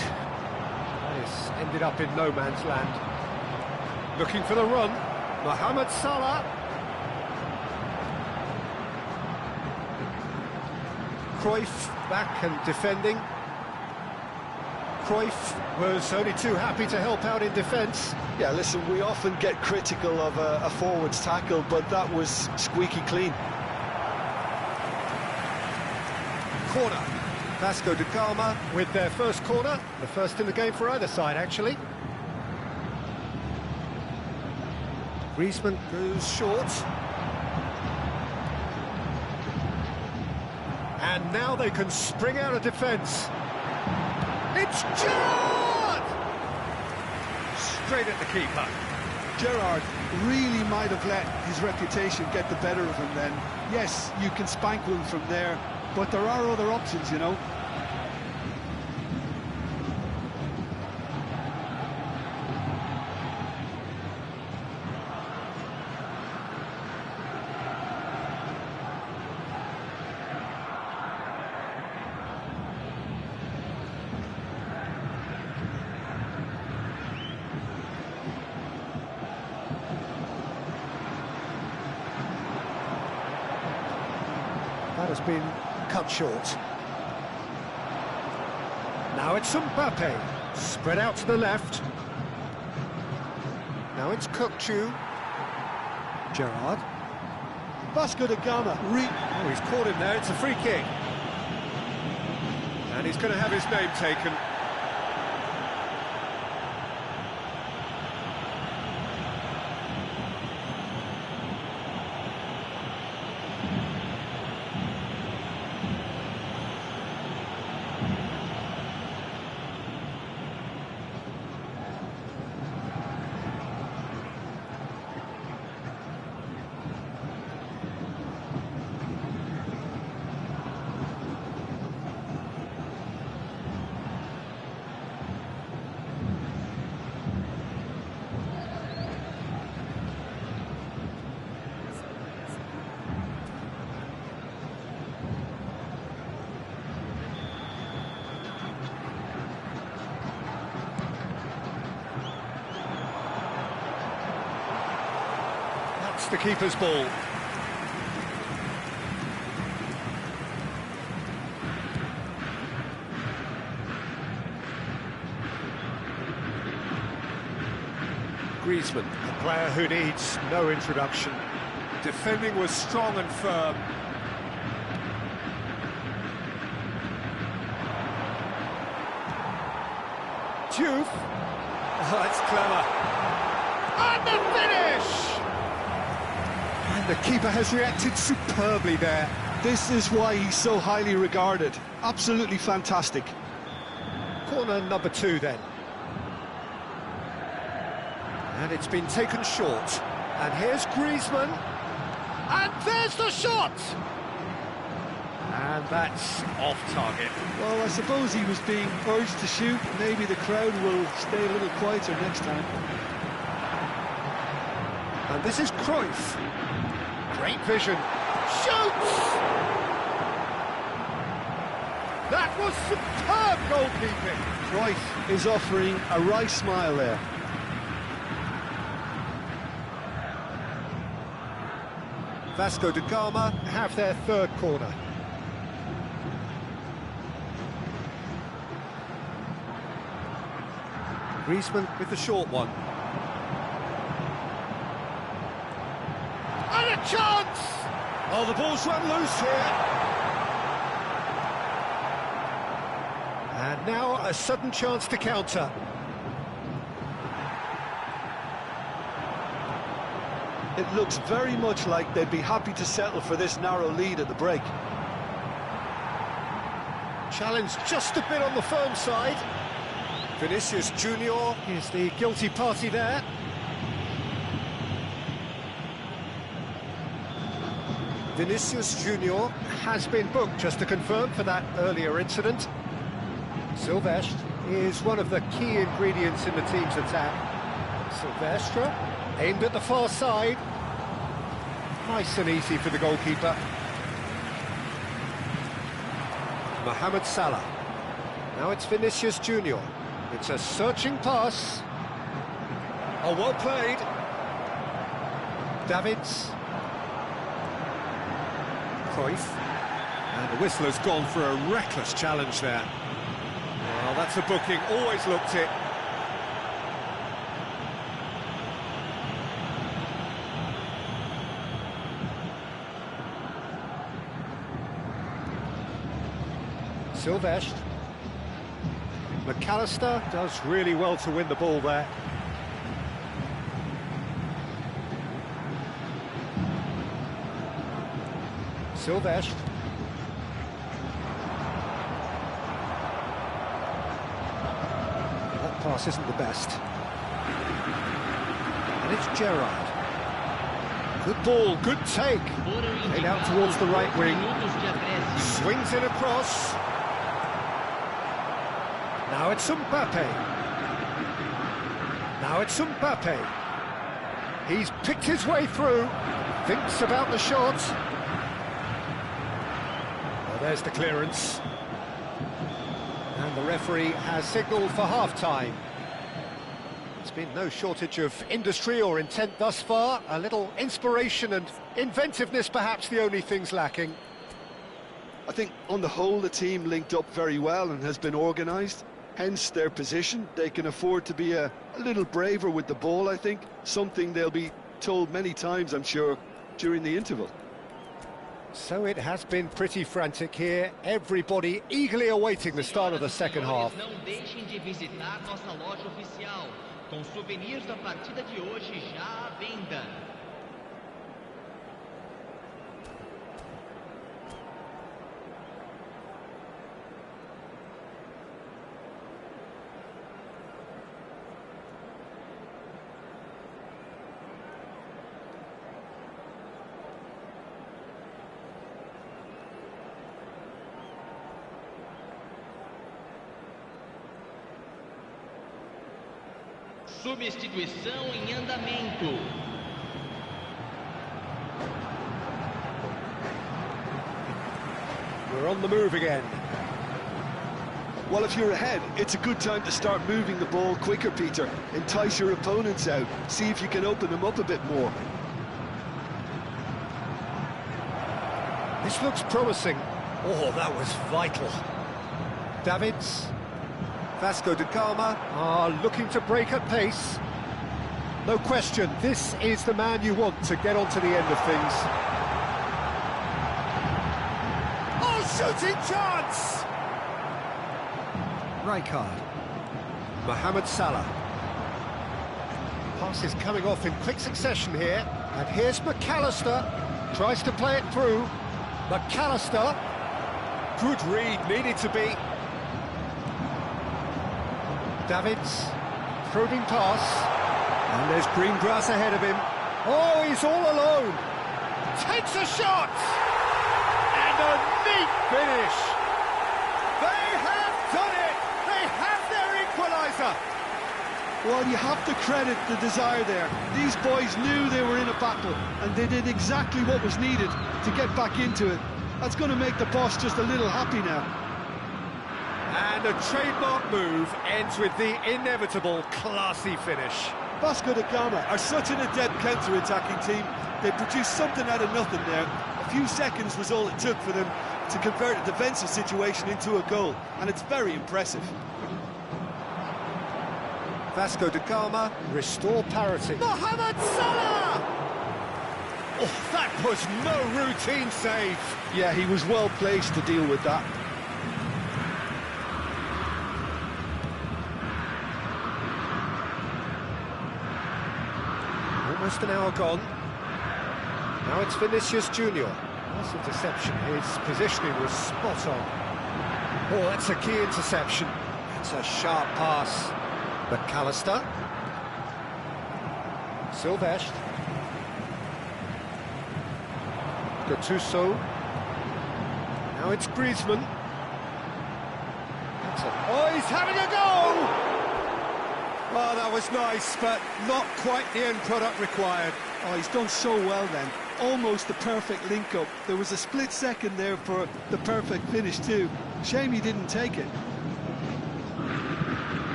Speaker 2: This ended up in no man's land. Looking for the run, Mohamed Salah. Cruyff back and defending. Cruyff was only too happy to help out in defence.
Speaker 3: Yeah, listen, we often get critical of a forward's tackle, but that was squeaky clean.
Speaker 2: Corner. Vasco da Gama with their first corner, the first in the game for either side, actually. Griezmann goes short. And now they can spring out of defence. It's Gerrard! Straight at the keeper.
Speaker 3: Gerrard really might have let his reputation get the better of him then. Yes, you can spank one from there, but there are other options, you know.
Speaker 2: That has been cut short. Now it's Mbappe, spread out to the left. Now it's Kökçü. Gerrard.
Speaker 3: Vasco da Gama.
Speaker 2: Oh, he's caught him there, it's a free kick. And he's going to have his name taken. That's the keeper's ball. Griezmann, a player who needs no introduction. Defending was strong and firm. Diouf. Oh, that's clever. And the finish! And the keeper has reacted superbly there.
Speaker 3: This is why he's so highly regarded. Absolutely fantastic.
Speaker 2: Corner number 2 then. And it's been taken short. And here's Griezmann. And there's the shot! And that's off target.
Speaker 3: Well, I suppose he was being urged to shoot. Maybe the crowd will stay a little quieter next time.
Speaker 2: And this is Cruyff. Great vision. Shoots! That was superb goalkeeping.
Speaker 3: Cruyff is offering a wry smile there.
Speaker 2: Vasco da Gama have their third corner. Griezmann with the short one. And a chance! Oh, the ball's run loose here. And now a sudden chance to counter.
Speaker 3: It looks very much like they'd be happy to settle for this narrow lead at the break.
Speaker 2: Challenge just a bit on the firm side. Vinicius Junior is the guilty party there. Vinicius Junior has been booked, just to confirm, for that earlier incident. Silvestre is one of the key ingredients in the team's attack. Silvestre aimed at the far side. Nice and easy for the goalkeeper. Mohamed Salah. Now it's Vinicius Junior. It's a searching pass. Oh, well played. Davids. Cruyff. And the whistle has gone for a reckless challenge there. Well, that's a booking. Always looked it. Silvestre. McAllister does really well to win the ball there. Silvestre. That pass isn't the best. And it's Gerrard. Good ball, good take. Played out towards the right wing. Swings in across. Now it's Mbappe. Now it's Mbappe. He's picked his way through. Thinks about the shot. Well, there's the clearance. And the referee has signalled for half-time. There's been no shortage of industry or intent thus far. A little inspiration and inventiveness, perhaps the only things lacking.
Speaker 3: I think, on the whole, the team linked up very well and has been organised. Hence their position. They can afford to be a little braver with the ball, I think. Something they'll be told many times, I'm sure, during the interval.
Speaker 2: So it has been pretty frantic here. Everybody eagerly awaiting the start of the second half.
Speaker 6: Não deixem de visitar nossa loja oficial, com souvenirs da partida de hoje já à venda. Substituição em andamento.
Speaker 2: We're on the move again.
Speaker 3: Well, if you're ahead, it's a good time to start moving the ball quicker, Peter. Entice your opponents out. See if you can open them up a bit more.
Speaker 2: This looks promising. Oh, that was vital. Davids. Vasco da Gama are looking to break at pace. No question, this is the man you want to get onto the end of things. Oh, shooting chance! Rijkaard. Mohamed Salah. Pass is coming off in quick succession here. And here's McAllister. Tries to play it through. McAllister. Good read, needed to be. Davids. Probing pass. And there's green grass ahead of him. Oh, he's all alone. Takes a shot. And a neat finish. They have done it. They have their equaliser.
Speaker 3: Well, you have to credit the desire there. These boys knew they were in a battle, and they did exactly what was needed to get back into it. That's going to make the boss just a little happy now.
Speaker 2: And a trademark move ends with the inevitable classy finish.
Speaker 3: Vasco da Gama are such an adept counter-attacking team. They produced something out of nothing there. A few seconds was all it took for them to convert a defensive situation into a goal, and it's very impressive.
Speaker 2: Vasco da Gama restore parity. Mohamed Salah! Oh, that was no routine save.
Speaker 3: Yeah, he was well placed to deal with that.
Speaker 2: Almost an hour gone. Now it's Vinicius Junior. Nice interception. His positioning was spot on. Oh, that's a key interception. That's a sharp pass. McAllister. Silvestre. Gattuso. Now it's Griezmann. Oh, he's having a go! Oh, that was nice, but not quite the end product required.
Speaker 3: Oh, he's done so well then. Almost the perfect link-up. There was a split second there for the perfect finish too. Shame he didn't take it.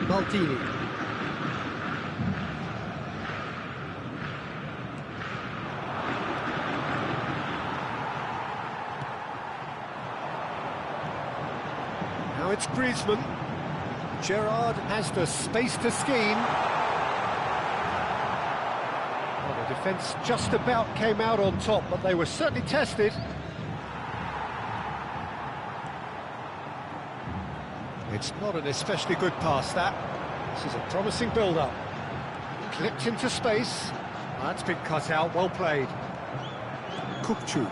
Speaker 2: Maldini. Now it's Griezmann. Gerrard has the space to scheme. Well, the defence just about came out on top, but they were certainly tested. It's not an especially good pass, that. This is a promising build-up. Clipped into space. That's been cut out, well played. Kukçu.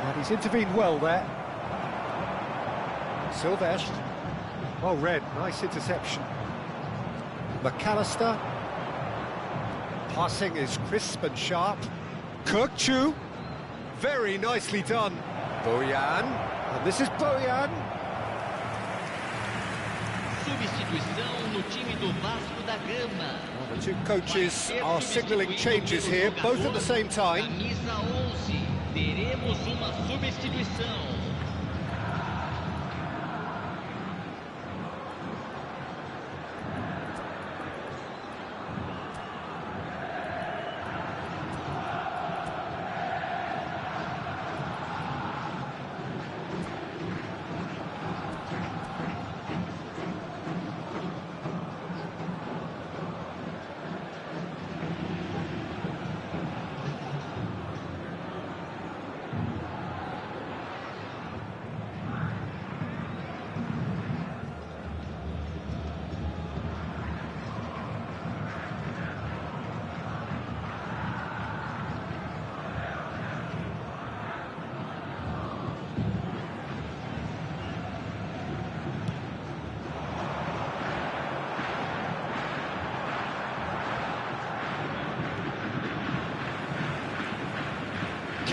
Speaker 2: And he's intervened well there. Silvestre. Well read, nice interception. McAllister. Passing is crisp and sharp. Kukçu. Very nicely done. Bojan. And this is Bojan.
Speaker 6: Substituição no time do Vasco da Gama.
Speaker 2: Well, the two coaches are signalling changes here, both at the same time.
Speaker 6: Camisa 11. Teremos uma substituição.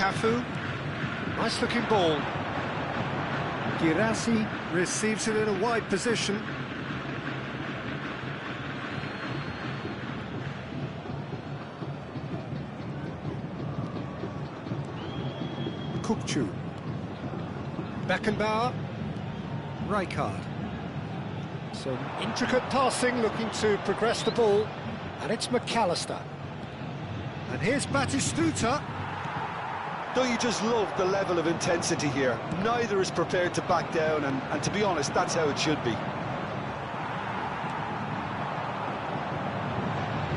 Speaker 2: Cafu, nice looking ball. Girassi receives it in a wide position. Kukçu. Beckenbauer. Rijkaard. Some intricate passing, looking to progress the ball. And it's McAllister. And here's Batistuta.
Speaker 3: Don't you just love the level of intensity here? Neither is prepared to back down, and to be honest, that's how it should be.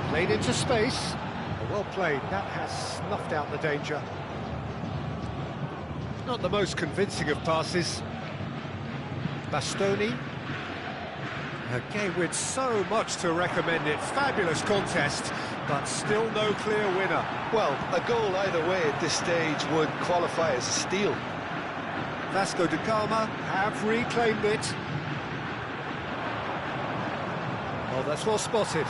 Speaker 2: Played into space. Well played. That has snuffed out the danger. Not the most convincing of passes. Bastoni. A game with so much to recommend it. Fabulous contest, but still no clear winner.
Speaker 3: Well, a goal either way at this stage would qualify as a steal.
Speaker 2: Vasco da Gama have reclaimed it. Oh, that's well spotted.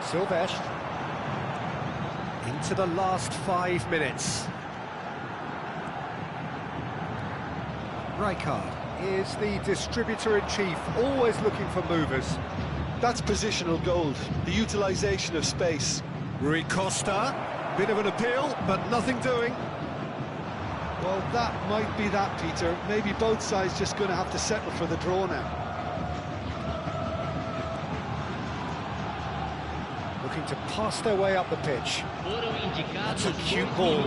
Speaker 2: Silvestre. Into the last 5 minutes. Rijkaard is the distributor-in-chief, always looking for movers.
Speaker 3: That's positional gold, the utilisation of space.
Speaker 2: Rui Costa, bit of an appeal, but nothing doing.
Speaker 3: Well, that might be that, Peter. Maybe both sides just going to have to settle for the draw now.
Speaker 2: Looking to pass their way up the pitch. That's a cute ball.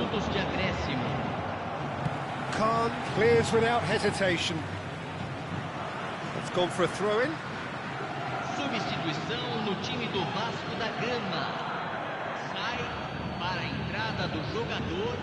Speaker 2: Khan clears without hesitation. It's gone for a throw-in.
Speaker 6: Substituição no time do Vasco da Gama. Sai para a entrada do jogador.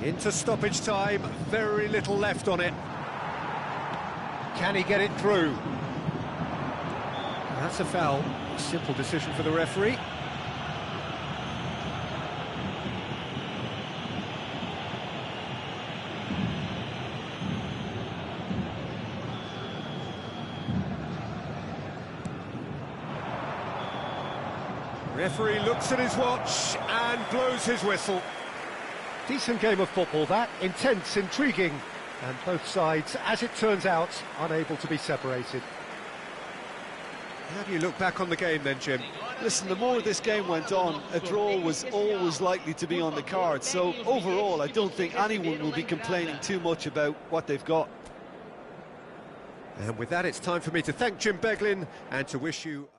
Speaker 2: Into stoppage time, very little left on it. Can he get it through? That's a foul. Simple decision for the referee. Referee looks at his watch and blows his whistle. Decent game of football, that. Intense, intriguing, and both sides, as it turns out, unable to be separated. How do you look back on the game then, Jim?
Speaker 3: Listen, the more this game went on, a draw was always likely to be on the card. So overall, I don't think anyone will be complaining too much about what they've got.
Speaker 2: And with that, it's time for me to thank Jim Beglin and to wish you...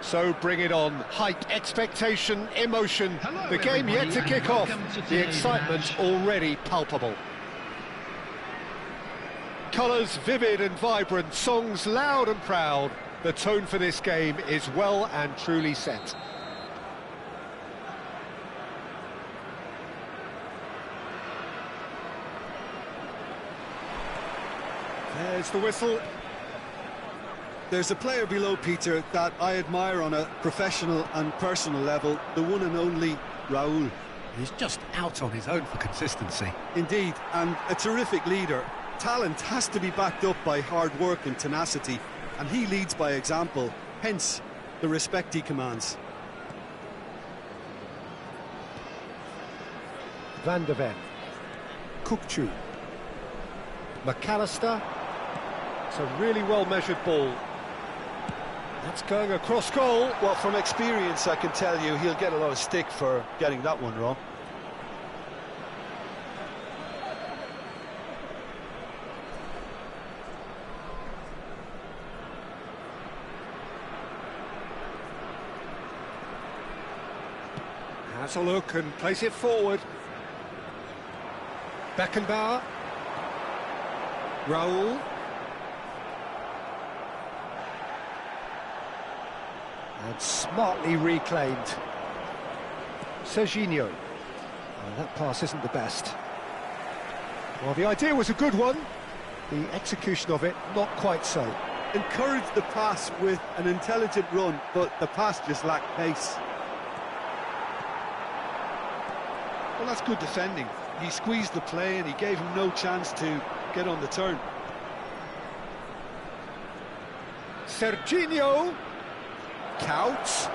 Speaker 2: So bring it on. Hype, expectation, emotion.
Speaker 1: Hello,
Speaker 2: The game yet to
Speaker 1: everybody,
Speaker 2: kick
Speaker 1: and
Speaker 2: off.
Speaker 1: welcome to
Speaker 2: The
Speaker 1: today's
Speaker 2: excitement
Speaker 1: match.
Speaker 2: already palpable. Colours vivid and vibrant, songs loud and proud. The tone for this game is well and truly set. There's the whistle.
Speaker 3: There's a player below, Peter, that I admire on a professional and personal level, the one and only Raúl.
Speaker 4: He's just out on his own for consistency.
Speaker 3: Indeed, and a terrific leader. Talent has to be backed up by hard work and tenacity, and he leads by example, hence the respect he commands.
Speaker 2: Van der Ven. Kukçu. McAllister. It's a really well-measured ball. That's going across goal.
Speaker 3: Well, from experience, I can tell you he'll get a lot of stick for getting that one wrong.
Speaker 2: Has a look and plays it forward. Beckenbauer. Raúl. And smartly reclaimed. Serginho. Oh, that pass isn't the best. Well, the idea was a good one. The execution of it, not quite so.
Speaker 3: Encouraged the pass with an intelligent run, but the pass just lacked pace. Well, that's good defending. He squeezed the play and he gave him no chance to get on the turn.
Speaker 2: Serginho. Counts.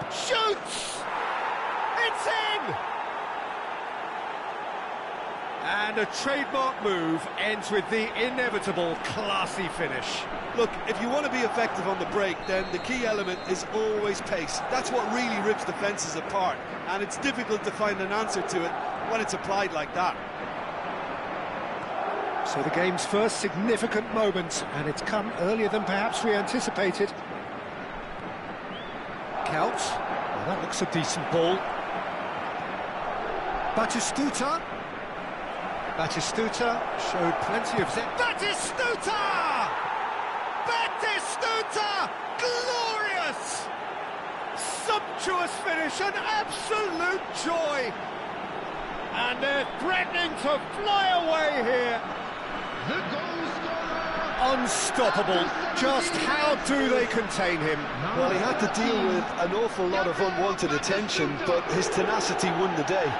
Speaker 2: Shoots! It's in! And a trademark move ends with the inevitable classy finish.
Speaker 3: Look, if you want to be effective on the break, then the key element is always pace. That's what really rips defences apart, and it's difficult to find an answer to it when it's applied like that.
Speaker 2: So the game's first significant moment, and it's come earlier than perhaps we anticipated. Counts. Well, that looks a decent ball. Batistuta. Batistuta showed plenty of zip. Batistuta! Batistuta! Glorious! Sumptuous finish, an absolute joy! And they're threatening to fly away here.
Speaker 1: The goal scorer!
Speaker 2: Unstoppable. Just how do they contain him?
Speaker 3: Well, he had to deal with an awful lot of unwanted attention, but his tenacity won the day.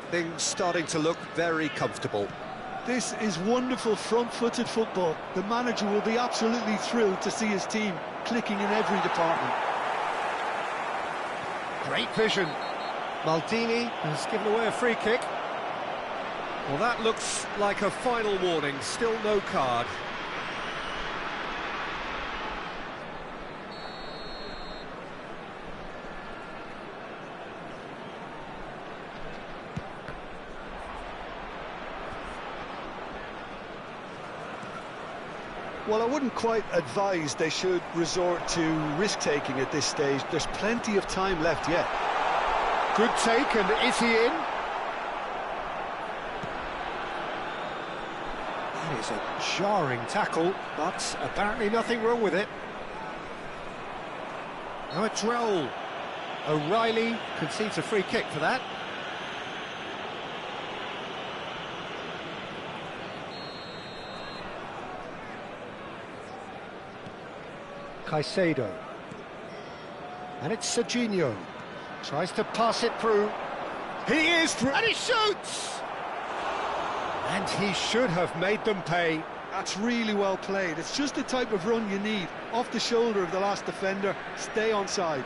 Speaker 2: Things starting to look very comfortable.
Speaker 3: This is wonderful front-footed football. The manager will be absolutely thrilled to see his team clicking in every department.
Speaker 2: Great vision. Maldini has given away a free kick. Well, that looks like a final warning. Still no card.
Speaker 3: Well, I wouldn't quite advise they should resort to risk-taking at this stage. There's plenty of time left yet.
Speaker 2: Good take, and is he in? That is a jarring tackle, but apparently nothing wrong with it. Now it's Raúl. O'Reilly concedes a free kick for that. Caicedo. And it's Serginho. Tries to pass it through. He is through. And he shoots! And he should have made them pay.
Speaker 3: That's really well played. It's just the type of run you need. Off the shoulder of the last defender, stay onside.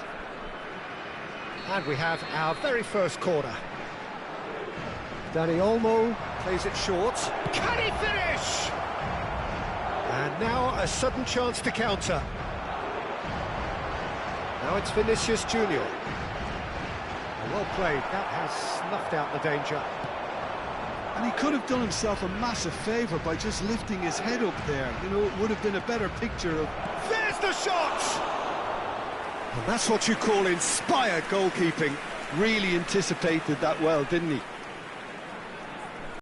Speaker 2: And we have our very first corner. Danny Olmo plays it short. Can he finish? And now a sudden chance to counter. Now it's Vinicius Junior. Well played. That has snuffed out the danger.
Speaker 3: And he could have done himself a massive favour by just lifting his head up there. You know, it would have been a better picture of...
Speaker 2: There's the shot! And that's what you call inspired goalkeeping.
Speaker 3: Really anticipated that well, didn't he?